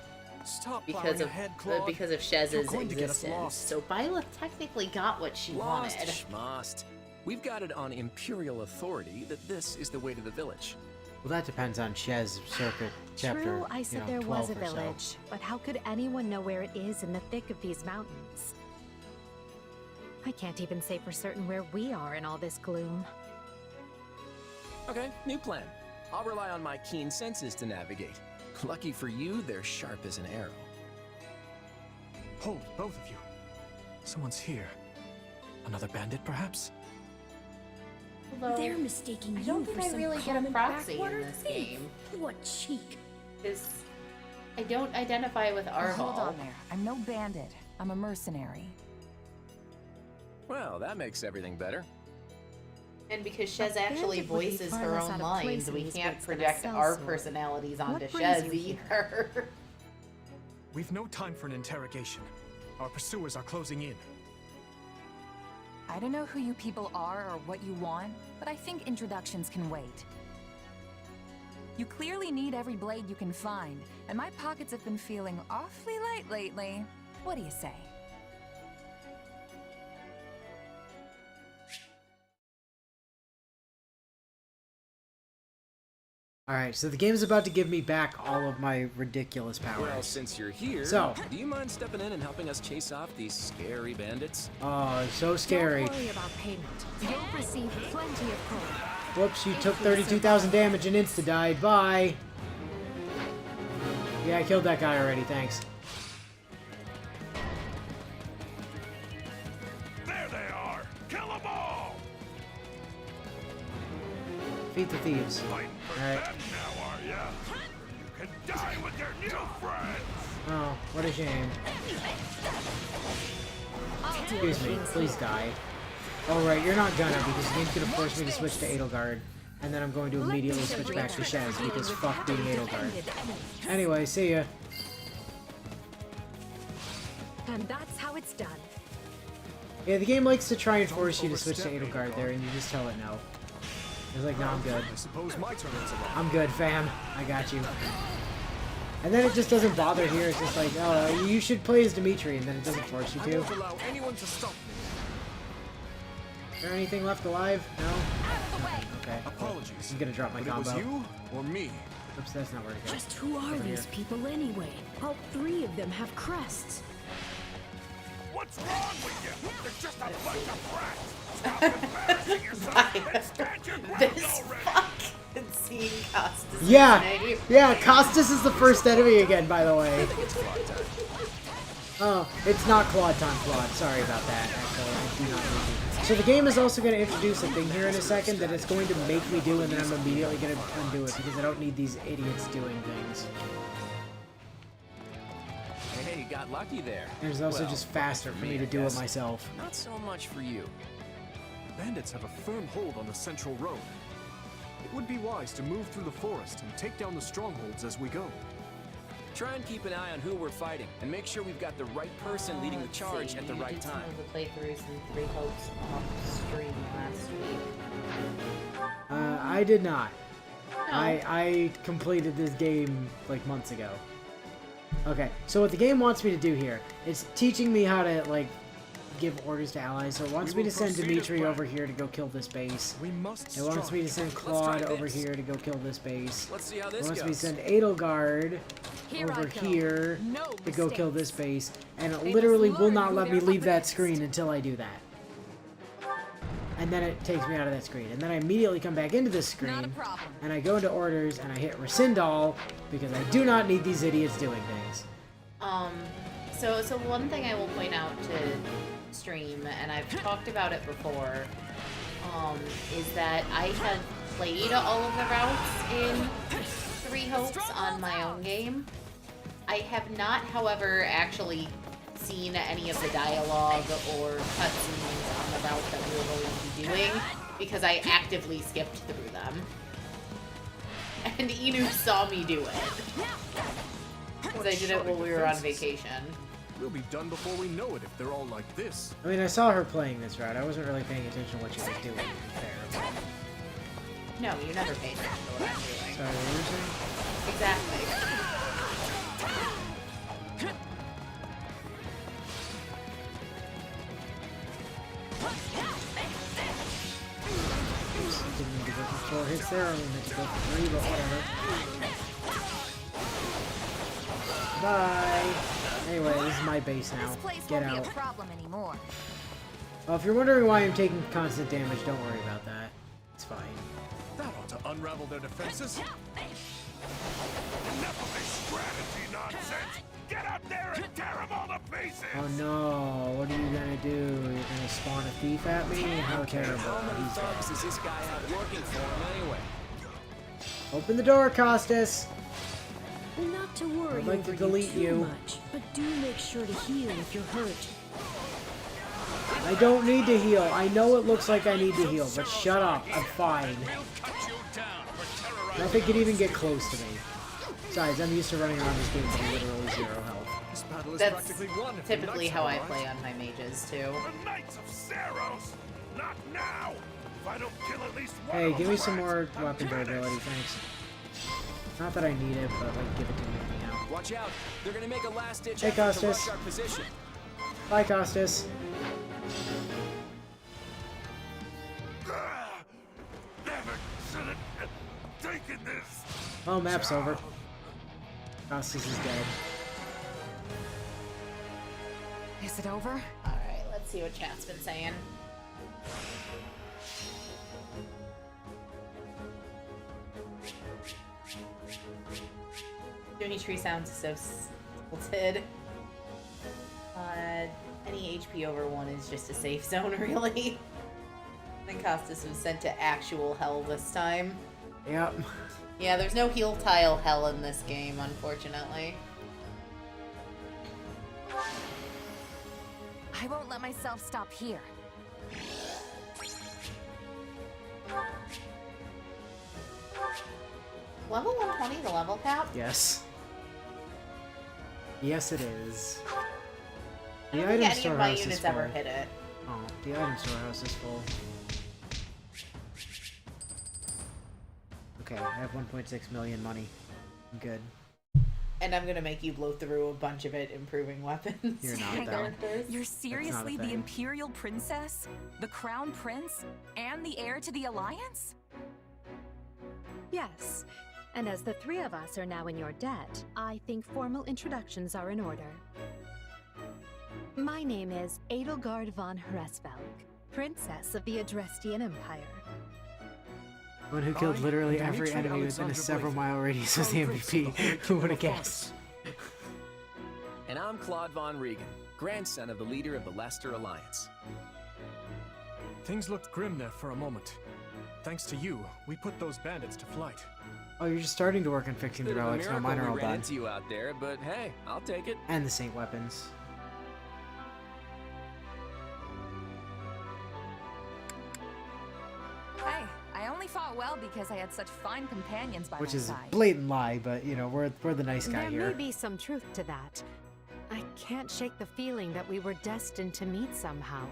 Stop because of ahead, Claude. because of You're Shez's going to get us existence. lost. So Violet technically got what she Lost, wanted. schmost. We've got it on Imperial authority that this is the way to the village. Well, that depends on Shez circa chapter, True, I said there was 12 a or so. village, but how could anyone know where it is in the thick of these mountains? I can't even say for certain where we are in all this gloom. Okay, new plan. I'll rely on my keen senses to navigate. Lucky for you, they're sharp as an arrow. Hold, both of you. Someone's here. Another bandit, perhaps? Although, They're mistaking I you don't for think I some really get a common proxy in backwater this thief. game. What cheek! Because I don't identify with Arval. Hold on there. I'm no bandit. I'm a mercenary. Well, that makes everything better. And because Shez actually bandit would be voices far her less own out of lines, place in we these can't woods than a project our sellsword. personalities onto What brings Shez you here? either. We've no time for an interrogation. Our pursuers are closing in. I don't know who you people are or what you want, but I think introductions can wait. You clearly need every blade you can find, and my pockets have been feeling awfully light lately. What do you say? Alright, so the game's about to give me back all of my ridiculous powers. Well, since you're here, So- do you mind stepping in and helping us chase off these scary bandits? Oh, so scary. Don't worry about payment. You'll receive plenty of coin. Whoops, you took 32,000 damage and insta-died. Bye! Yeah, I killed that guy already, thanks. There they are! Kill them all! Defeat the thieves. Fighting for Alright. them now, are ya? You can die with your new friends! Oh, what a shame. Excuse me, please die. Oh right, you're not gonna, because the game's gonna force me to switch to Edelgard. And then I'm going to immediately switch back to Shez, because fuck being Edelgard. Anyway, see ya. And that's how it's done. Yeah, the game likes to try and force you to switch to Edelgard there, and you just tell it no. It's like, no, I'm good. I suppose my turn is along. I'm good, fam. I got you. And then it just doesn't bother here. It's just like, oh, you should play as Dimitri, and then it doesn't force you I to. won't allow anyone to stop me. Is there anything left alive? No? Okay. Apologies. I'm gonna drop my but combo. it was you or me? Oops, that's not where to go. Just who are Over these here. people anyway? All 3 of them have crests. What's wrong with you? They're just a bunch of brats. Stop embarrassing yourself and stand your ground This already. fucking scene Costas' Yeah! name. Yeah, Costas is the first enemy again, by the way. It's clock time. Oh, it's not Claude time Claude. Sorry about that, actually. I do not need to. So the game is also going to introduce a thing here in a second that it's going to make me do, and then I'm immediately going to undo it, because I don't need these idiots doing things. Hey, you got lucky there. And it's also Well, just faster for me to do it myself. Not so much for you. Bandits have a firm hold on the central road. It would be wise to move through the forest and take down the strongholds as we go. Try and keep an eye on who we're fighting, and make sure we've got the right person leading the charge at the right time. Some of the playthroughs and 3 hopes off stream last week. I did not. No. I completed this game like months ago. Okay, so what the game wants me to do here, it's teaching me how to like give orders to allies. So it wants me to send Dimitri over here to go kill this base. It wants me to send Claude over here to go kill this base. Let's see how this It wants goes. me to send Edelgard Here over I go. here No to go kill mistakes. this base, and it They literally must will learn not who let me they're leave up that against. screen until I do that. And then it takes me out of that screen. And then I immediately come back into this Not a screen, problem. and I go into orders, and I hit rescind all, because I do not need these idiots doing things. So one thing I will point out to stream, and I've talked about it before, is that I have played all of the routes in 3 Hopes on my own game. I have not, however, actually seen any of the dialogue or cutscenes on the route that we were going to be doing, because I actively skipped through them. And Inu saw me do it. Because I did it while we were on vacation. We'll be done before we know it if they're all like this. I mean, I saw her playing this route. I wasn't really paying attention to what she was doing, to be fair. No, you never paid attention to what I'm doing. Sorry, what were you saying? Exactly. Oops, didn't mean to go for 4 hits there. I only meant to go for 3, but whatever. Bye. Anyway, this is my base now. This place Get won't out. be a problem anymore. Well, if you're wondering why I'm taking constant damage, don't worry about that. It's fine. That ought to unravel their defenses. Enough of this strategy nonsense! Get out there and tear them all to pieces! Oh no, what are you gonna do? You're gonna spawn a thief at me? How terrible. How many He's thugs dead. is this guy out working for him anyway? Open the door, Costas! Not to worry I'd like to over delete too you. much, but do make sure to heal if you're hurt. I don't need to heal. I know it looks like I need to heal, but shut up. I'm fine. Nothing can even get close to me. Besides, I'm used to running around this game with literally 0 health. This battle is That's practically won if the typically knights how are I alive. play on my mages, too. The Knights of Saros! Not now! If I don't kill at least one Hey, of give me them some more rats, I'm weapon finished. durability, thanks. Not that I need it, but like, give it to me anyhow. Watch out! They're gonna make a last-ditch Hey, effort to Costas. rush our position. Bye, Costas. Never should have taken this! Oh, map's over. Costas is dead. Is it over? Alright, let's see what chat's been saying. Dimitri sounds so tilted. Any HP over 1 is just a safe zone, really. And Costas was sent to actual hell this time. Yep. Yeah, there's no heal tile hell in this game, unfortunately. I won't let myself stop here. Level 120, the level cap? Yes. Yes, it is. I The don't think item any of my storehouse is units full. ever hit it. Oh, the item storehouse is full. Okay, I have 1.6 million money. I'm good. And I'm gonna make you blow through a bunch of it, improving weapons. You're not, and though. characters. You're seriously the thing. Imperial Princess? The Crown Prince? And the heir to the Alliance? Yes. And as the 3 of us are now in your debt, I think formal introductions are in order. My name is Edelgard von Hresvelg, Princess of the Adrestian Empire. The one who killed literally every Dimitri enemy within a Alexander several Blake, mile radius was the Crown Prince of the MVP. Holy Who would have Kingdom of guessed? And I'm Claude Von Regan, grandson of the leader of the Leicester Alliance. Things looked grim there for a moment. Thanks to you, we put those bandits to flight. Oh, you're just starting to work on fixing the Bit of a relics. No, miracle mine are all we ran done. into you out there, but hey, I'll take it. And the Saint weapons. Hey, I only fought well because I had such fine companions by Which my is a side. blatant lie, but you know, we're the nice guy There here. may be some truth to that. I can't shake the feeling that we were destined to meet somehow.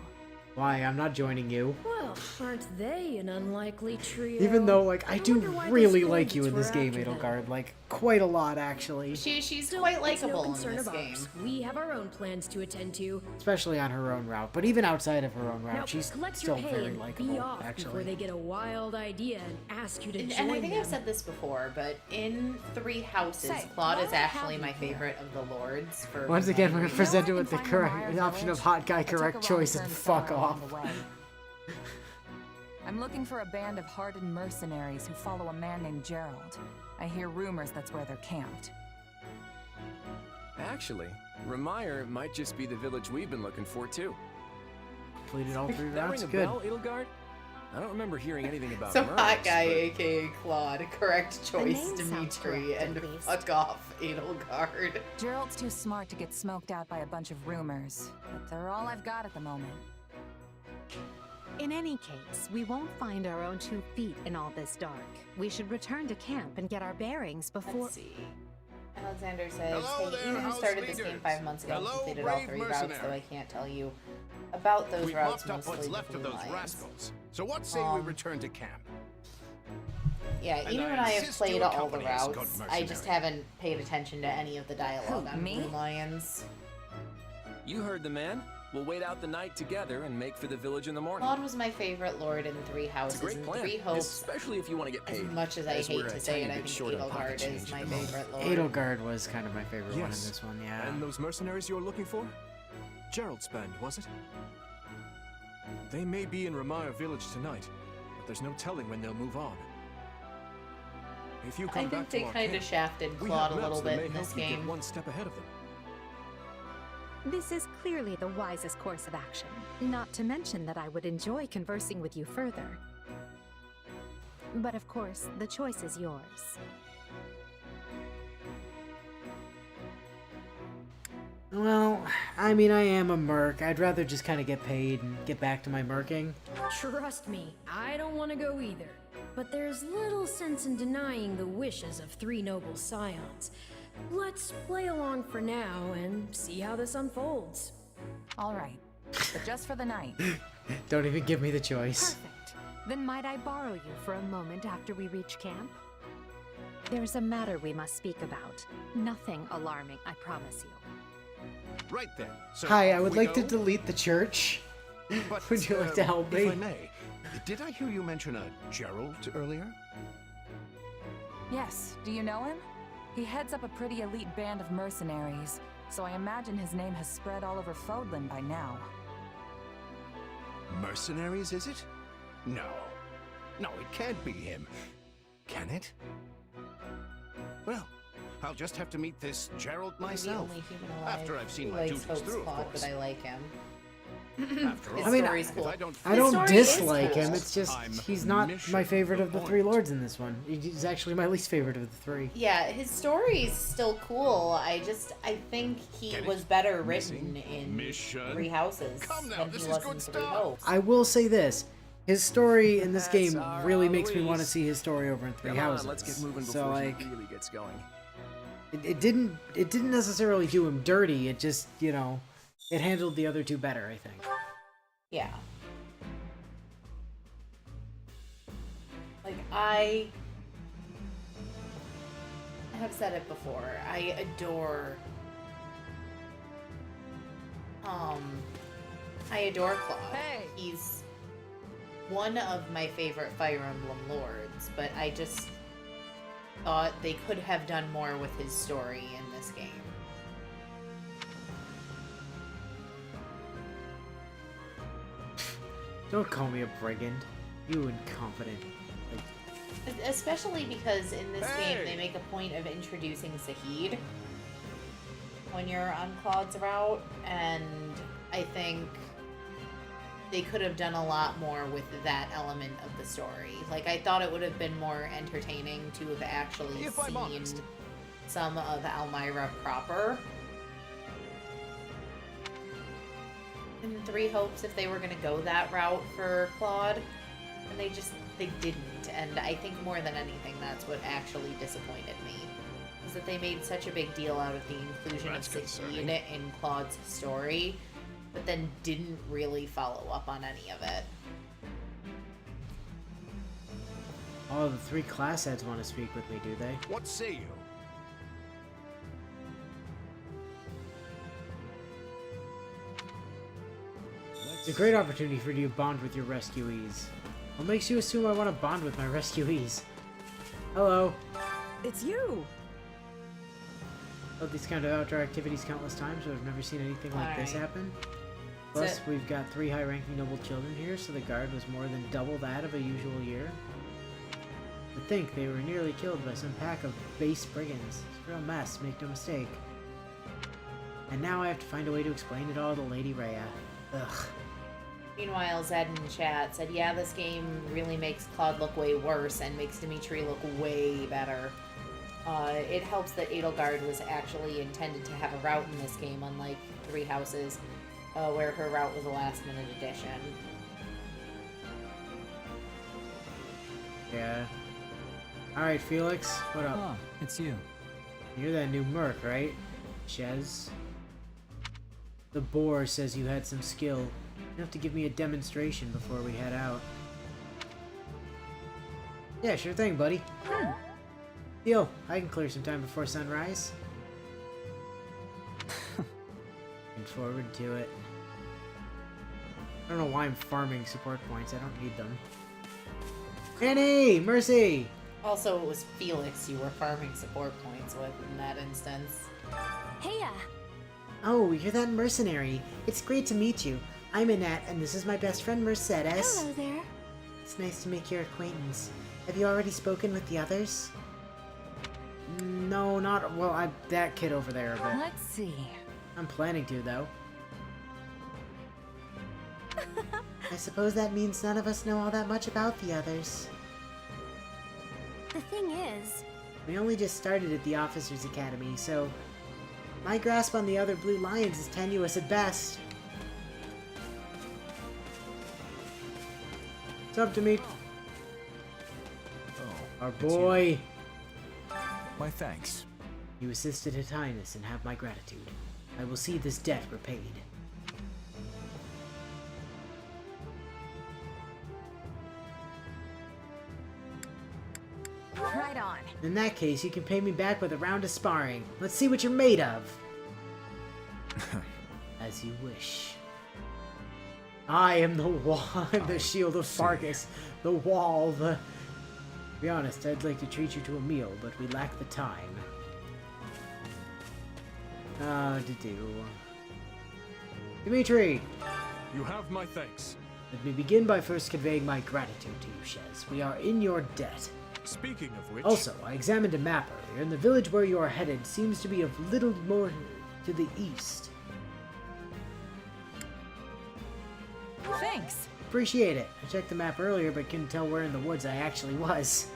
Why? I'm not joining you. Well, aren't they an unlikely trio? Even though, like, I do wonder why the really like you in Scourges this were game, after them. Edelgard. Like, quite a lot, actually. She's Still, quite it's no likable in concern this of game. ours. We have our own plans to attend to. Especially on her own route. But even outside of her own route, Now, she's collect still your pay very and be likable, off before actually. they get a wild idea and ask you to join And I think them. I've said this before, but in Three Houses, Say, Claude while is I have actually you my here- favorite of the lords. For Once again, we're reasons. presented I with the can find correct Remire option of Village? hot guy I took a correct wrong choice and turn fuck somewhere along off. the way. I'm looking for a band of hardened mercenaries who follow a man named Gerald. I hear rumors that's where they're camped. Actually, Remire might just be the village we've been looking for, too. Completed all 3 That routes. ring a Good. bell, Edelgard? I don't remember hearing anything about So Mercs, hot guy, but- aka Claude. Correct choice, name sounds Dimitri, correct, and at least. fuck off, Edelgard. Gerald's too smart to get smoked out by a bunch of rumors, but they're all I've got at the moment. In any case, we won't find our own 2 feet in all this dark. We should return to camp and get our bearings before. Let's see. Alexander says, Hello hey, there, Ian house started this game leaders. 5 months ago and Hello, completed all brave 3 routes, though mercenary. I can't tell you about those We've routes, mopped up what's mostly left the of Blue those Lions. rascals. So what say we return to camp? Yeah, And Ian I and I have insist played you all the accompany us, good routes. I just mercenary. haven't paid attention to any of the dialogue on me? Blue Lions. You heard the man. We'll wait out the night together and make for the village in the morning. Claude was my favorite lord in Three It's Houses a great and plan, Three Hopes. especially if you want to get As paid. much as I As hate we're a to say it, tiny I bit think short on pocket Edelgard is change my at the moment. favorite lord. Edelgard was kind of my favorite one in Yes. this one, yeah. And those mercenaries you're looking for? Gerald's band, was it? They may be in Remire Village tonight, but there's no telling when they'll move on. If you I come think back they to our kind of camp, shafted we Claude have a maps little that bit may in this help you game. get one step ahead of them. This is clearly the wisest course of action. Not to mention that I would enjoy conversing with you further. But of course, the choice is yours. Well, I mean, I am a merc. I'd rather just kind of get paid and get back to my merking. Trust me, I don't want to go either. But there's little sense in denying the wishes of 3 noble scions. Let's play along for now and see how this unfolds. All right, but just for the night. Don't even give me the choice. Perfect. Then might I borrow you for a moment after we reach camp? There's a matter we must speak about. Nothing alarming, I promise you. Right then. So Hi, I off would we like to go? delete the church. But, Would you like to help me? If I may, did I hear you mention a Gerald earlier? Yes, do you know him? He heads up a pretty elite band of mercenaries, so I imagine his name has spread all over Fodlan by now. Mercenaries, is it? No. No, it can't be him. Can it? Well, I'll just have to meet this Gerald myself. The only human alive After I've seen who my likes duties Hope's through, of Claude, course. but I like him. After all, I mean, story's if cool. I don't, I don't story is dislike cool. him. It's just I'm he's not mission my favorite of the the 3 point. lords in this one. He's actually my least favorite of the 3. Yeah, his story's still cool. I think he Get it? was better written Missing? in Mission? Three Houses Come now, than this he is was good in Three stuff. Hopes. I will say this: his story in this That's game our really makes me want to Eloise. see his story over in 3 Come Houses. on, let's get moving before so like, he really gets going. it didn't necessarily do him dirty. It just, you know, it handled the other 2 better, I think. Yeah. Like, I have said it before. I adore Claude. Hey. He's one of my favorite Fire Emblem lords, but I just thought they could have done more with his story in this game. Don't call me a brigand, you incompetent. Especially because in this game Hey! they make a point of introducing Zahid. when you're on Claude's route, and I think they could have done a lot more with that element of the story. Like, I thought it would have been more entertaining to have actually seen some of Elmira proper in Three Hopes if they were going to go that route for Claude. And they didn't. And I think more than anything, that's what actually disappointed me. Is that they made such a big deal out of the inclusion of Sakine in Claude's story, but then didn't really follow up on any of it. All the 3 class heads want to speak with me, do they? What say you? It's a great opportunity for you to bond with your rescuees. What makes you assume I want to bond with my rescuees? Hello. It's you! I've these kind of outdoor activities countless times, but I've never seen anything like this happen. Plus, we've got 3 high-ranking noble children here, so the guard was more than double that of a usual year. To think they were nearly killed by some pack of base brigands. It's a real mess, make no mistake. And now I have to find a way to explain it all to Lady Rhea. Ugh. Meanwhile, Zed in chat said, yeah, this game really makes Claude look way worse and makes Dimitri look way better. It helps that Edelgard was actually intended to have a route in this game, unlike Three Houses, where her route was a last-minute addition. Yeah. Alright, Felix, what up? Oh, it's you. You're that new merc, right? Chez? The boar says you had some skill. You have to give me a demonstration before we head out. Yeah, sure thing, buddy. Deal. I can clear some time before sunrise. Looking forward to it. I don't know why I'm farming support points. I don't need them. Annie! Mercy! Also, it was Felix you were farming support points with in that instance. Heya! Oh, you're that mercenary. It's great to meet you. I'm Annette, and this is my best friend Mercedes. Hello there. It's nice to make your acquaintance. Have you already spoken with the others? No, not... Well, that kid over there, but... Let's see. I'm planning to, though. I suppose that means none of us know all that much about the others. The thing is... We only just started at the Officers' Academy, so... My grasp on the other Blue Lions is tenuous at best. What's up, Dimitri? Oh, our boy. My thanks. You assisted His Highness and have my gratitude. I will see this debt repaid. Right on. In that case, you can pay me back with a round of sparring. Let's see what you're made of. As you wish. I am the wall, the shield of Fargus, the wall, the... To be honest, I'd like to treat you to a meal, but we lack the time. Dimitri! You have my thanks. Let me begin by first conveying my gratitude to you, Shez. We are in your debt. Speaking of which... Also, I examined a map earlier, and the village where you are headed seems to be of little more to the east. Thanks. Appreciate it. I checked the map earlier, but couldn't tell where in the woods I actually was.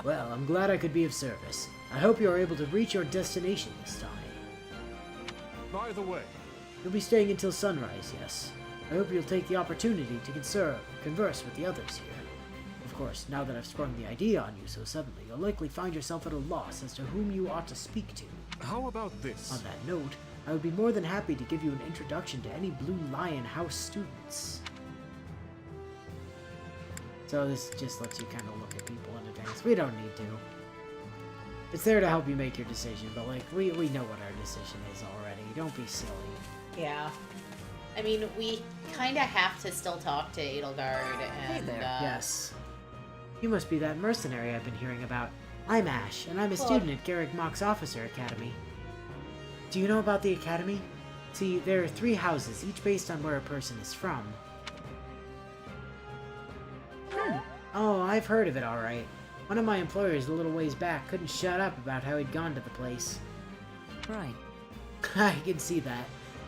Well, I'm glad I could be of service. I hope you are able to reach your destination this time. By the way... You'll be staying until sunrise, yes. I hope you'll take the opportunity to converse with the others here. Of course, now that I've sprung the idea on you so suddenly, you'll likely find yourself at a loss as to whom you ought to speak to. How about this? On that note, I would be more than happy to give you an introduction to any Blue Lion House students. So this just lets you kind of look at people in advance. We don't need to. It's there to help you make your decision, but like, we know what our decision is already. Don't be silly. Yeah. I mean, we kind of have to still talk to Edelgard and... Hey there. Yes. You must be that mercenary I've been hearing about. I'm Ash, and I'm a student at Garrick Mock's Officer Academy. Do you know about the Academy? See, there are 3 houses, each based on where a person is from. Oh, I've heard of it, alright. One of my employers a little ways back couldn't shut up about how he'd gone to the place. Right. I can see that.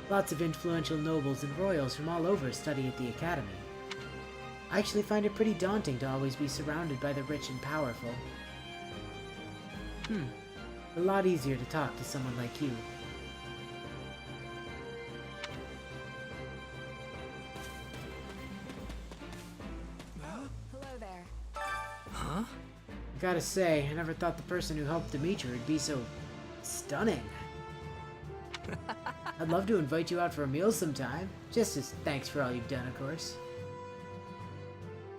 Lots of influential nobles and royals from all over study at the academy. I actually find it pretty daunting to always be surrounded by the rich and powerful. A lot easier to talk to someone like you. Hello there. Huh? I gotta say, I never thought the person who helped Demetra would be so stunning. I'd love to invite you out for a meal sometime. Just as thanks for all you've done, of course.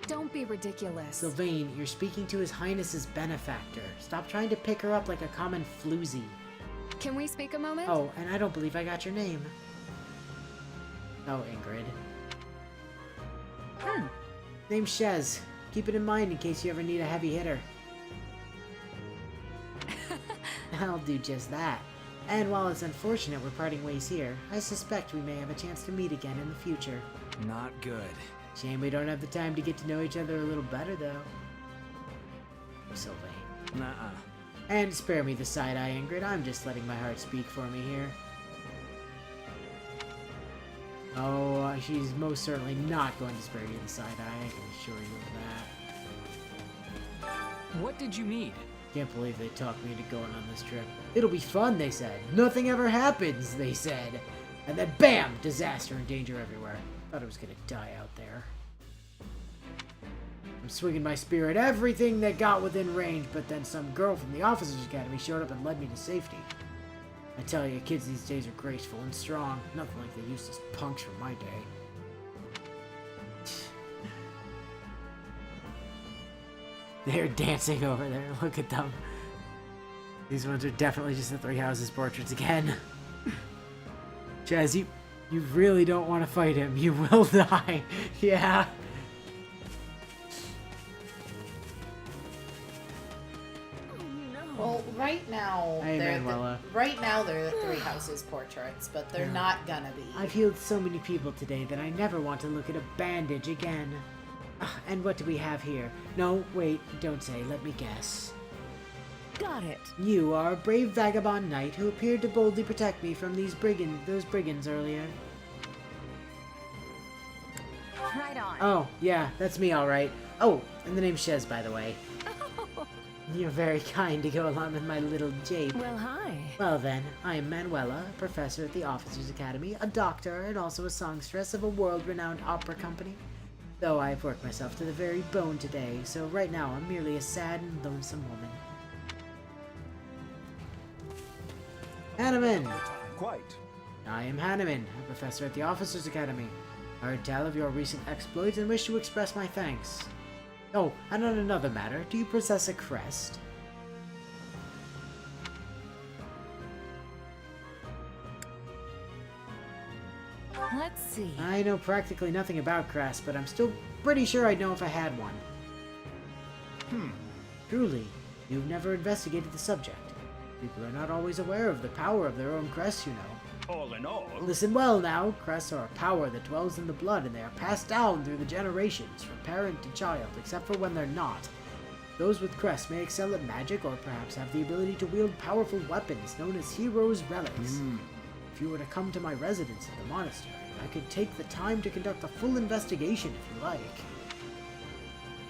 Don't be ridiculous. Sylvain, you're speaking to His Highness's benefactor. Stop trying to pick her up like a common floozy. Can we speak a moment? Oh, and I don't believe I got your name. Oh, Ingrid. Name's Shez. Keep it in mind in case you ever need a heavy hitter. I'll do just that. And while it's unfortunate we're parting ways here, I suspect we may have a chance to meet again in the future. Not good. Shame we don't have the time to get to know each other a little better, though. Sylvain. Nuh-uh. And spare me the side-eye, Ingrid. I'm just letting my heart speak for me here. Oh, she's most certainly not going to spare you the side-eye, I can assure you of that. What did you need? Can't believe they talked me into going on this trip. It'll be fun, they said. Nothing ever happens, they said. And then BAM! Disaster and danger everywhere. Thought I was gonna die out there. I'm swinging my spear at everything that got within range, but then some girl from the Officers Academy showed up and led me to safety. I tell you, kids these days are graceful and strong. Nothing like the useless punks from my day. They're dancing over there. Look at them. These ones are definitely just the Three Houses portraits again. Jazz, you really don't want to fight him. You will die. Yeah. Well, right now, Hey, they're Manuela. they're the Three Houses portraits, but they're Yeah. not gonna be. I've healed so many people today that I never want to look at a bandage again. And what do we have here? No, wait, don't say. Let me guess. Got it. You are a brave vagabond knight who appeared to boldly protect me from those brigands earlier. Right on. Oh, yeah, that's me, all right. Oh, and the name's Shez, by the way. You're very kind to go along with my little jape. Well, hi. Well then, I am Manuela, a professor at the Officers Academy, a doctor, and also a songstress of a world-renowned opera company. Though I've worked myself to the very bone today, so right now I'm merely a sad and lonesome woman. Hanneman! Quite. I am Hanneman, a professor at the Officers Academy. I heard tell of your recent exploits and wish to express my thanks. Oh, and on another matter, do you possess a crest? Let's see. I know practically nothing about crests, but I'm still pretty sure I'd know if I had one. Truly, you've never investigated the subject. People are not always aware of the power of their own crests, you know. All in all, Listen well now, crests are a power that dwells in the blood and they are passed down through the generations from parent to child, except for when they're not. Those with crests may excel at magic or perhaps have the ability to wield powerful weapons known as heroes' relics. If you were to come to my residence at the monastery, I could take the time to conduct a full investigation if you like.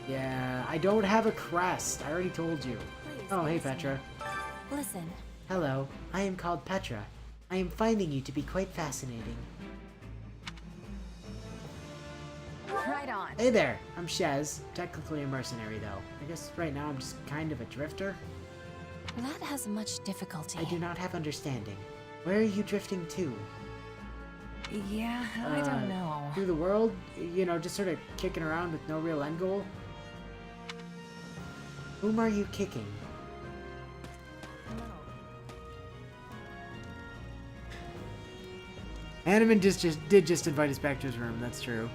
Yeah, I don't have a crest, I already told you. Oh, hey Petra. Listen. Hello, I am called Petra. I am finding you to be quite fascinating. Right on. Hey there, I'm Shez. Technically a mercenary though. I guess right now I'm just kind of a drifter. That has much difficulty. I do not have understanding. Where are you drifting to? Yeah, I don't know. Through the world? You know, just sort of kicking around with no real end goal? Whom are you kicking? Hanneman did just invite us back to his room, that's true.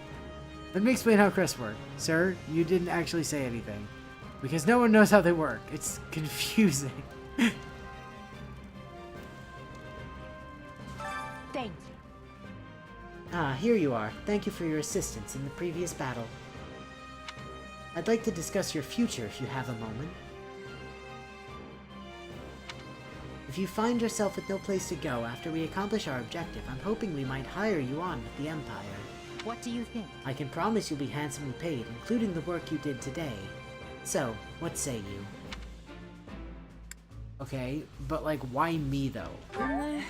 Let me explain how crests work. Sir, you didn't actually say anything. Because no one knows how they work. It's confusing. Thank you. Ah, here you are. Thank you for your assistance in the previous battle. I'd like to discuss your future if you have a moment. If you find yourself with no place to go after we accomplish our objective, I'm hoping we might hire you on with the Empire. What do you think? I can promise you'll be handsomely paid, including the work you did today. So, what say you? Okay, but like, why me though? I'm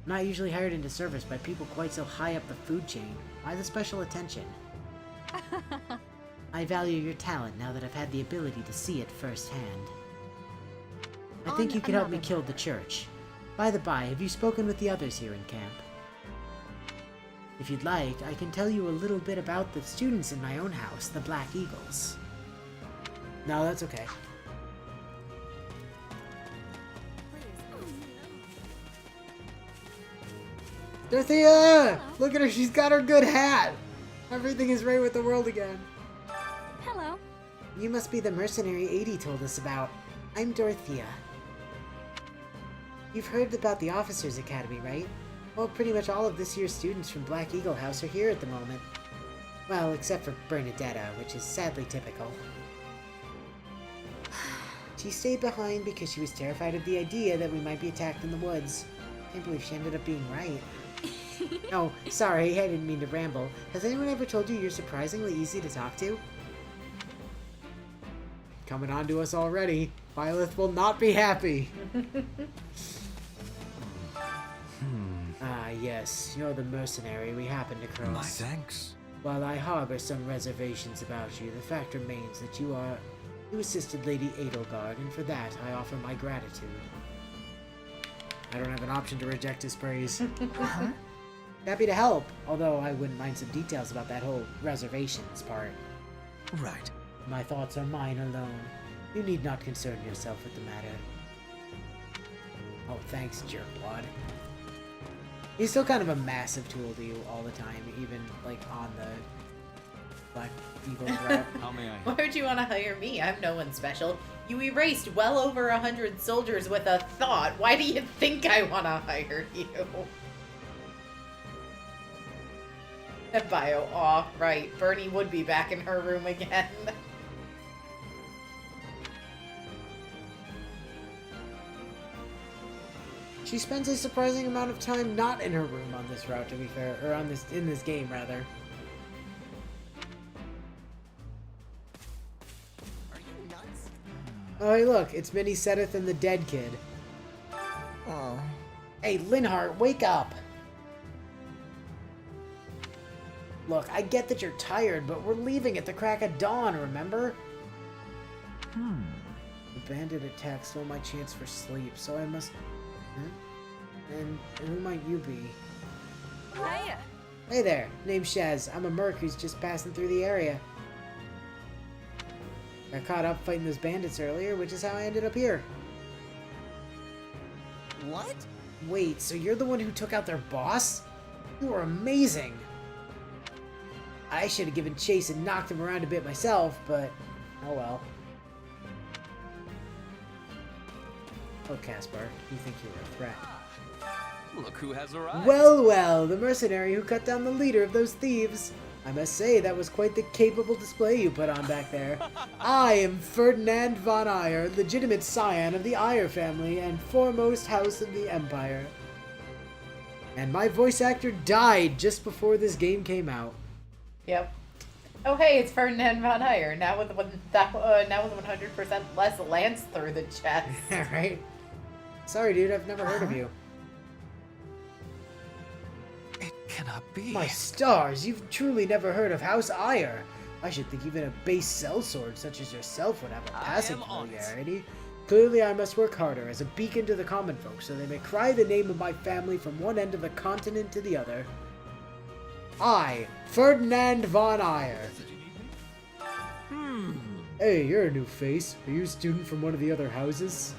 not usually hired into service by people quite so high up the food chain. Why the special attention? I value your talent now that I've had the ability to see it firsthand. I think you could help me kill the church. By the by, have you spoken with the others here in camp? If you'd like, I can tell you a little bit about the students in my own house, the Black Eagles. No, that's okay. Dorothea! Look at her, she's got her good hat! Everything is right with the world again. Hello. You must be the mercenary Adie told us about. I'm Dorothea. You've heard about the Officers Academy, right? Well, pretty much all of this year's students from Black Eagle House are here at the moment. Well, except for Bernadetta, which is sadly typical. She stayed behind because she was terrified of the idea that we might be attacked in the woods. Can't believe she ended up being right. Oh, sorry, I didn't mean to ramble. Has anyone ever told you you're surprisingly easy to talk to? Coming on to us already. Violet will not be happy. Ah, yes, you're the mercenary we happened to cross. My thanks. While I harbor some reservations about you, the fact remains that you assisted Lady Edelgard, and for that I offer my gratitude. I don't have an option to reject his praise. Huh? Happy to help, although I wouldn't mind some details about that whole reservations part. Right. My thoughts are mine alone. You need not concern yourself with the matter. Oh, thanks, jerkwad. He's still kind of a massive tool to you all the time, even, like, on the Black Eagle route. How may I? Why would you want to hire me? I'm no one special. You erased well over 100 soldiers with a thought. Why do you think I want to hire you? And Bio, aw, right. Bernie would be back in her room again. She spends a surprising amount of time not in her room on this route, to be fair, or in this game, rather. Are you nuts? Oh, hey, look, it's Minnie Sedith and the dead kid. Oh. Hey, Linhart, wake up! Look, I get that you're tired, but we're leaving at the crack of dawn, remember? The bandit attack stole my chance for sleep, so I must... Huh? And who might you be? Hey! Hey there, name's Shaz. I'm a merc who's just passing through the area. Got caught up fighting those bandits earlier, which is how I ended up here. What? Wait, so you're the one who took out their boss? You were amazing! I should have given chase and knocked him around a bit myself, but oh well. Oh, Caspar, you think you were a threat. Look who has arrived. Well, well, the mercenary who cut down the leader of those thieves. I must say, that was quite the capable display you put on back there. I am Ferdinand von Eyre, legitimate scion of the Eyre family and foremost house of the Empire. And my voice actor died just before this game came out. Yep. Oh hey, it's Ferdinand von Eyre, now with 100% less lance through the chest. Right? Sorry, dude, I've never heard of you. It cannot be. My stars, you've truly never heard of House Eyre. I should think even a base sellsword such as yourself would have a passing familiarity. Clearly, I must work harder as a beacon to the common folk so they may cry the name of my family from one end of the continent to the other. I, Ferdinand von Eyre. Hey, you're a new face. Are you a student from one of the other houses?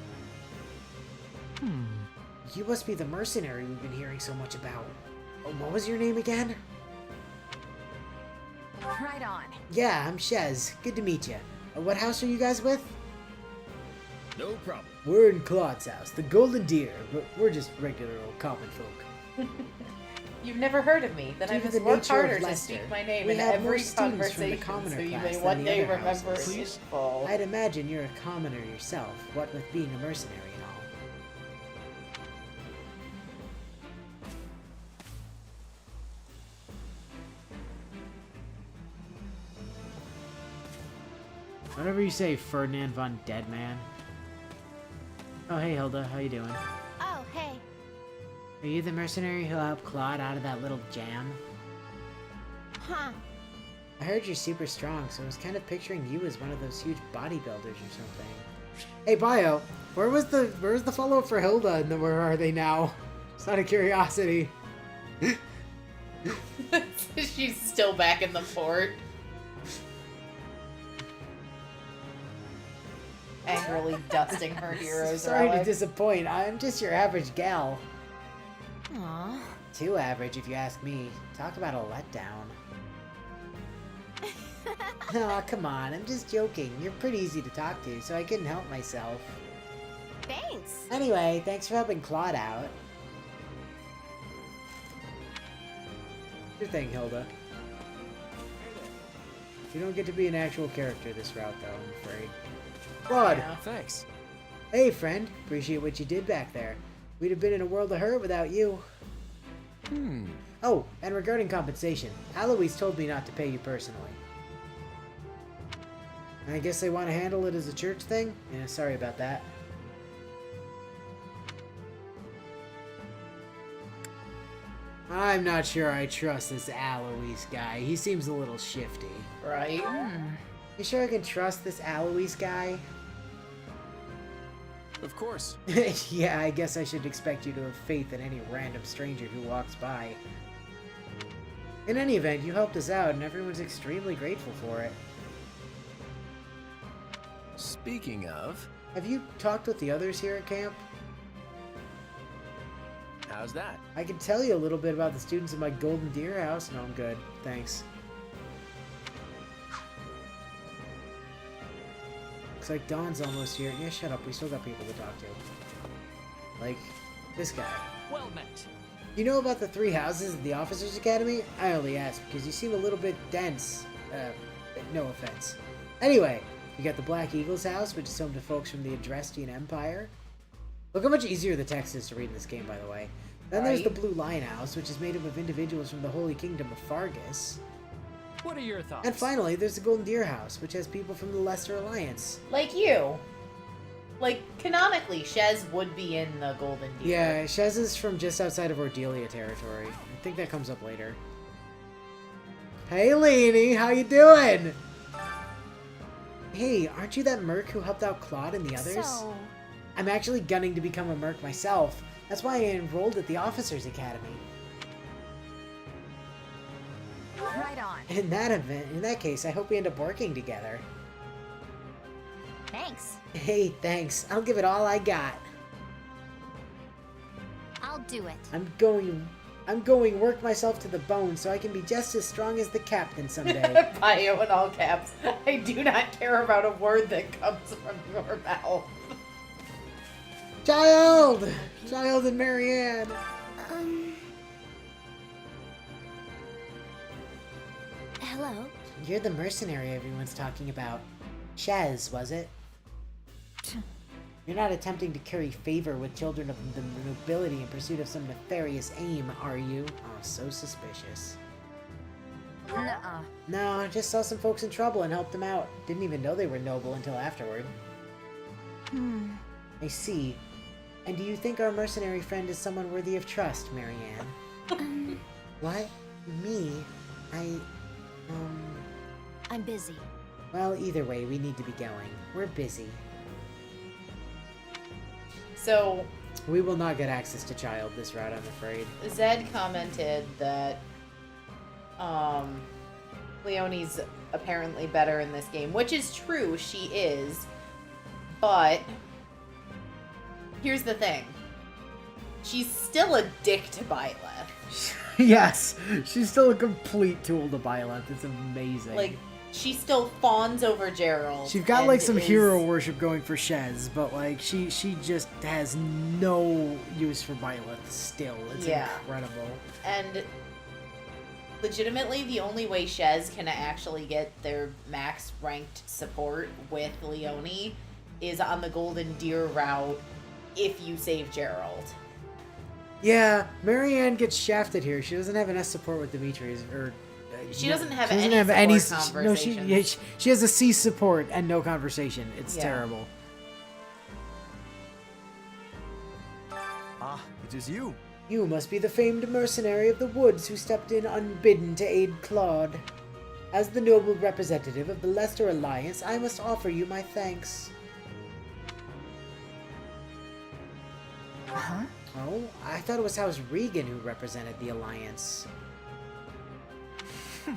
You must be the mercenary we've been hearing so much about. What was your name again? Right on. Yeah, I'm Shez. Good to meet you. What house are you guys with? No problem. We're in Claude's house, the Golden Deer, but we're just regular old common folk. You've never heard of me, then I Due to must the work nature harder of to Leicester, speak my name we in have more every students from the conversation, commoner so you class may than one the day other remember it in houses. full. I'd imagine you're a commoner yourself, what with being a mercenary and Whatever you say, Ferdinand von Deadman. Oh, hey, Hilda. How you doing? Oh, hey. Are you the mercenary who helped Claude out of that little jam? Huh. I heard you're super strong, so I was kind of picturing you as one of those huge bodybuilders or something. Hey, Bio, where's the follow-up for Hilda, and where are they now? Just out of curiosity. She's still back in the fort. Angrily dusting her heroes. Sorry to relic. disappoint. I'm just your average gal. Aw. Too average, if you ask me. Talk about a letdown. Aw, come on. I'm just joking. You're pretty easy to talk to, so I couldn't help myself. Thanks. Anyway, thanks for helping Claude out. Good thing, Hilda. You don't get to be an actual character this route, though, I'm afraid. Claude! Yeah, thanks. Hey, friend. Appreciate what you did back there. We'd have been in a world of hurt without you. Oh, and regarding compensation, Alois told me not to pay you personally. I guess they want to handle it as a church thing? Yeah, sorry about that. I'm not sure I trust this Alois guy. He seems a little shifty. Right? You sure I can trust this Alois guy? Of course. Yeah, I guess I should expect you to have faith in any random stranger who walks by. In any event, you helped us out, and everyone's extremely grateful for it. Speaking of... Have you talked with the others here at camp? How's that? I can tell you a little bit about the students in my Golden Deer house. No, I'm good. Thanks. Looks like Dawn's almost here. Yeah, shut up. We still got people to talk to. Like, this guy. Well met. You know about the 3 houses at the Officers' Academy? I only asked because you seem a little bit dense. No offense. Anyway, you got the Black Eagle's house, which is home to folks from the Adrestian Empire. Look how much easier the text is to read in this game, by the way. Then there's the Blue Lion House, which is made up of individuals from the Holy Kingdom of Fargus. What are your thoughts? And finally, there's the Golden Deer House, which has people from the Lesser Alliance. Like you. Like, canonically, Shez would be in the Golden Deer. Yeah, Shez is from just outside of Ordelia territory. I think that comes up later. Hey, Leanie, how you doing? Hey, aren't you that merc who helped out Claude and the others? So... I'm actually gunning to become a merc myself. That's why I enrolled at the Officers' Academy. Right on. In that case, I hope we end up working together. Thanks. Hey, thanks. I'll give it all I got. I'll do it. I'm going work myself to the bone so I can be just as strong as the captain someday. Bio in all caps. I do not care about a word that comes from your mouth. Child! Child and Marianne. Hello? You're the mercenary everyone's talking about. Shez, was it? You're not attempting to curry favor with children of the nobility in pursuit of some nefarious aim, are you? Oh, so suspicious. Nuh-uh. No, I just saw some folks in trouble and helped them out. Didn't even know they were noble until afterward. I see. And do you think our mercenary friend is someone worthy of trust, Marianne? What? Me? I'm busy. Well, either way, we need to be going. We're busy. So... We will not get access to Child this route, I'm afraid. Zed commented that Leonie's apparently better in this game, which is true, she is, but here's the thing. She's still a dick to Byleth. Yes, she's still a complete tool to Byleth. It's amazing. Like, she still fawns over Gerald. She's got like some hero worship going for Shez, but like she just has no use for Byleth still. It's incredible. And legitimately, the only way Shez can actually get their max ranked support with Leonie is on the Golden Deer route if you save Gerald. Yeah, Marianne gets shafted here. She doesn't have enough support with Dimitri's or She doesn't have she doesn't any have any. support No, she conversations. she has a C support and no conversation. It's Yeah. terrible. Ah, it is you. You must be the famed mercenary of the woods who stepped in unbidden to aid Claude. As the noble representative of the Leicester Alliance, I must offer you my thanks. Huh? Oh, I thought it was House Regan who represented the Alliance.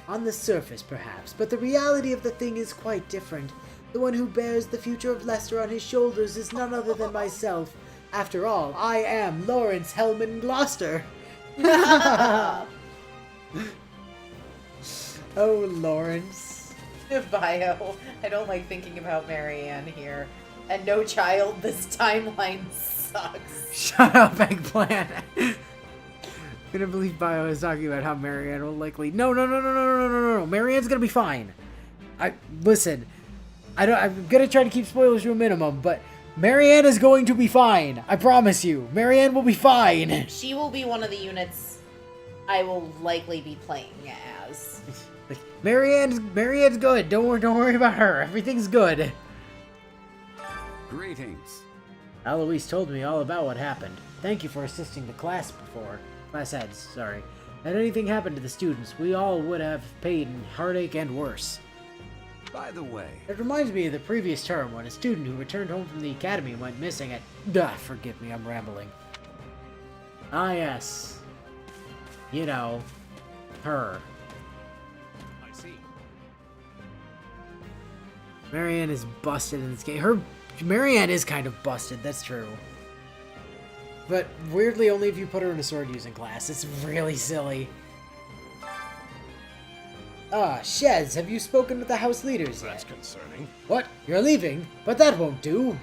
On the surface, perhaps, but the reality of the thing is quite different. The one who bears the future of Leicester on his shoulders is none other than myself. After all, I am Lawrence Hellman Gloucester. Oh, Lawrence. Bio. I don't like thinking about Marianne here. And no child, this timeline sucks. Shut up, Eggplant. I'm gonna believe Bio is talking about how Marianne will likely. No. Marianne's gonna be fine. Listen. I'm gonna try to keep spoilers to a minimum, but Marianne is going to be fine. I promise you. Marianne will be fine. She will be one of the units I will likely be playing as. Marianne's good. Don't worry about her. Everything's good. Greetings. Eloise told me all about what happened. Thank you for assisting the class before. Class heads, sorry. Had anything happened to the students, we all would have paid in heartache and worse. By the way, It reminds me of the previous term when a student who returned home from the academy went missing at... forgive me, I'm rambling. Ah, yes. You know, her. I see. Marianne is busted in this game. Marianne is kind of busted, that's true. But weirdly, only if you put her in a sword-using class. It's really silly. Ah, Shez, have you spoken with the house leaders yet? That's concerning. What? You're leaving? But that won't do.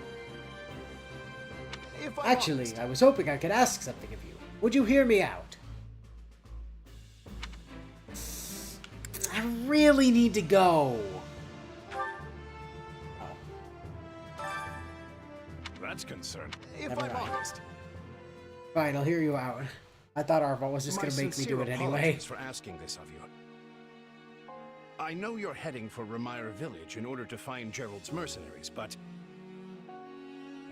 If I'm Actually, honest, I was hoping I could ask something of you. Would you hear me out? I really need to go. that's concerning. If Never I'm mind. honest, Fine, I'll hear you out. I thought Arvo was just my gonna make me sincere do it anyway. apologies for asking this of you. I know you're heading for Ramire Village in order to find Gerald's mercenaries, but...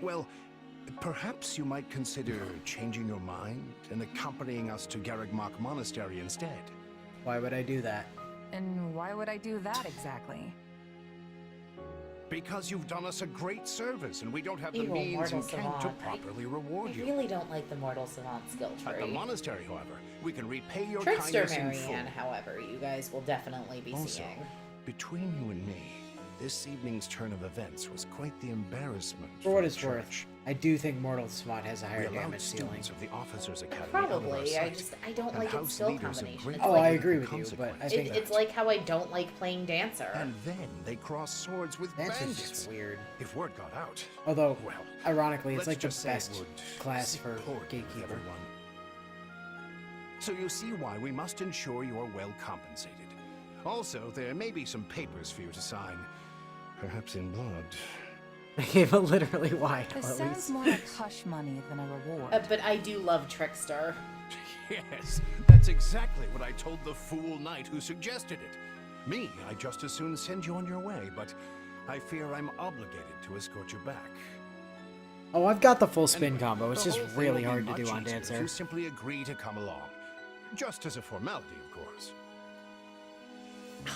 Well, perhaps you might consider changing your mind and accompanying us to Garrigmach Monastery instead. Why would I do that? And why would I do that exactly? Because you've done us a great service, and we don't have the Evil means mortal and can't to savant. properly reward I you. really don't like the mortal savant skill At the tree. monastery, however, we can repay your Trickster kindness in full. Marianne, however, you guys will definitely be Also, seeing. between you and me, this evening's turn of events was quite the embarrassment. For what the it's worth, church. I do think Mortal Savant has a We higher allowed damage ceiling. students of the Officers' Academy out of our Probably. sight, I don't and like its house skill leaders of combination. great It's Oh, like, I agree with you, but I consequence. think it's like how I don't like playing Dancer. And then they crossed swords with that's bandits. just weird. If word got out, Although, well, ironically, it's let's like the just say it best would class sit for poorly with Gatekeeper. everyone. So you see why we must ensure you are well compensated. Also, there may be some papers for you to sign, perhaps in blood. I gave a literally why. This sounds more like hush money than a reward. But I do love Trickster. Yes, that's exactly what I told the fool knight who suggested it. Me, I'd just as soon send you on your way, but I fear I'm obligated to escort you back. Oh, I've got the full spin Anyway, combo. It's the just whole thing really will hard be to do much on easier if Dancer. You simply agree to come along. Just as a formality, of course.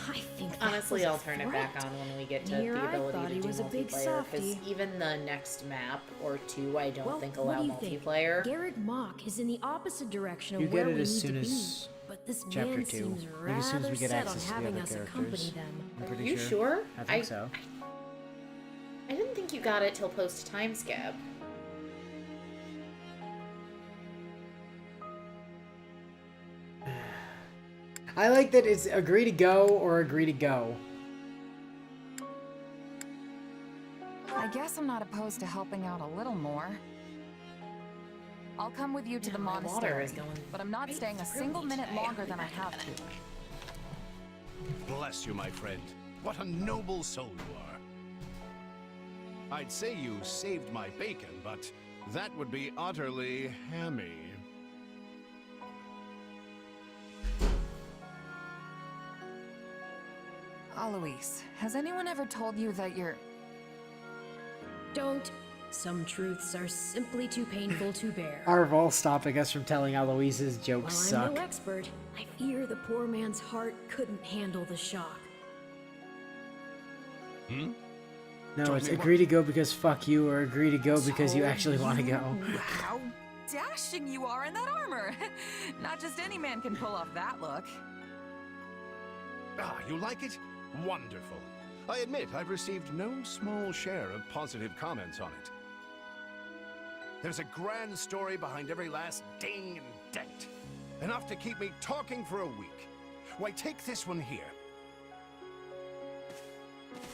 I think that Honestly, was a I'll turn it back threat. on when we get to Dear, the I ability thought to he do was a big multiplayer, because softie. even the next map or two I don't Well, think what allow do you think? multiplayer. Garrett Mock is in the opposite direction of You where get it we as need soon to as be. But this Chapter man 2. seems Like as soon as rather we get set on access to the having other us characters. accompany them. I'm Are pretty you sure? I think so. I didn't think you got it till post time skip. I like that it's agree to go or agree to go. I guess I'm not opposed to helping out a little more. I'll come with you to the My water monastery, is going but I'm not right staying a through single me minute today. longer than I have to. Bless you, my friend. What a noble soul you are. I'd say you saved my bacon, but that would be utterly hammy. Alois, has anyone ever told you that you're... Don't. Some truths are simply too painful to bear. Arval stopping us from telling Aloise's jokes While suck. I'm no expert, I fear the poor man's heart couldn't handle the shock. Hmm? No, it's agree to go because fuck you, or agree to go because you actually want to go. How dashing you are in that armor! Not just any man can pull off that look. Ah, you like it? Wonderful. I admit I've received no small share of positive comments on it. There's a grand story behind every last ding and dent. Enough to keep me talking for a week. Why, take this one here.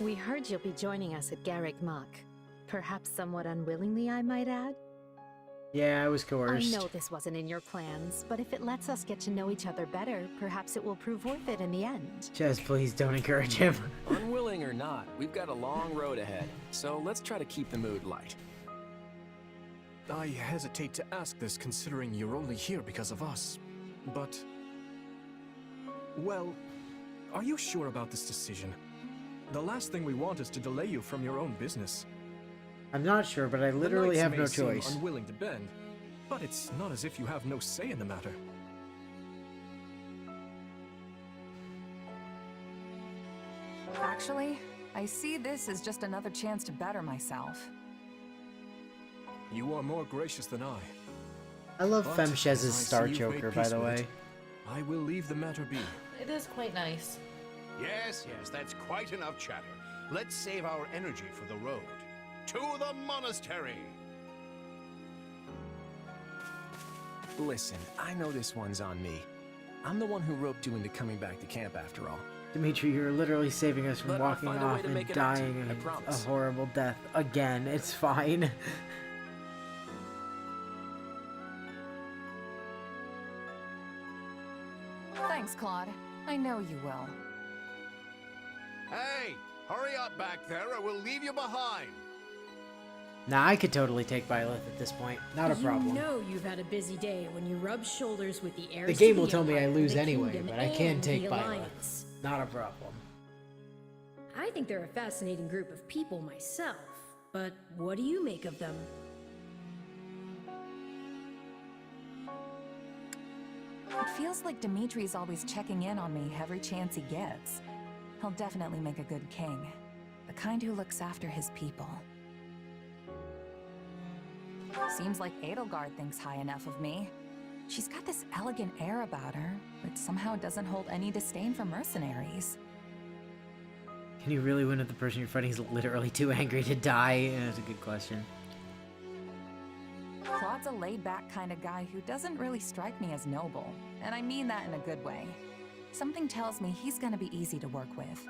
We heard you'll be joining us at Garreg Mach. Perhaps somewhat unwillingly, I might add. Yeah, I was coerced. I know this wasn't in your plans, but if it lets us get to know each other better, perhaps it will prove worth it in the end. Just please don't encourage him. Unwilling or not, we've got a long road ahead, so let's try to keep the mood light. I hesitate to ask this considering you're only here because of us, but... Well, are you sure about this decision? The last thing we want is to delay you from your own business. I'm not sure, but I literally have no The knights may choice. seem unwilling to bend, but it's not as if you have no say in the matter. Actually, I see this as just another chance to better myself. You are more gracious than I. I love But Femchez's as I Star see you've made Choker, by peace the with way. it, I will leave the matter be. It is quite nice. Yes, that's quite enough chatter. Let's save our energy for the road. To the monastery! Listen, I know this one's on me. I'm the one who roped you into coming back to camp after all. Dimitri, you're literally saving us from But I'll walking find a way off to and make it up to dying you, I a promise. horrible death. Again, it's fine. Thanks, Claude. I know you will. Hey, hurry up back there or we'll leave you behind. Nah, I could totally take Byleth at this point. Not a problem. You know you've had a busy day when you rub shoulders with the heirs The to game will tell me I Empire, lose the anyway, Kingdom, but I can and take the Byleth. Alliance. Not a problem. I think they're a fascinating group of people myself, but what do you make of them? It feels like Dimitri's always checking in on me every chance he gets. He'll definitely make a good king. The kind who looks after his people. Seems like Edelgard thinks high enough of me. She's got this elegant air about her, but somehow doesn't hold any disdain for mercenaries. Can you really win if the person you're fighting is literally too angry to die? That's a good question. Claude's a laid-back kind of guy who doesn't really strike me as noble, and I mean that in a good way. Something tells me he's gonna be easy to work with.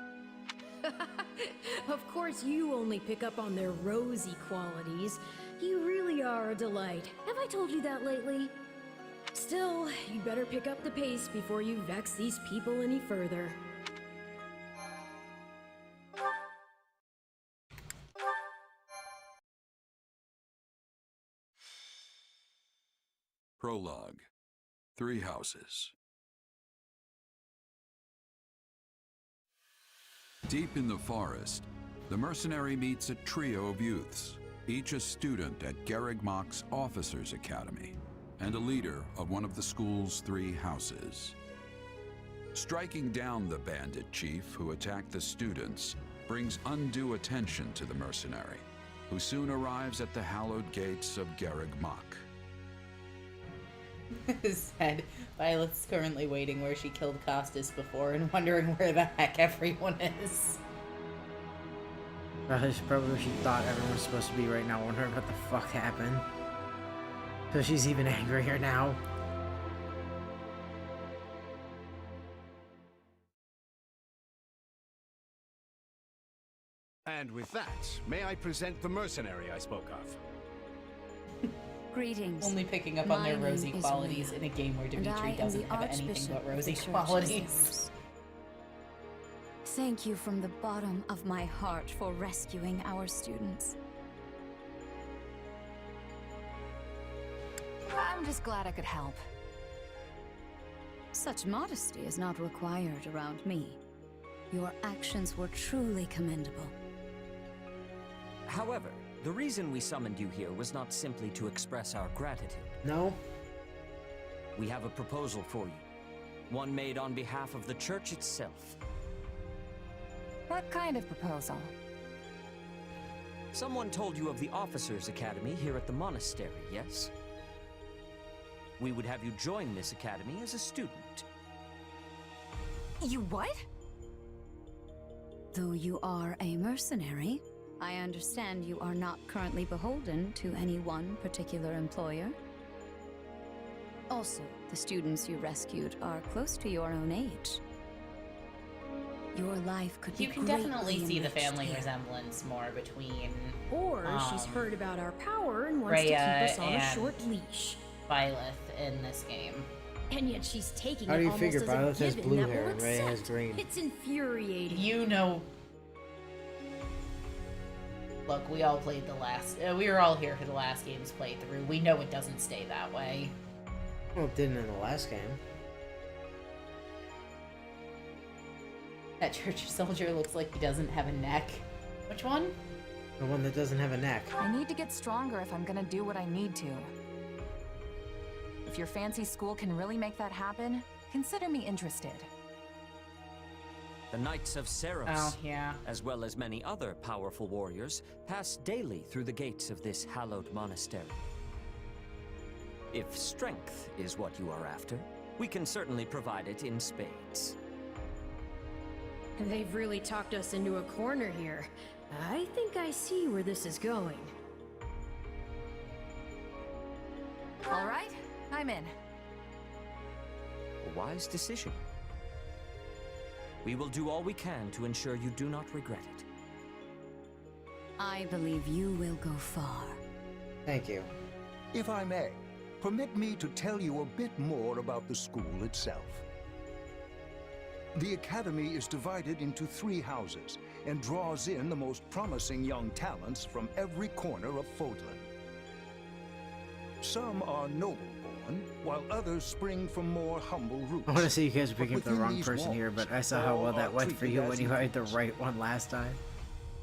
Of course you only pick up on their rosy qualities. You really are a delight. Have I told you that lately? Still, you'd better pick up the pace before you vex these people any further. Prologue. 3 houses. Deep in the forest, the mercenary meets a trio of youths, each a student at Garreg Mach's Officers' Academy, and a leader of one of the school's 3 houses. Striking down the bandit chief who attacked the students brings undue attention to the mercenary, who soon arrives at the hallowed gates of Garreg Mach. Said Violet's currently waiting where she killed Costas before and wondering where the heck everyone is. Probably she thought everyone was supposed to be right now, wondering what the fuck happened. So she's even angrier now. And with that, may I present the mercenary I spoke of? Greetings. Only picking up on My their rosy name is qualities Leah, in a game where and I Dimitri am doesn't the have anything Archbishop but of the rosy Church of qualities. Sinners. Thank you from the bottom of my heart for rescuing our students. I'm just glad I could help. Such modesty is not required around me. Your actions were truly commendable. However, the reason we summoned you here was not simply to express our gratitude. No? We have a proposal for you. One made on behalf of the church itself. What kind of proposal? Someone told you of the Officers' Academy here at the monastery, yes? We would have you join this academy as a student. You what? Though you are a mercenary, I understand you are not currently beholden to any one particular employer. Also, the students you rescued are close to your own age. Your life could be You can greatly definitely see the enriched family here. resemblance more between Or she's heard about our power and wants Rhea to keep us on a and short leash. Byleth in this game. And yet she's taking How do it you almost figure as Byleth a has given blue that hair we'll and Rhea has accept. green? It's infuriating. You know. Look, we all played the last. We were all here for the last game's playthrough. We know it doesn't stay that way. Well, it didn't in the last game. That church soldier looks like he doesn't have a neck. Which one? The one that doesn't have a neck. I need to get stronger if I'm gonna do what I need to. If your fancy school can really make that happen, consider me interested. The Knights of Seros, Oh, yeah. as well as many other powerful warriors, pass daily through the gates of this hallowed monastery. If strength is what you are after, we can certainly provide it in spades. They've really talked us into a corner here. I think I see where this is going. All right, I'm in. A wise decision. We will do all we can to ensure you do not regret it. I believe you will go far. Thank you. If I may, permit me to tell you a bit more about the school itself. The Academy is divided into 3 houses and draws in the most promising young talents from every corner of Fodlan. Some are noble-born, while others spring from more humble roots. I want to say you guys are picking up the Within wrong these person here, but I walls, saw how well all that are went for treated you as when you hired the equals. right one last time.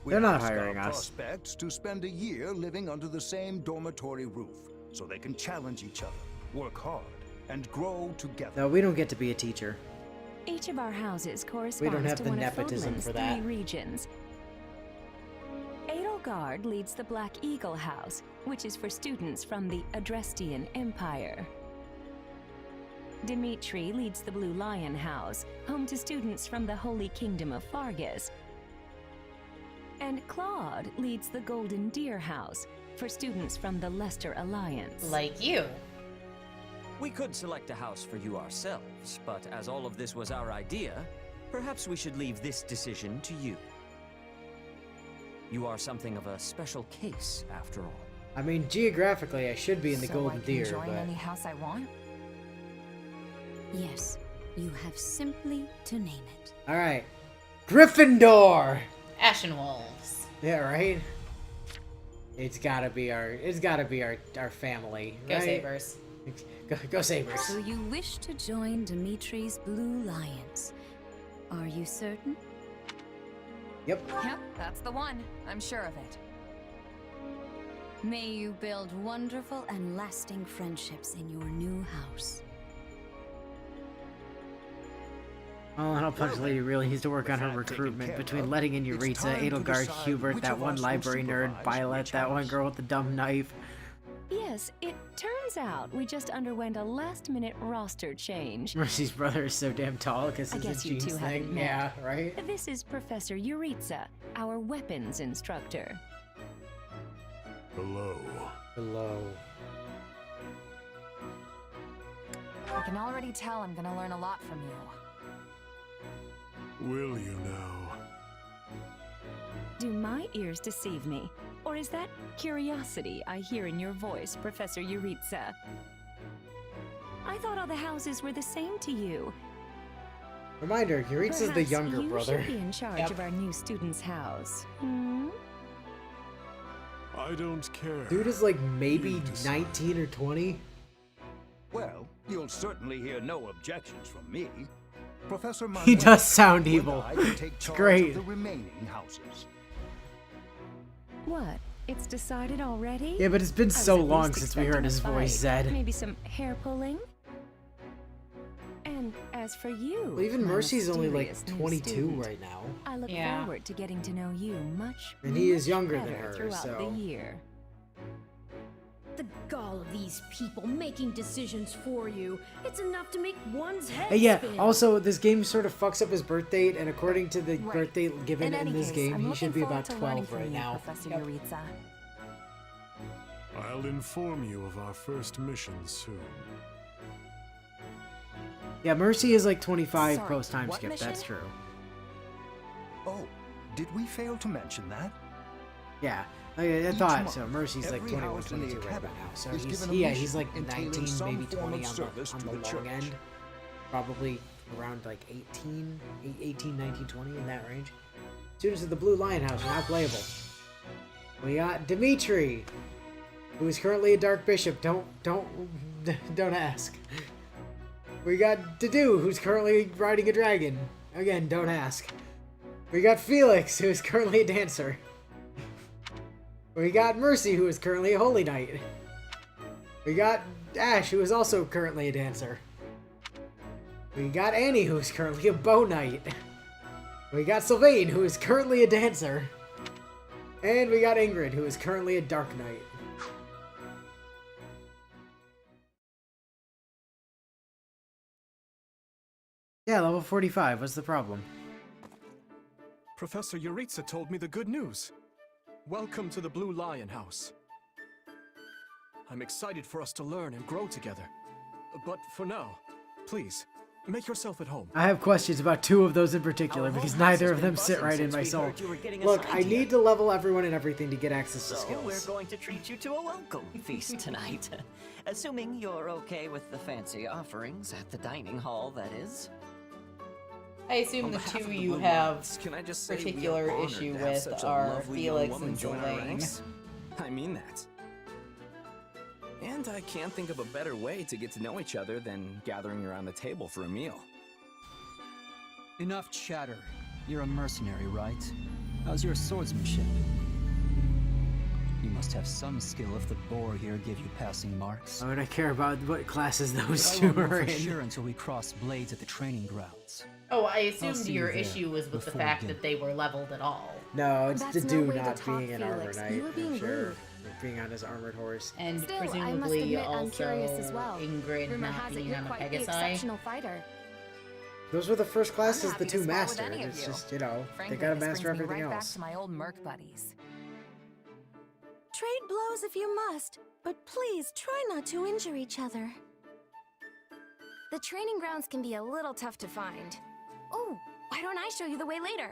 We They're not ask hiring our us. prospects to spend a year living under the same dormitory roof, so they can challenge each other, work hard, and grow together. No, we don't get to be a teacher. Each of our houses We corresponds don't have to the one nepotism of for Fodlan's that. 3 regions. Edelgard leads the Black Eagle House, which is for students from the Adrestian Empire. Dimitri leads the Blue Lion House, home to students from the Holy Kingdom of Fargus. And Claude leads the Golden Deer House, for students from the Leicester Alliance. Like you. We could select a house for you ourselves, but as all of this was our idea, perhaps we should leave this decision to you. You are something of a special case, after all. I mean, geographically, I should be in the So Golden I can Deer, join but any house I want? Yes, you have simply to name it. all right, Gryffindor. Ashen Wolves. Yeah, right. It's gotta be our family. Go right? Sabres. Go Sabres. So you wish to join Dimitri's Blue Lions? Are you certain? Yep. Yep, that's the one. I'm sure of it. May you build wonderful and lasting friendships in your new house. Oh, and I'll punch Lady really needs to work on her With that taken recruitment care between of, letting in it's Yuritsa, time to Edelgard, decide Hubert, which that of one us will library nerd, supervise Violet, which that one house. girl with the dumb knife. Yes, it turns out we just underwent a last-minute roster change. Mercy's brother is so damn tall because I it's guess a you jeans two haven't thing. met. Yeah, right? This is Professor Yuritsa, our weapons instructor. Hello. Hello. I can already tell I'm gonna learn a lot from you. Will you now? Do my ears deceive me? Or is that curiosity I hear in your voice, Professor Yuritsa? I thought all the houses were the same to you. Reminder, Yuritsa's the Perhaps younger you brother. should be in charge Yep. of our new student's house. Hmm? I don't care. Dude is like maybe 19 or 20. Well, you'll certainly hear no objections from me. Professor He Munro does sound and evil. I can take It's charge great. of the remaining houses. What? It's decided already? Yeah, but it's been I was so at long least since we heard expecting his a voice, fight. Zed. Maybe some hair pulling? And as for you, Well, even my Mercy's only like mysterious new 22 student, right now. I look Yeah. forward to getting to know you much, And he is much younger than better her, throughout so- the year. The gall of these people making decisions for you. It's enough to make one's head Hey, yeah, spin. also, this game sort of fucks up his birth date, and according to the Right. birth date given in any this case, game, I'm he should looking be about forward to learning 12 from right you, now. Professor Yuritsa. I'll inform you of our first mission soon. Yeah, Mercy is like 25 Sorry, post time what skip, that's mission? true. Oh, did we fail to mention that? Yeah, I thought month, so. Mercy's like every 21, house in the 22 right academy now. So is he's, given a yeah, mission he's like entailing 19, some maybe form 20 of on service the to the long church. end. Probably around like 18, 19, 20 in that range. Students of the Blue Lion House are now playable. We got Dimitri, who is currently a Dark Bishop. Don't ask. We got Dedu, who's currently riding a dragon. Again, don't ask. We got Felix, who is currently a dancer. We got Mercy, who is currently a Holy Knight. We got Ash, who is also currently a dancer. We got Annie, who is currently a Bow Knight. We got Sylvain, who is currently a dancer. And we got Ingrid, who is currently a Dark Knight. Yeah, level 45. What's the problem? Professor Yuritsa told me the good news. Welcome to the Blue Lion House. I'm excited for us to learn and grow together. But for now, please, make yourself at home. I have questions about two of those in particular because neither of them sit right in my soul. Look, I need to level everyone and everything to get access to So skills. we're going to treat you to a welcome feast tonight. Assuming you're okay with the fancy offerings at the dining hall, that is. I assume On the behalf two of the you Blue have Lions, can I just say we are particular honored issue to have with such a are lovely young Felix woman and join our Sylvain. ranks. I mean that. And I can't think of a better way to get to know each other than gathering around the table for a meal. Enough chatter. You're a mercenary, right? How's your swordsmanship? You must have some skill if the boar here gave you passing marks. Why would I care about what classes those But I two won't know are for in? sure until we cross blades at the training grounds. Oh, I I'll assumed see your you there issue was with the before fact dinner. that they were leveled at all. No, it's That's the no dude way to not talk, being an armor Felix. knight. You were being I'm sure. rude. Being on his armored horse. And Still, I must presumably admit I'm curious also as well. Ingrid Rumor not has it being you're on a quite the Pegasi. exceptional fighter. Those were the first classes happy the to two spar with mastered. any of It's you. just, you know, Frankly, they gotta this master brings me everything right else. back to my old merc buddies. Trade blows if you must, but please try not to injure each other. The training grounds can be a little tough to find. Oh, why don't I show you the way later?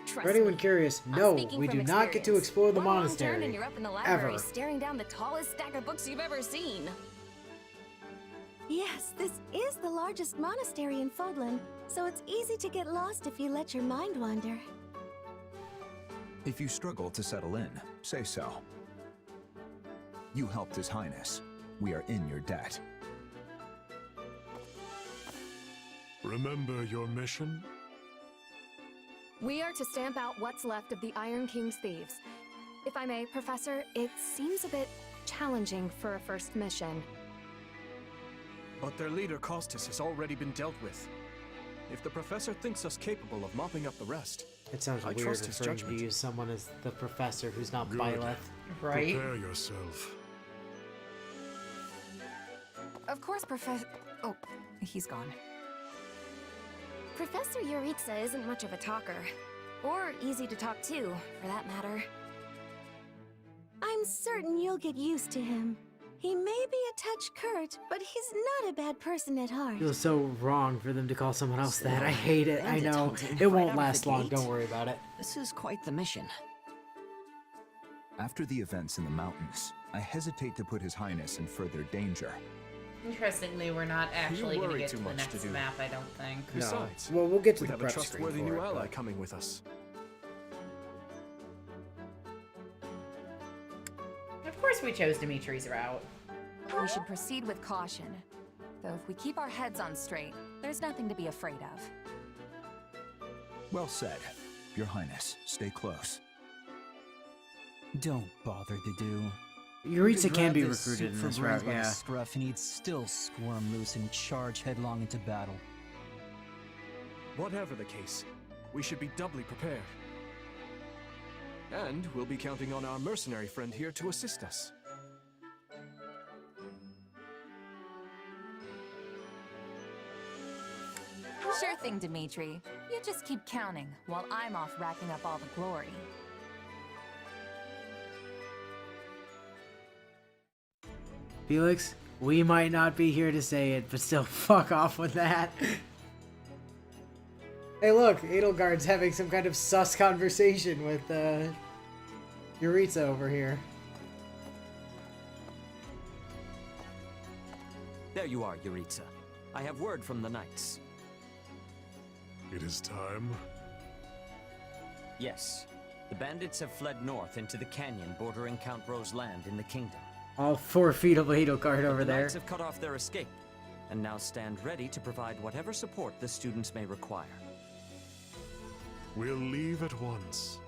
Trust For anyone me, curious, I'm no, speaking we from do not get to experience. explore the One wrong turn monastery. and you're up in the library Ever. staring down the tallest stack of books you've ever seen. Yes, this is the largest monastery in Fodlan, so it's easy to get lost if you let your mind wander. If you struggle to settle in, say so. You helped His Highness. We are in your debt. Remember your mission? We are to stamp out what's left of the Iron King's thieves. If I may, Professor, it seems a bit challenging for a first mission. But their leader, Costas, has already been dealt with. If the professor thinks us capable of mopping up the rest, It sounds I weird trust his for him to judgment. use someone as the professor who's not Good. Byleth. Right? Prepare yourself. Of course, Professor. Oh, he's gone. Professor Yuritsa isn't much of a talker. Or easy to talk to, for that matter. I'm certain you'll get used to him. He may be a touch curt, but he's not a bad person at heart. Feels so wrong for them to call someone else that. I hate it. I Bandit know. hunting It right won't out of last the long. gate. Don't worry about it. This is quite the mission. After the events in the mountains, I hesitate to put His Highness in further danger. Interestingly, we're not actually going to worry get too to the much to next do. map, I don't think. besides, Well, we'll get to we the have a prep screen trustworthy for new it, ally but- coming with us. Of course we chose Dimitri's route. We should proceed with caution. Though if we keep our heads on straight, there's nothing to be afraid of. Well said. Your Highness, stay close. Don't bother, Dedue. Yuritsa can be Grab this recruited suit in for this brains route, by the yeah. scruff, and he'd still squirm loose and charge headlong into battle. Whatever the case, we should be doubly prepared. And we'll be counting on our mercenary friend here to assist us. Sure thing, Dimitri. You just keep counting, while I'm off racking up all the glory. Felix, we might not be here to say it, but still fuck off with that. Hey look, Edelgard's having some kind of sus conversation with Yuritsa over here. There you are, Yuritsa. I have word from the knights. It is time. Yes. The bandits have fled north into the canyon bordering Count Ro's land in the kingdom. All 4 feet of Edelgard over The there. knights have cut off their escape, and now stand ready to provide whatever support the students may require. We'll leave at once.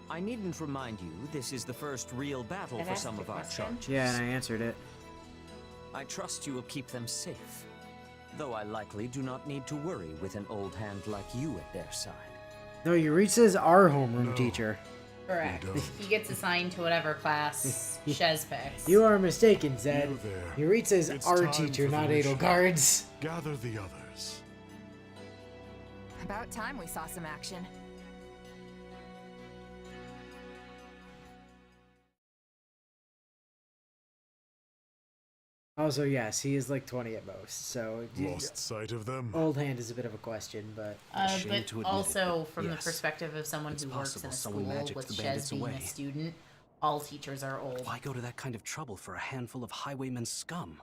I needn't remind you, this is the first real battle for some of our charges. Yeah, and I answered it. I trust you will keep them safe, though I likely do not need to worry with an old hand like you at their side. No, Yuritsa's our homeroom teacher. Correct. He gets assigned to whatever class Shez picks. You are mistaken, Zed. You there. Yuritsa's It's our time teacher, for the not mission. Edelgard's. Gather the others. About time we saw some action. Also, yes, he is like 20 at most, so... Lost sight of them. Old hand is a bit of a question, but... But also, from the perspective of someone who works in a school, with Shez being a student, all teachers are old. Why go to that kind of trouble for a handful of highwaymen scum?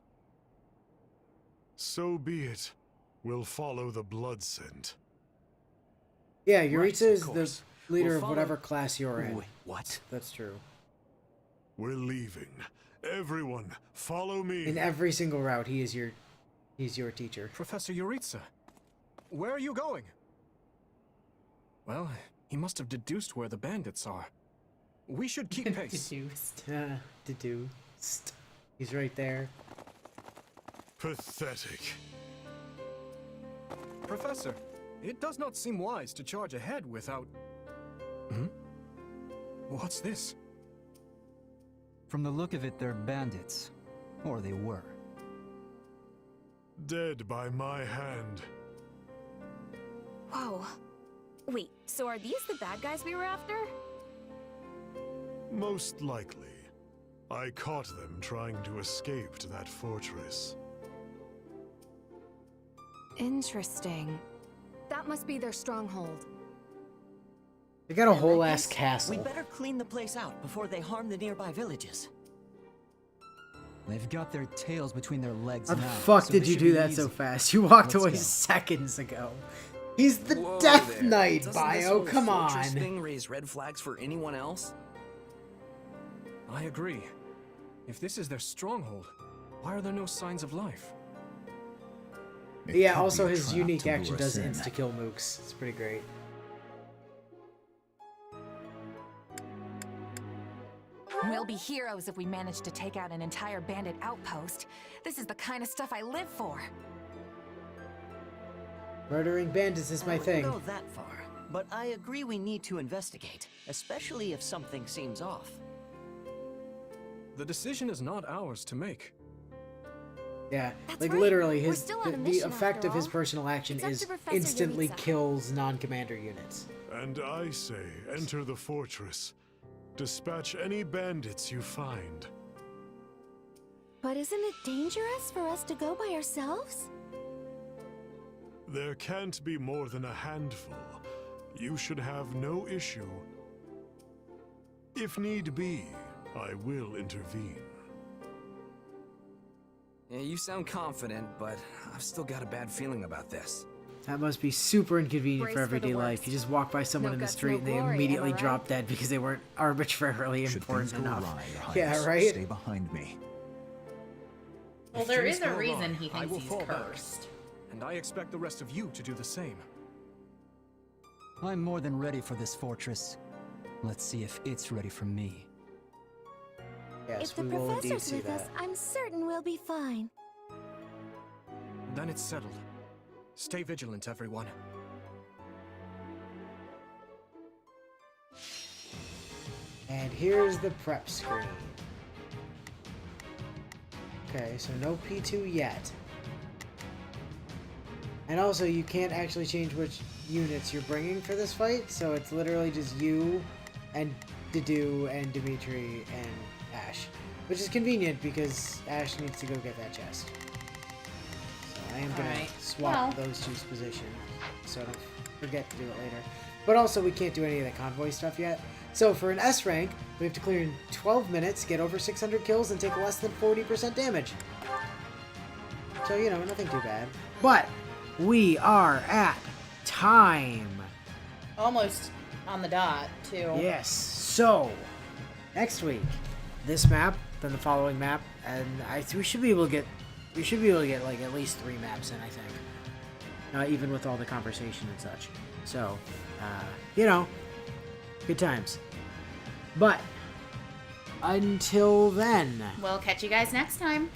So be it. We'll follow the blood scent. Yeah, Yuritsa is the course. leader We'll of follow- whatever class you're in. Wait, what? That's true. We're leaving. Everyone, follow me. In every single route, he's your teacher. Professor Yuritsa, where are you going? Well, he must have deduced where the bandits are. We should keep pace. Deduced. He's right there. Pathetic. Professor, it does not seem wise to charge ahead without... Hmm? What's this? From the look of it, they're bandits. Or they were. Dead by my hand. Whoa. Wait, so are these the bad guys we were after? Most likely. I caught them trying to escape to that fortress. Interesting. That must be their stronghold. They got a whole ass castle. We better clean the place out before they harm the nearby villages. They've got their tails between their legs How now. the fuck so did this you should do be that easy. so fast? You walked Let's away go. seconds ago. He's the Whoa Death there. Knight, Doesn't this Bio. whole Come fortress on. thing raise red flags for anyone else? I agree. If this is their stronghold, why are there no signs of life? Yeah, could also be a his trap unique to lure action us does in. insta-kill mooks. It's pretty great. We'll be heroes if we manage to take out an entire bandit outpost. This is the kind of stuff I live for. Murdering bandits is my I thing. wouldn't go that far, but I agree we need to investigate, especially if something seems off. The decision is not ours to make. Yeah, That's like right. literally, We're his still on a the mission effect after of his all. personal action It's up is to Professor instantly Yuritsa. kills non-commander units. And I say, enter the fortress. Dispatch any bandits you find. But isn't it dangerous for us to go by ourselves? There can't be more than a handful. You should have no issue. If need be, I will intervene. Yeah, you sound confident, but I've still got a bad feeling about this. That must be super inconvenient Brace for for the everyday life. worst. You just walk by someone No in the guts, street no and they glory, am I immediately right? drop dead because they weren't arbitrarily Should important things go enough. awry, Your Yeah, Highness, right? Stay behind me. Well, If there things is a go reason wrong, he I thinks will he's fall back. cursed. And I expect the rest of you to do the same. I'm more than ready for this fortress. Let's see if it's ready for me. Yes, If the we will indeed professor's see with us, that. I'm certain we'll be fine. Then it's settled. Stay vigilant, everyone. And here's the prep screen. Okay, so no P2 yet. And also, you can't actually change which units you're bringing for this fight, so it's literally just you and Dedue and Dimitri and Ash. Which is convenient because Ash needs to go get that chest. So I am going to swap those two's positions so I don't forget to do it later. But also, we can't do any of the convoy stuff yet. So for an S rank, we have to clear in 12 minutes, get over 600 kills, and take less than 40% damage. So, you know, nothing too bad. But we are at time. Almost on the dot, too. Yes. So, next week, this map, then the following map, and we should be able to get like at least 3 maps in, I think. Even with all the conversation and such. So, you know, good times. But until then, We'll catch you guys next time.